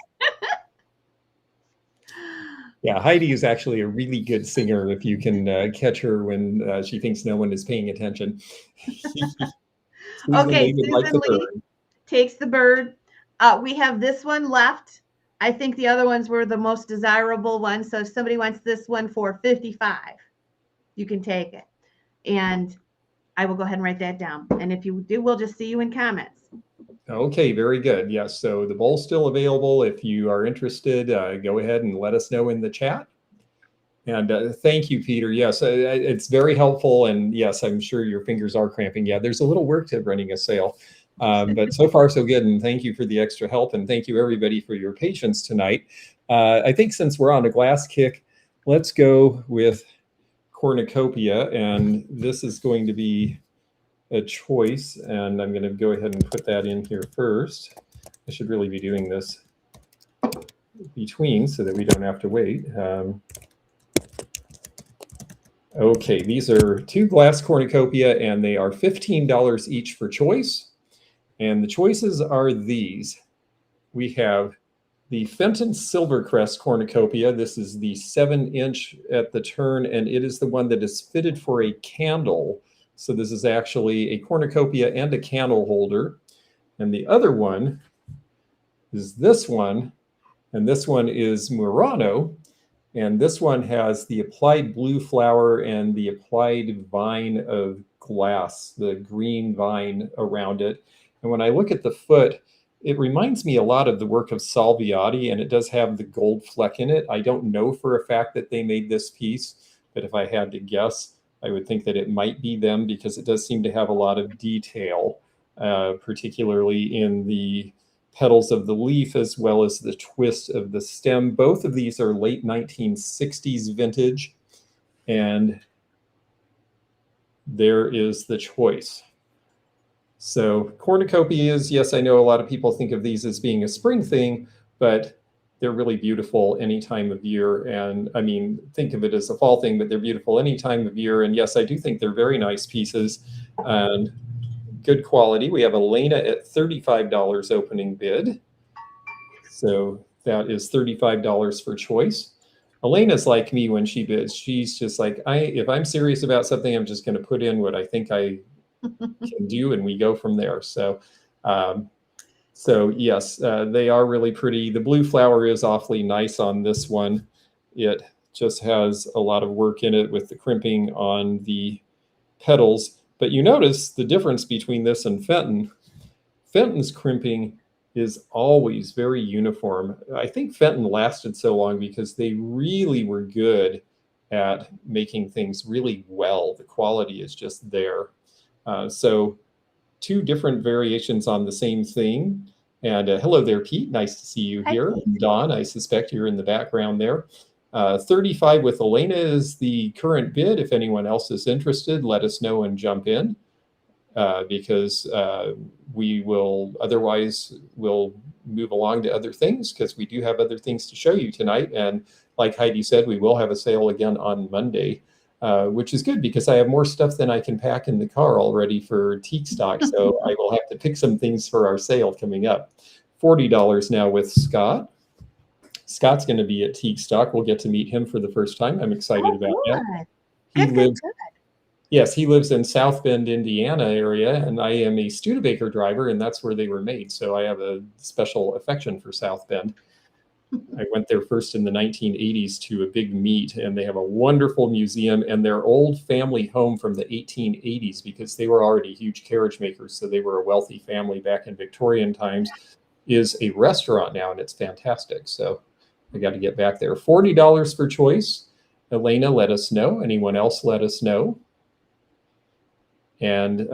Yeah, Heidi is actually a really good singer if you can catch her when she thinks no one is paying attention. Okay, Susan Lee takes the bird. We have this one left. I think the other ones were the most desirable ones. So if somebody wants this one for 55, you can take it. And I will go ahead and write that down. And if you do, we'll just see you in comments. Okay, very good. Yes, so the bowl's still available. If you are interested, go ahead and let us know in the chat. And thank you, Peter. Yes, it's very helpful. And yes, I'm sure your fingers are cramping. Yeah, there's a little work to running a sale. But so far, so good. And thank you for the extra help. And thank you, everybody, for your patience tonight. I think since we're on a glass kick, let's go with Cornucopia, and this is going to be a choice, and I'm going to go ahead and put that in here first. I should really be doing this between so that we don't have to wait. Okay, these are 2 glass Cornucopia, and they are $15 each for choice. And the choices are these. We have the Fenton Silvercrest Cornucopia. This is the 7-inch at the turn, and it is the one that is fitted for a candle. So this is actually a cornucopia and a candle holder. And the other one is this one, and this one is Murano. And this one has the applied blue flower and the applied vine of glass, the green vine around it. And when I look at the foot, it reminds me a lot of the work of Salviati, and it does have the gold fleck in it. I don't know for a fact that they made this piece, but if I had to guess, I would think that it might be them because it does seem to have a lot of detail, particularly in the petals of the leaf as well as the twist of the stem. Both of these are late 1960s vintage, and there is the choice. So cornucopias, yes, I know a lot of people think of these as being a spring thing, but they're really beautiful any time of year. And I mean, think of it as a fall thing, but they're beautiful any time of year. And yes, I do think they're very nice pieces and good quality. We have Elena at $35 opening bid. So that is $35 for choice. Elena's like me when she bids. She's just like, if I'm serious about something, I'm just going to put in what I think I can do, and we go from there. So, yes, they are really pretty. The blue flower is awfully nice on this one. It just has a lot of work in it with the crimping on the petals. But you notice the difference between this and Fenton. Fenton's crimping is always very uniform. I think Fenton lasted so long because they really were good at making things really well. The quality is just there. So 2 different variations on the same thing. And hello there, Pete. Nice to see you here. Dawn, I suspect you're in the background there. 35 with Elena is the current bid. If anyone else is interested, let us know and jump in because we will otherwise we'll move along to other things because we do have other things to show you tonight. And like Heidi said, we will have a sale again on Monday, which is good because I have more stuff than I can pack in the car already for Tique Stock. So I will have to pick some things for our sale coming up. $40 now with Scott. Scott's going to be at Tique Stock. We'll get to meet him for the first time. I'm excited about that. Good. Yes, he lives in South Bend, Indiana area, and I am a Studebaker driver, and that's where they were made. So I have a special affection for South Bend. I went there first in the 1980s to a big meet, and they have a wonderful museum, and their old family home from the 1880s, because they were already huge carriage makers, so they were a wealthy family back in Victorian times, is a restaurant now, and it's fantastic. So I got to get back there. $40 for choice. Elena, let us know. Anyone else, let us know. And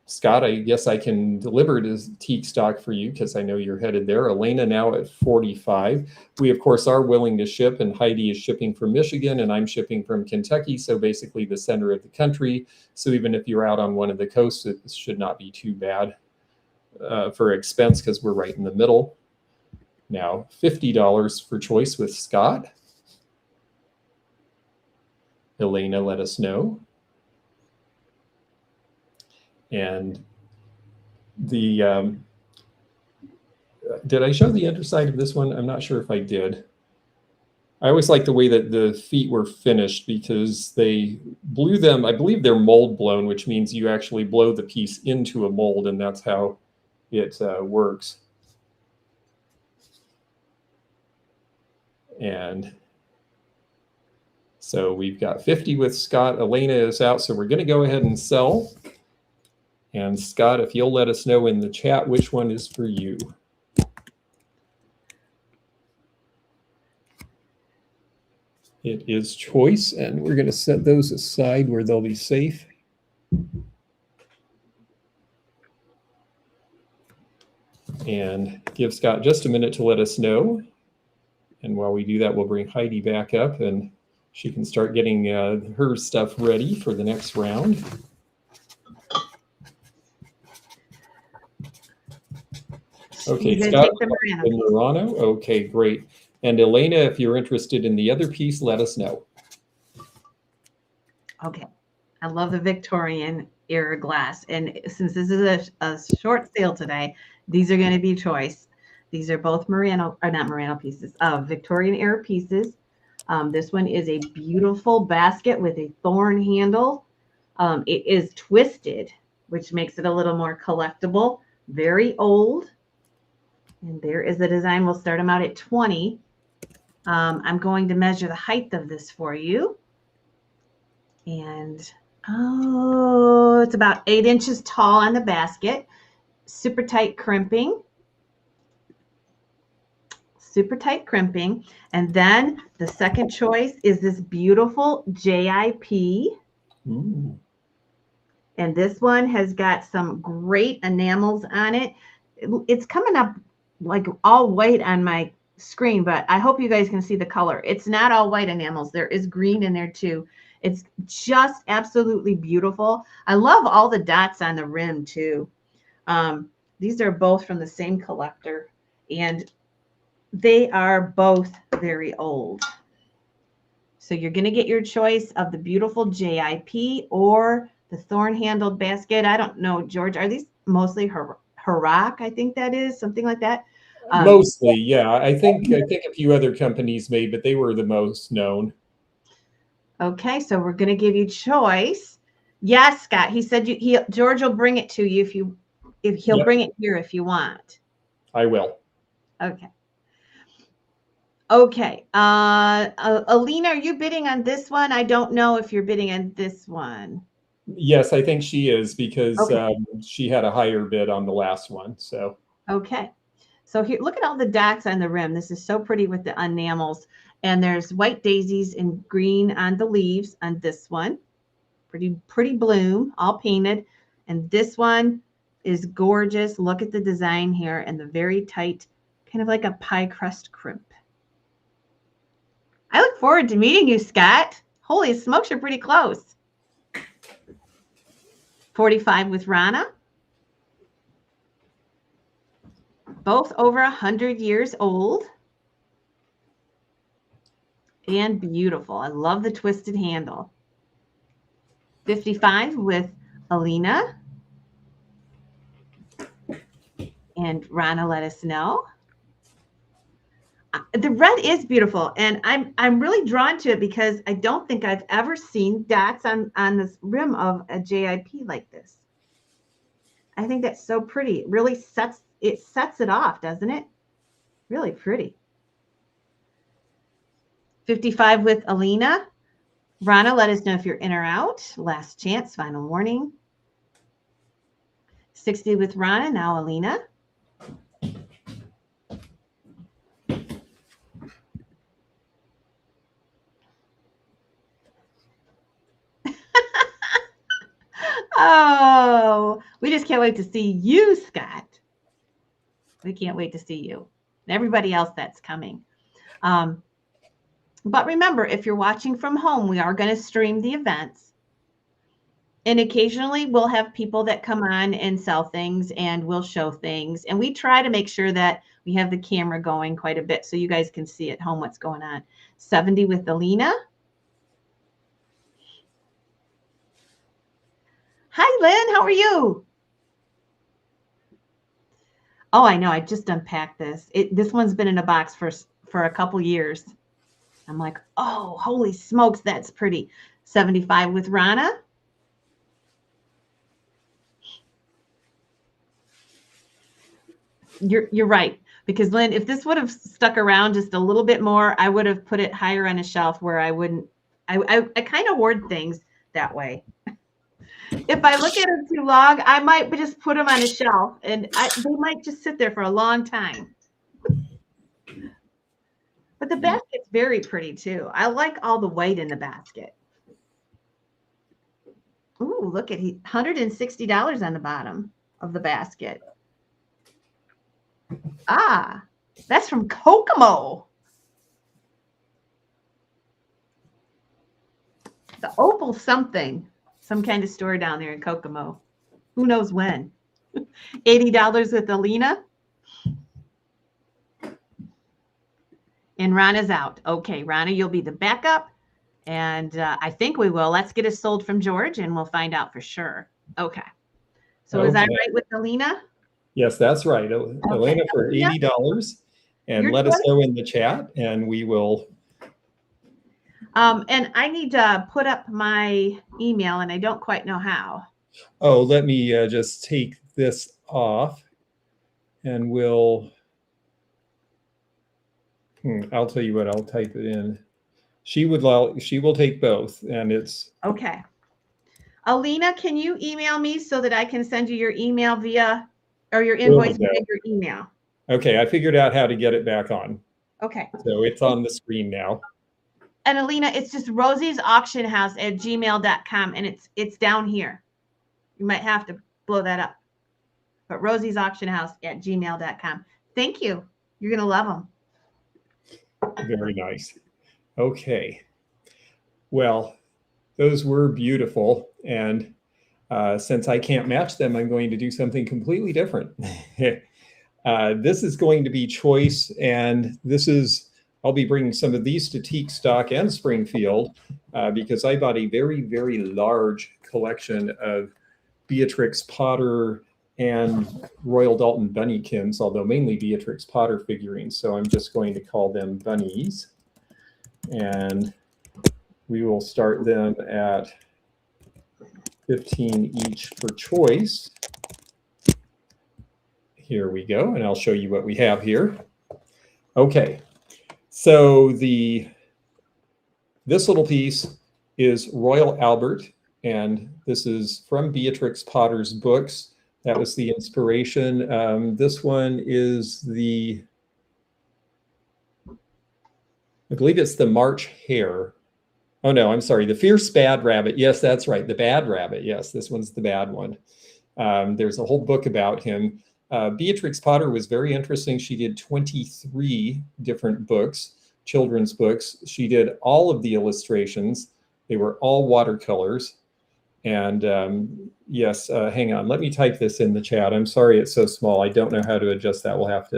Scott, I guess I can deliver to Tique Stock for you because I know you're headed there. Elena now at 45. We, of course, are willing to ship, and Heidi is shipping from Michigan, and I'm shipping from Kentucky, so basically the center of the country. So even if you're out on one of the coasts, it should not be too bad for expense because we're right in the middle. Now, $50 for choice with Scott. Elena, let us know. And the, did I show the underside of this one? I'm not sure if I did. I always like the way that the feet were finished because they blew them, I believe they're mold blown, which means you actually blow the piece into a mold, and that's how it works. And so we've got 50 with Scott. Elena is out, so we're going to go ahead and sell. And Scott, if you'll let us know in the chat which one is for you. It is choice, and we're going to set those aside where they'll be safe. And give Scott just a minute to let us know. And while we do that, we'll bring Heidi back up and she can start getting her stuff ready for the next round. Okay, Scott, the Murano. Okay, great. And Elena, if you're interested in the other piece, let us know. Okay. I love the Victorian era glass. And since this is a short sale today, these are going to be choice. These are both Murano, or not Murano pieces, Victorian era pieces. This one is a beautiful basket with a thorn handle. It is twisted, which makes it a little more collectible. Very old. And there is the design. We'll start them out at 20. I'm going to measure the height of this for you. And, oh, it's about 8 inches tall on the basket. Super tight crimping. Super tight crimping. And then the second choice is this beautiful JIP. Ooh. And this one has got some great enamels on it. It's coming up like all white on my screen, but I hope you guys can see the color. It's not all white enamels. There is green in there too. It's just absolutely beautiful. I love all the dots on the rim too. These are both from the same collector, and they are both very old. So you're going to get your choice of the beautiful JIP or the thorn-handled basket. I don't know, George, are these mostly Heroic? I think that is something like that. Mostly, yeah. I think a few other companies made, but they were the most known. Okay, so we're going to give you choice. Yes, Scott. He said George will bring it to you if he'll bring it here if you want. I will. Okay. Okay. Alina, are you bidding on this one? I don't know if you're bidding on this one. Yes, I think she is because okay. She had a higher bid on the last one. So okay. So here, look at all the dots on the rim. This is so pretty with the enamels. And there's white daisies and green on the leaves on this one. Pretty bloom, all painted. And this one is gorgeous. Look at the design here and the very tight, kind of like a pie crust crimp. I look forward to meeting you, Scott. Holy smokes, you're pretty close. 45 with Rana. Both over 100 years old. And beautiful. I love the twisted handle. 55 with Alina. And Rana let us know. The red is beautiful, and I'm really drawn to it because I don't think I've ever seen dots on this rim of a JIP like this. I think that's so pretty. It really sets it off, doesn't it? Really pretty. 55 with Alina. Rana, let us know if you're in or out. Last chance, final warning. 60 with Rana, now Alina. Oh, we just can't wait to see you, Scott. We can't wait to see you and everybody else that's coming. But remember, if you're watching from home, we are going to stream the events. And occasionally we'll have people that come on and sell things and we'll show things. And we try to make sure that we have the camera going quite a bit so you guys can see at home what's going on. 70 with Alina. Hi, Lynn. How are you? Oh, I know. I just unpacked this. This one's been in a box for a couple years. I'm like, oh, holy smokes, that's pretty. 75 with Rana. You're right. Because Lynn, if this would have stuck around just a little bit more, I would have put it higher on a shelf where I wouldn't. I kind of hoard things that way. If I look at them too long, I might just put them on a shelf and they might just sit there for a long time. But the basket's very pretty too. I like all the white in the basket. Ooh, look at $160 on the bottom of the basket. Ah, that's from Kokomo. The Opal something, some kind of store down there in Kokomo. Who knows when? $80 with Alina. And Rana's out. Okay, Rana, you'll be the backup. And I think we will. Let's get it sold from George and we'll find out for sure. Okay. So is that right with Alina? Yes, that's right. Elena for $80. And let us know in the chat and we will. And I need to put up my email and I don't quite know how. Oh, let me just take this off and we'll. I'll tell you what, I'll type it in. She will take both and it's. Okay. Alina, can you email me so that I can send you your email via, or your invoice via your email? Okay, I figured out how to get it back on. Okay. So it's on the screen now. And Alina, it's just rosiesauctionhouse@gmail.com and it's down here. You might have to blow that up. But rosiesauctionhouse@gmail.com. Thank you. You're going to love them. Very nice. Okay. Well, those were beautiful. And since I can't match them, I'm going to do something completely different. This is going to be choice. And I'll be bringing some of these to Tique Stock and Springfield because I bought a very, very large collection of Beatrix Potter and Royal Dalton bunnykins, although mainly Beatrix Potter figurines. So I'm just going to call them bunnies. And we will start them at $15 each for choice. Here we go, and I'll show you what we have here. Okay, so this little piece is Royal Albert, and this is from Beatrix Potter's books. That was the inspiration. This one is I believe it's the March Hare. Oh no, I'm sorry, the Fierce Bad Rabbit. Yes, that's right, the Bad Rabbit. Yes, this one's the bad one. There's a whole book about him. Beatrix Potter was very interesting. She did 23 different books, children's books. She did all of the illustrations. They were all watercolors. And yes, hang on, let me type this in the chat. I'm sorry it's so small. I don't know how to adjust that. We'll have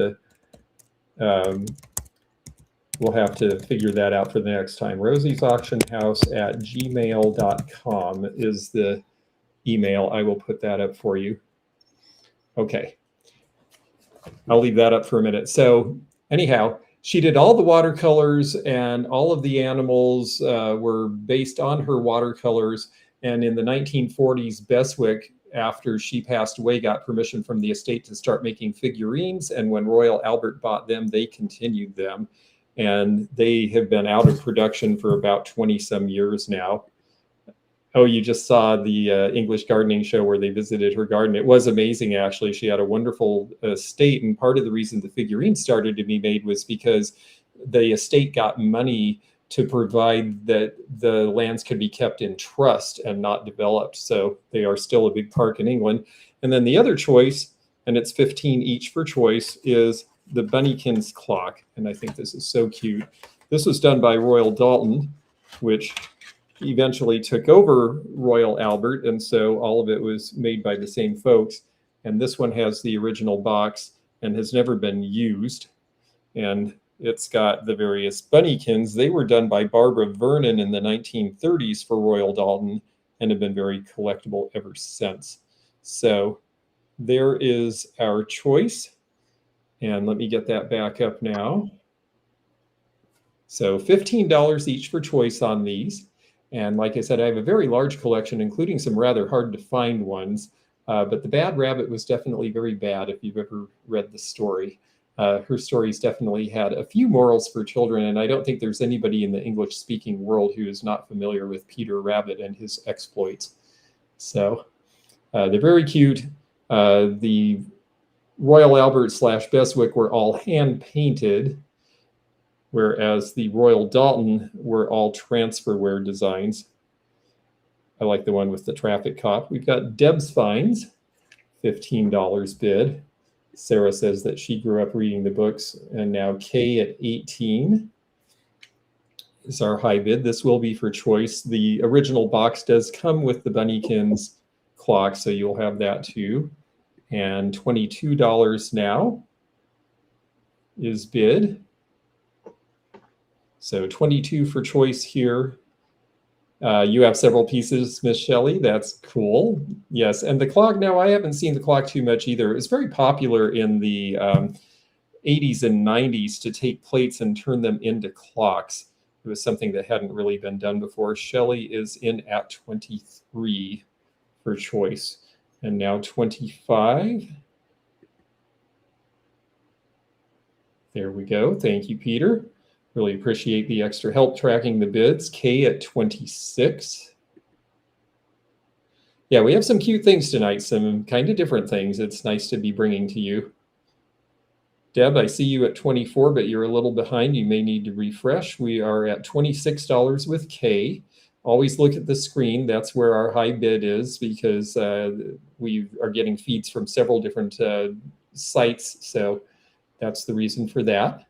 to figure that out for the next time. rosiesauctionhouse@gmail.com is the email. I will put that up for you. Okay. I'll leave that up for a minute. So anyhow, she did all the watercolors and all of the animals were based on her watercolors. And in the 1940s, Beswick, after she passed away, got permission from the estate to start making figurines. And when Royal Albert bought them, they continued them. And they have been out of production for about 20 some years now. Oh, you just saw the English gardening show where they visited her garden. It was amazing, actually. She had a wonderful estate. And part of the reason the figurines started to be made was because the estate got money to provide that the lands could be kept in trust and not developed. So they are still a big park in England. And then the other choice, and it's 15 each for choice, is the Bunnykins clock. And I think this is so cute. This was done by Royal Dalton, which eventually took over Royal Albert. And so all of it was made by the same folks. And this one has the original box and has never been used. And it's got the various bunnykins. They were done by Barbara Vernon in the 1930s for Royal Dalton and have been very collectible ever since. So there is our choice. And let me get that back up now. So $15 each for choice on these. And like I said, I have a very large collection, including some rather hard to find ones. But the Bad Rabbit was definitely very bad if you've ever read the story. Her stories definitely had a few morals for children, and I don't think there's anybody in the English-speaking world who is not familiar with Peter Rabbit and his exploits. So they're very cute. The Royal Albert / Beswick were all hand-painted, whereas the Royal Dalton were all transferware designs. I like the one with the traffic cop. We've got Deb's Finds, $15 bid. Sarah says that she grew up reading the books, and now Kay at 18. is our high bid. This will be for choice. The original box does come with the Bunnykins clock, so you'll have that too. And $22 now is bid. So 22 for choice here. You have several pieces, Miss Shelley. That's cool. Yes, and the clock, now I haven't seen the clock too much either. It was very popular in the 80s and 90s to take plates and turn them into clocks. It was something that hadn't really been done before. Shelley is in at 23 for choice. And now 25. There we go. Thank you, Peter. Really appreciate the extra help tracking the bids. Kay at 26. Yeah, we have some cute things tonight, some kind of different things it's nice to be bringing to you. Deb, I see you at 24, but you're a little behind. You may need to refresh. We are at $26 with Kay. Always look at the screen. That's where our high bid is, because we are getting feeds from several different sites. So that's the reason for that.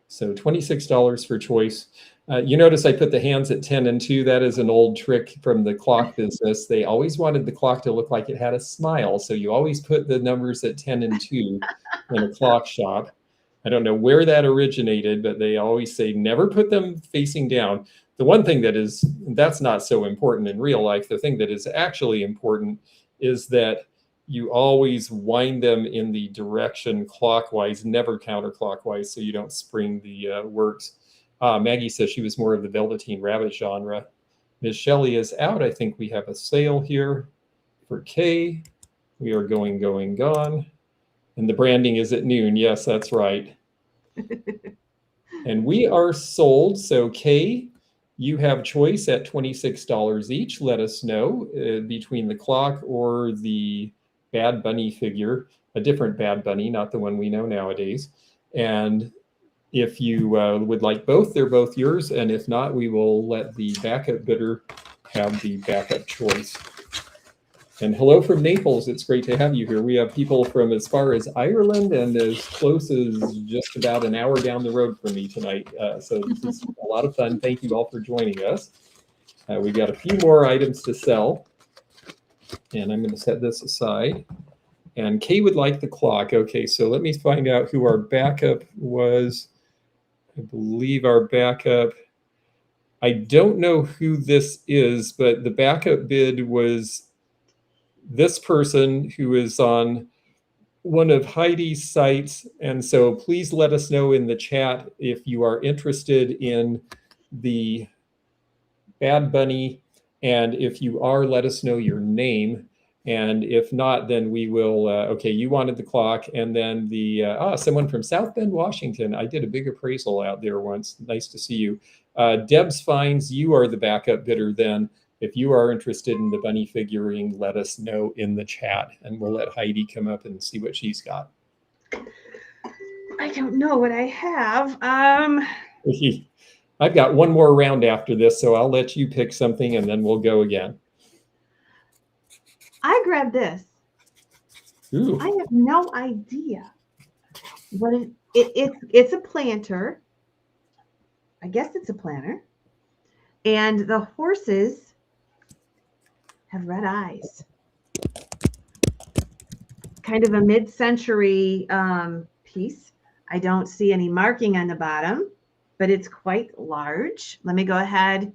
So $26 for choice. You notice I put the hands at 10 and 2. That is an old trick from the clock business. They always wanted the clock to look like it had a smile. So you always put the numbers at 10 and 2 in a clock shop. I don't know where that originated, but they always say never put them facing down. The one thing that's not so important in real life. The thing that is actually important is that you always wind them in the direction clockwise, never counterclockwise, so you don't spring the works. Maggie says she was more of the Velveteen Rabbit genre. Ms. Shelley is out. I think we have a sale here for Kay. We are going, gone. And the branding is at noon. Yes, that's right. And we are sold. So Kay, you have choice at $26 each. Let us know between the clock or the Bad Bunny figure, a different Bad Bunny, not the one we know nowadays. And if you would like both, they're both yours. And if not, we will let the backup bidder have the backup choice. And hello from Naples. It's great to have you here. We have people from as far as Ireland and as close as just about an hour down the road from me tonight. So this is a lot of fun. Thank you all for joining us. We've got a few more items to sell. And I'm going to set this aside. And Kay would like the clock. Okay, so let me find out who our backup was. I believe our backup, I don't know who this is, but the backup bid was this person who is on one of Heidi's sites. And so please let us know in the chat if you are interested in the Bad Bunny. And if you are, let us know your name. And if not, then we will, okay, you wanted the clock. And then someone from South Bend, Washington. I did a big appraisal out there once. Nice to see you. Deb's Finds, you are the backup bidder then. If you are interested in the bunny figurine, let us know in the chat. And we'll let Heidi come up and see what she's got. I don't know what I have. I've got one more round after this, so I'll let you pick something and then we'll go again. I grabbed this. Ooh. I have no idea what it's a planter. I guess it's a planter. And the horses have red eyes. Kind of a mid-century piece. I don't see any marking on the bottom, but it's quite large. Let me go ahead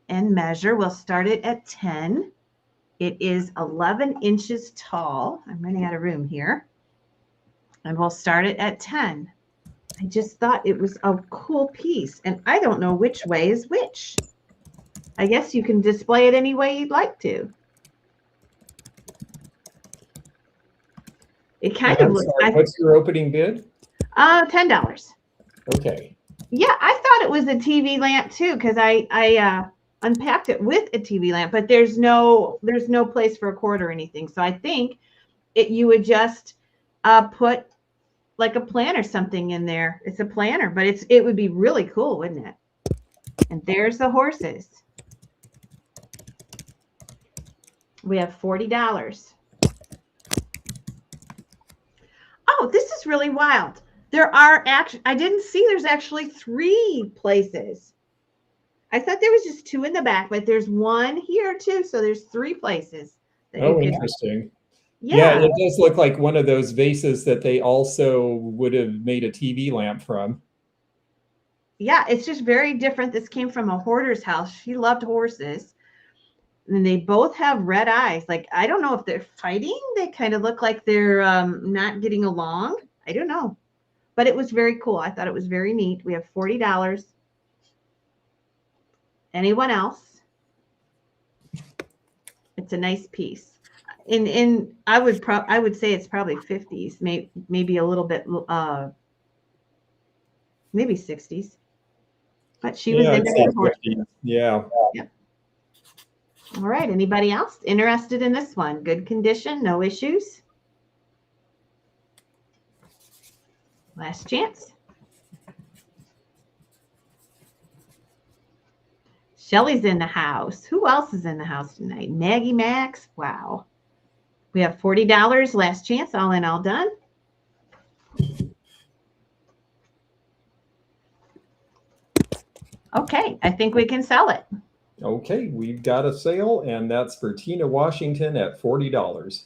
and measure. We'll start it at 10. It is 11 inches tall. I'm running out of room here. And we'll start it at 10. I just thought it was a cool piece. And I don't know which way is which. I guess you can display it any way you'd like to. It kind of looks like... What's your opening bid? $10. Okay. Yeah, I thought it was a TV lamp too, because I unpacked it with a TV lamp, but there's no place for a cord or anything. So I think you would just put like a plant or something in there. It's a planter, but it would be really cool, wouldn't it? And there's the horses. We have $40. Oh, this is really wild. There are actually, I didn't see there's actually 3 places I thought there was just 2 in the back, but there's 1 here too. So there's 3 places that you Oh, could. interesting. Yeah, Yeah. it does look like one of those vases that they also would have made a TV lamp from. Yeah, it's just very different. This came from a hoarder's house. She loved horses. And they both have red eyes. Like, I don't know if they're fighting. They kind of look like they're not getting along. I don't know. But it was very cool. I thought it was very neat. We have $40. Anyone else? It's a nice piece. In I would say it's probably 50s, maybe a little bit maybe 60s. But she was Yeah, I'd into say her horse. 50. Yeah. Yep. All right. Anybody else interested in this one? Good condition, no issues. Last chance. Shelly's in the house. Who else is in the house tonight? Maggie Max. Wow. We have $40. Last chance. All in, all done. Okay. I think we can sell it. Okay, we've got a sale, and that's for Tina Washington at $40.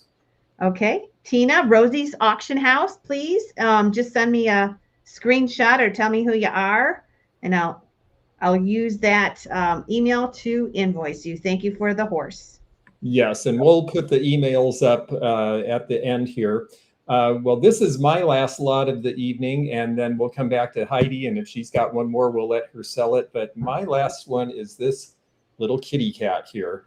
Okay. Tina, Rosie's Auction House, please. Just send me a screenshot or tell me who you are, and I'll use that email to invoice you. Thank you for the horse. Yes, and we'll put the emails up at the end here. Well, this is my last lot of the evening, and then we'll come back to Heidi, and if she's got one more, we'll let her sell it. But my last one is this little kitty cat here,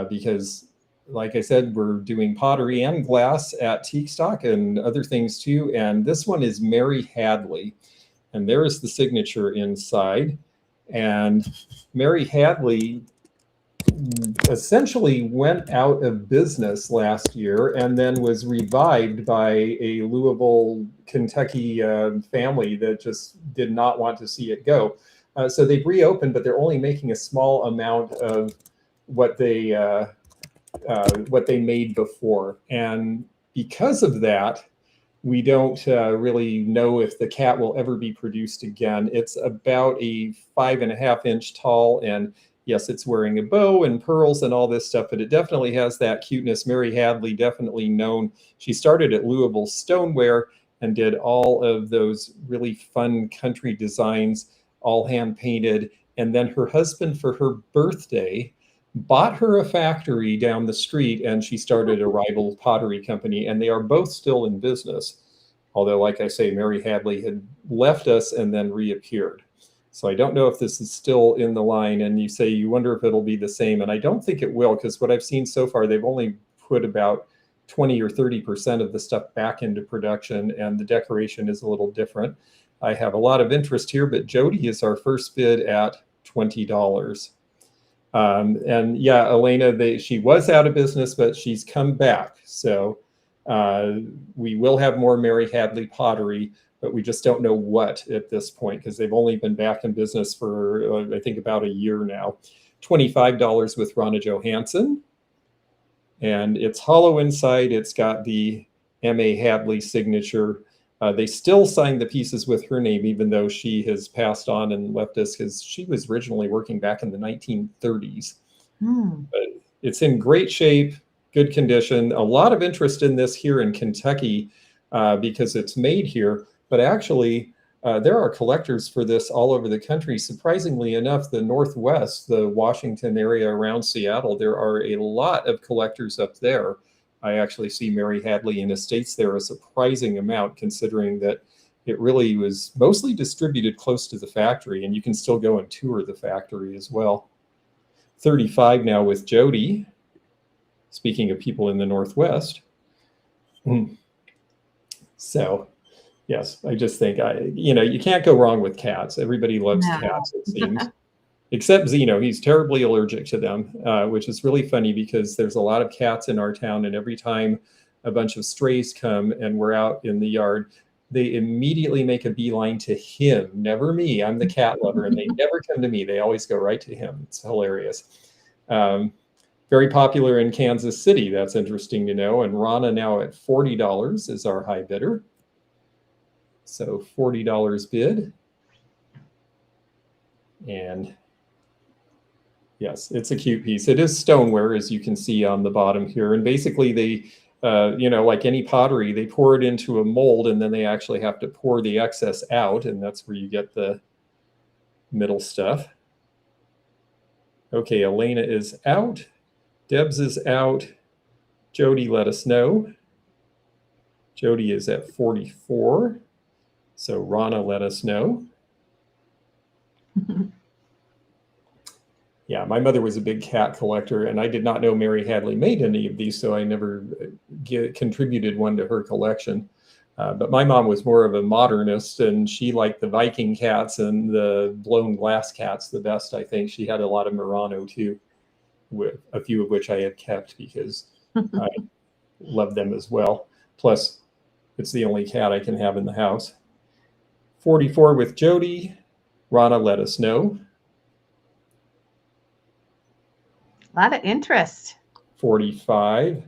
because like I said, we're doing pottery and glass at Tique Stock and other things too. And this one is Mary Hadley, and there is the signature inside. And Mary Hadley essentially went out of business last year and then was revived by a Louisville, Kentucky family that just did not want to see it go. So they've reopened, but they're only making a small amount of what they made before. And because of that, we don't really know if the cat will ever be produced again. It's about a 5.5-inch tall, and yes, it's wearing a bow and pearls and all this stuff, but it definitely has that cuteness. Mary Hadley, definitely known. She started at Louisville Stoneware and did all of those really fun country designs, all hand painted. And then her husband, for her birthday, bought her a factory down the street, and she started a rival pottery company, and they are both still in business. Although, like I say, Mary Hadley had left us and then reappeared. So I don't know if this is still in the line, and you say you wonder if it'll be the same, and I don't think it will, because what I've seen so far, they've only put about 20 or 30% of the stuff back into production, and the decoration is a little different. I have a lot of interest here, but Jody is our first bid at $20. And yeah, Elena, she was out of business, but she's come back. So we will have more Mary Hadley pottery, but we just don't know what at this point, because they've only been back in business for, I think, about a year now. $25 with Ronna Johansson. And it's hollow inside. It's got the M.A. Hadley signature. They still sign the pieces with her name, even though she has passed on and left us, because she was originally working back in the 1930s. But it's in great shape, good condition. A lot of interest in this here in Kentucky because it's made here. But actually, there are collectors for this all over the country. Surprisingly enough, the Northwest, the Washington area around Seattle, there are a lot of collectors up there. I actually see Mary Hadley in estates there a surprising amount, considering that it really was mostly distributed close to the factory, and you can still go and tour the factory as well. 35 now with Jody. Speaking of people in the Northwest. So, yes, I just think, you can't go wrong with cats. Everybody loves cats, it seems. Except Zeno, he's terribly allergic to them, which is really funny because there's a lot of cats in our town, and every time a bunch of strays come and we're out in the yard, they immediately make a beeline to him, never me. I'm the cat lover, and they never come to me. They always go right to him. It's hilarious. Very popular in Kansas City. That's interesting to know. And Ronna now at $40 is our high bidder. So $40 bid. And Yes, it's a cute piece. It is stoneware, as you can see on the bottom here. And basically they, you know, like any pottery, they pour it into a mold and then they actually have to pour the excess out. And that's where you get the middle stuff. Okay, Elena is out. Debs is out. Jody let us know. Jody is at 44. So Rana let us know. Yeah, my mother was a big cat collector, and I did not know Mary Hadley made any of these, so I never contributed one to her collection. But my mom was more of a modernist, and she liked the Viking cats and the blown glass cats the best, I think. She had a lot of Murano, too, with a few of which I had kept because I loved them as well. Plus, it's the only cat I can have in the house. 44 with Jody. Rana let us know. A lot of interest. 45.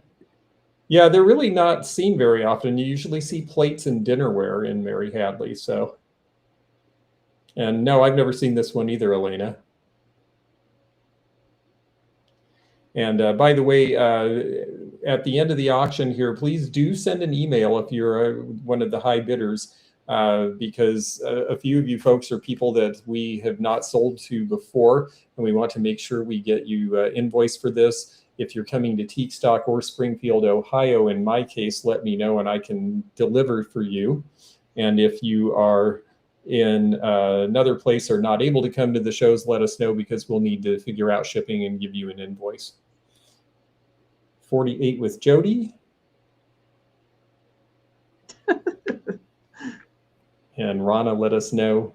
Yeah, they're really not seen very often. You usually see plates and dinnerware in Mary Hadley. So, and no, I've never seen this one either, Elena. And by the way, at the end of the auction here, please do send an email if you're one of the high bidders, because a few of you folks are people that we have not sold to before, and we want to make sure we get you invoice for this. If you're coming to Tique Stock or Springfield, Ohio, in my case, let me know and I can deliver for you. And if you are in another place or not able to come to the shows, let us know because we'll need to figure out shipping and give you an invoice. 48 with Jody. And Rana let us know.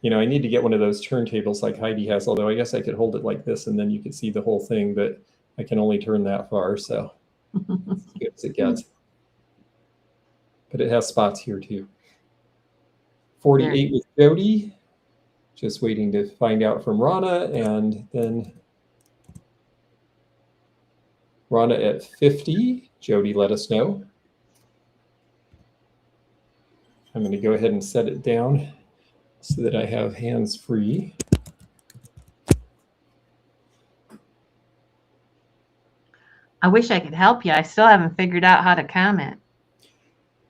You know, I need to get one of those turntables like Heidi has, although I guess I could hold it like this and then you could see the whole thing, but I can only turn that far, so as good as it gets. But it has spots here too. 48 with Jody. Just waiting to find out from Rana, and then Rana at 50. Jody let us know. I'm going to go ahead and set it down so that I have hands free. I wish I could help you. I still haven't figured out how to comment.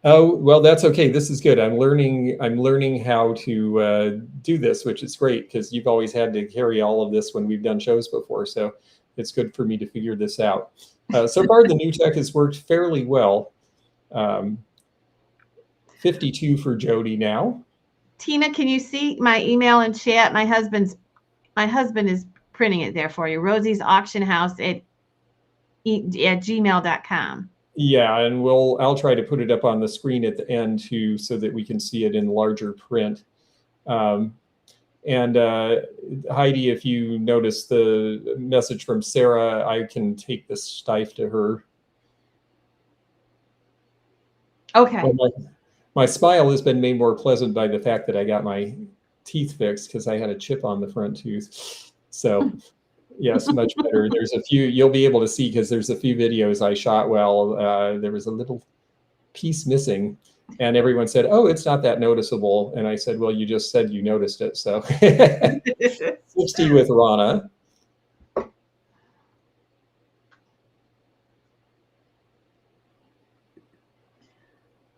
Oh, well, that's okay. This is good. I'm learning how to do this, which is great because you've always had to carry all of this when we've done shows before. So it's good for me to figure this out. So far, the new tech has worked fairly well. 52 for Jody now. Tina, can you see my email and chat? My husband is printing it there for you. Rosie's Auction House at gmail.com. Yeah, and I'll try to put it up on the screen at the end too, so that we can see it in larger print. And Heidi, if you notice the message from Sarah, I can take this Steiff to her. Okay. Well, my smile has been made more pleasant by the fact that I got my teeth fixed because I had a chip on the front tooth. So yes, much better. There's a few you'll be able to see because there's a few videos I shot. Well, there was a little piece missing and everyone said, oh, it's not that noticeable. And I said, well, you just said you noticed it. So 60 with Rana.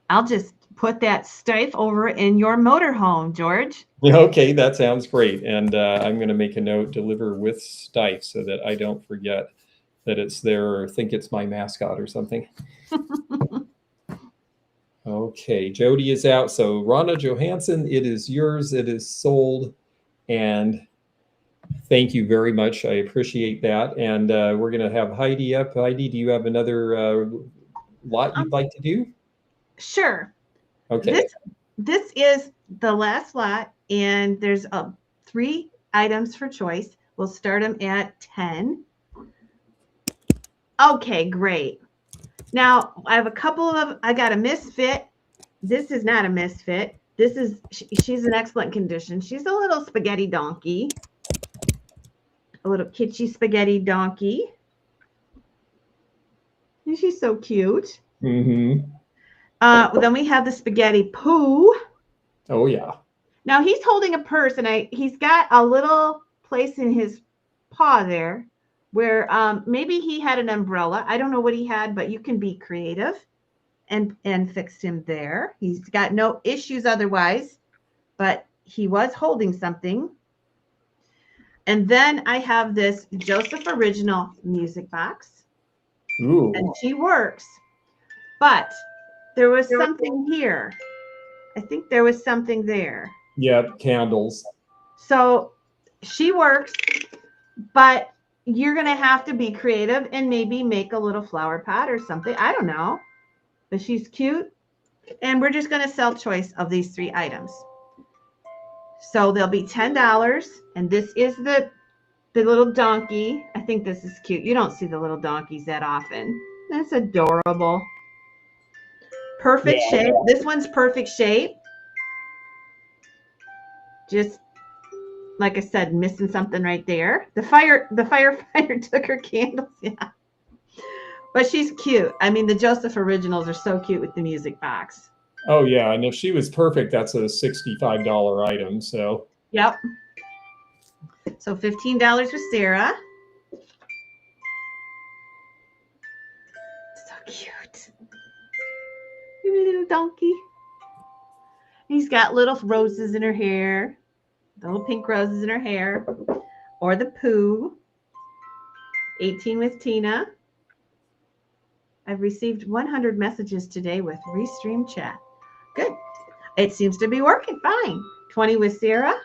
I'll just put that Steiff over in your motorhome, George. Okay, that sounds great. And I'm going to make a note, deliver with Steiff, so that I don't forget that it's there or think it's my mascot or something. Okay, Jody is out. So Rana Johansson, it is yours. It is sold. And thank you very much. I appreciate that. And we're going to have Heidi up. Heidi, do you have another lot you'd like to do? Sure. Okay. This is the last lot, and there's 3 items for choice. We'll start them at 10. Okay, great. Now I have a couple of. I got a misfit. This is not a misfit. This is she's in excellent condition. She's a little spaghetti donkey, a little kitschy spaghetti donkey. And she's so cute. Mm-hmm. Then we have the spaghetti poo. Oh, yeah. Now he's holding a purse, and he's got a little place in his paw there where maybe he had an umbrella. I don't know what he had, but you can be creative and fix him there. He's got no issues otherwise, but he was holding something. And then I have this Joseph Original music box. Ooh. And she works. But there was something here. I think there was something there. Yep, candles. So she works, but you're going to have to be creative and maybe make a little flower pot or something. I don't know. But she's cute. And we're just going to sell choice of these 3 items. So they'll be $10. And this is the little donkey. I think this is cute. You don't see the little donkeys that often. That's adorable. Perfect shape. This one's perfect shape. Just like I said, missing something right there. The firefighter took her candles. Yeah. But she's cute. I mean, the Joseph Originals are so cute with the music box. Oh, yeah. And if she was perfect, that's a $65 item. So, yep. So $15 with Sarah. So cute. Little donkey. He's got little roses in her hair. Little pink roses in her hair. Or the Pooh. 18 with Tina. I've received 100 messages today with Restream chat. Good. It seems to be working fine. 20 with Sarah.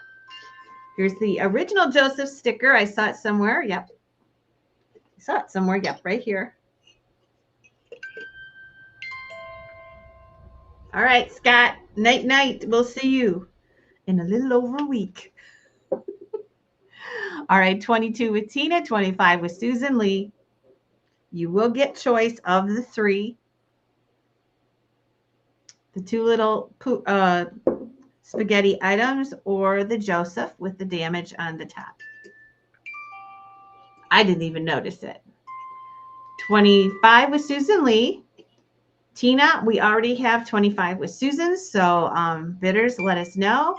Here's the original Joseph sticker. I saw it somewhere. Yep. I saw it somewhere. Yep, right here. All right, Scott. Night, night. We'll see you in a little over a week. All right, 22 with Tina, 25 with Susan Lee. You will get choice of the 3. The 2 little spaghetti items or the Joseph with the damage on the top. I didn't even notice it. 25 with Susan Lee. Tina, we already have 25 with Susan, so bidders, let us know.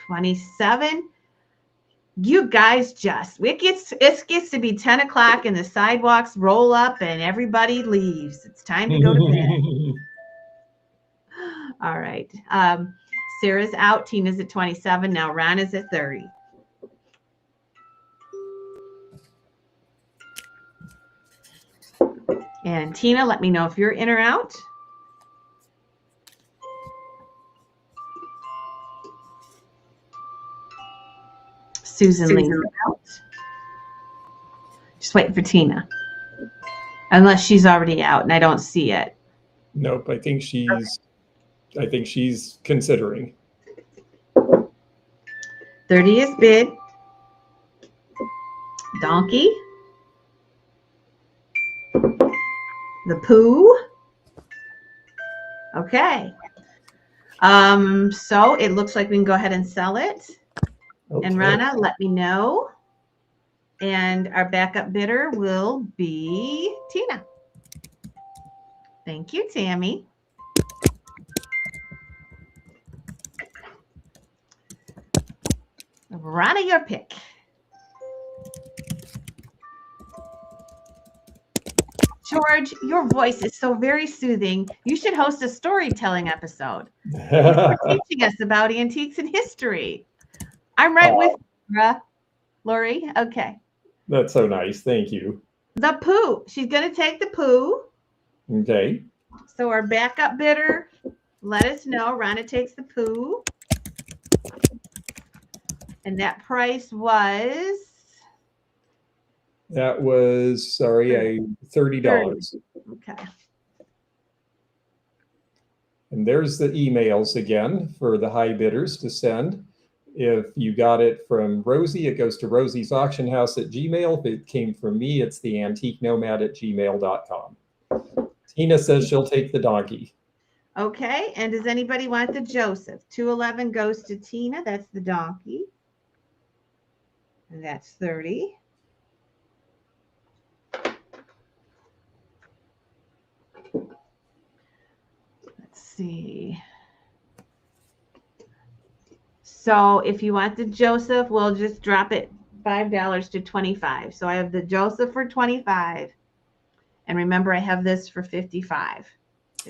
27. You guys it gets to be 10 o'clock and the sidewalks roll up and everybody leaves. It's time to go to bed. All right. Sarah's out. Tina's at 27. Now Ron is at 30. And Tina, let me know if you're in or out. Susan Lee's out. Just waiting for Tina. Unless she's already out and I don't see it. Nope, I think she's considering. 30 is bid. Donkey. The Pooh. Okay. So it looks like we can go ahead and sell it. Okay. And Rana, let me know. And our backup bidder will be Tina. Thank you, Tammy. Rana, your pick. George, your voice is so very soothing. You should host a storytelling episode. You're teaching us about antiques and history. I'm right with you, Lori. Okay. That's so nice. Thank you. The Pooh. She's going to take the Pooh. Okay. So our backup bidder, let us know. Rana takes the Pooh. And that price was? That was, $30. Okay. And there's the emails again for the high bidders to send. If you got it from Rosie, it goes to Rosie's Auction House at Gmail. If it came from me, it's the Antique Nomad at gmail.com. Tina says she'll take the donkey. Okay. And does anybody want the Joseph? 211 goes to Tina. That's the donkey. And that's 30. Let's see. So if you want the Joseph, we'll just drop it $5 to 25. So I have the Joseph for 25. And remember, I have this for 55.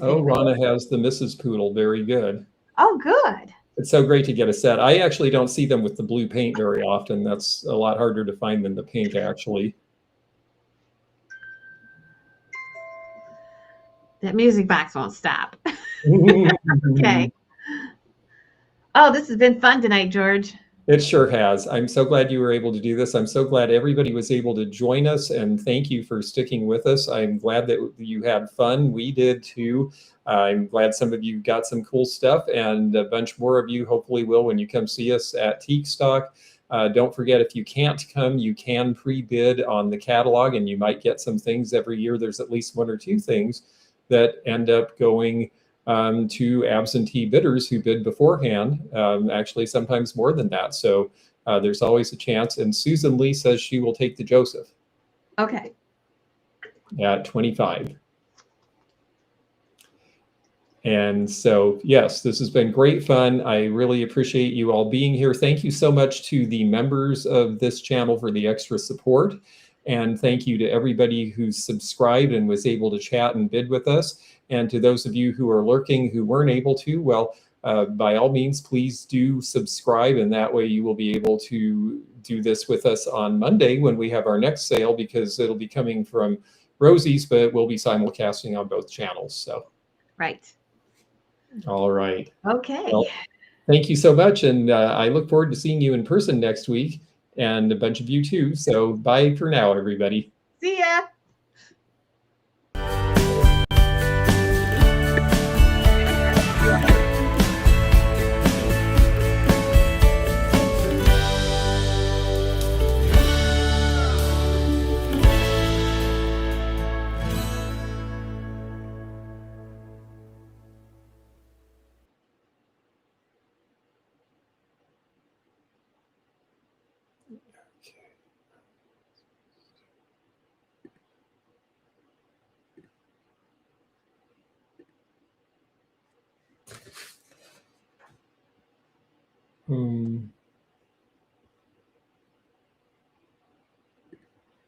Oh, Rana has the Mrs. Poodle. Very good. Oh, good. It's so great to get a set. I actually don't see them with the blue paint very often. That's a lot harder to find than the pink, actually. That music box won't stop. Okay. Oh, this has been fun tonight, George. It sure has. I'm so glad you were able to do this. I'm so glad everybody was able to join us, and thank you for sticking with us. I'm glad that you had fun. We did too. I'm glad some of you got some cool stuff, and a bunch more of you hopefully will when you come see us at Tique Stock. Don't forget, if you can't come, you can pre-bid on the catalog, and you might get some things every year. There's at least one or two things that end up going to absentee bidders who bid beforehand, actually sometimes more than that. So there's always a chance. And Susan Lee says she will take the Joseph. Okay. At 25. And so, yes, this has been great fun. I really appreciate you all being here. Thank you so much to the members of this channel for the extra support. And thank you to everybody who's subscribed and was able to chat and bid with us. And to those of you who are lurking who weren't able to, well, by all means, please do subscribe. And that way you will be able to do this with us on Monday when we have our next sale, because it'll be coming from Rosie's, but we'll be simulcasting on both channels. So, right. All right. Okay. Well, thank you so much. And I look forward to seeing you in person next week, and a bunch of you too. So bye for now, everybody. See ya. Hmm.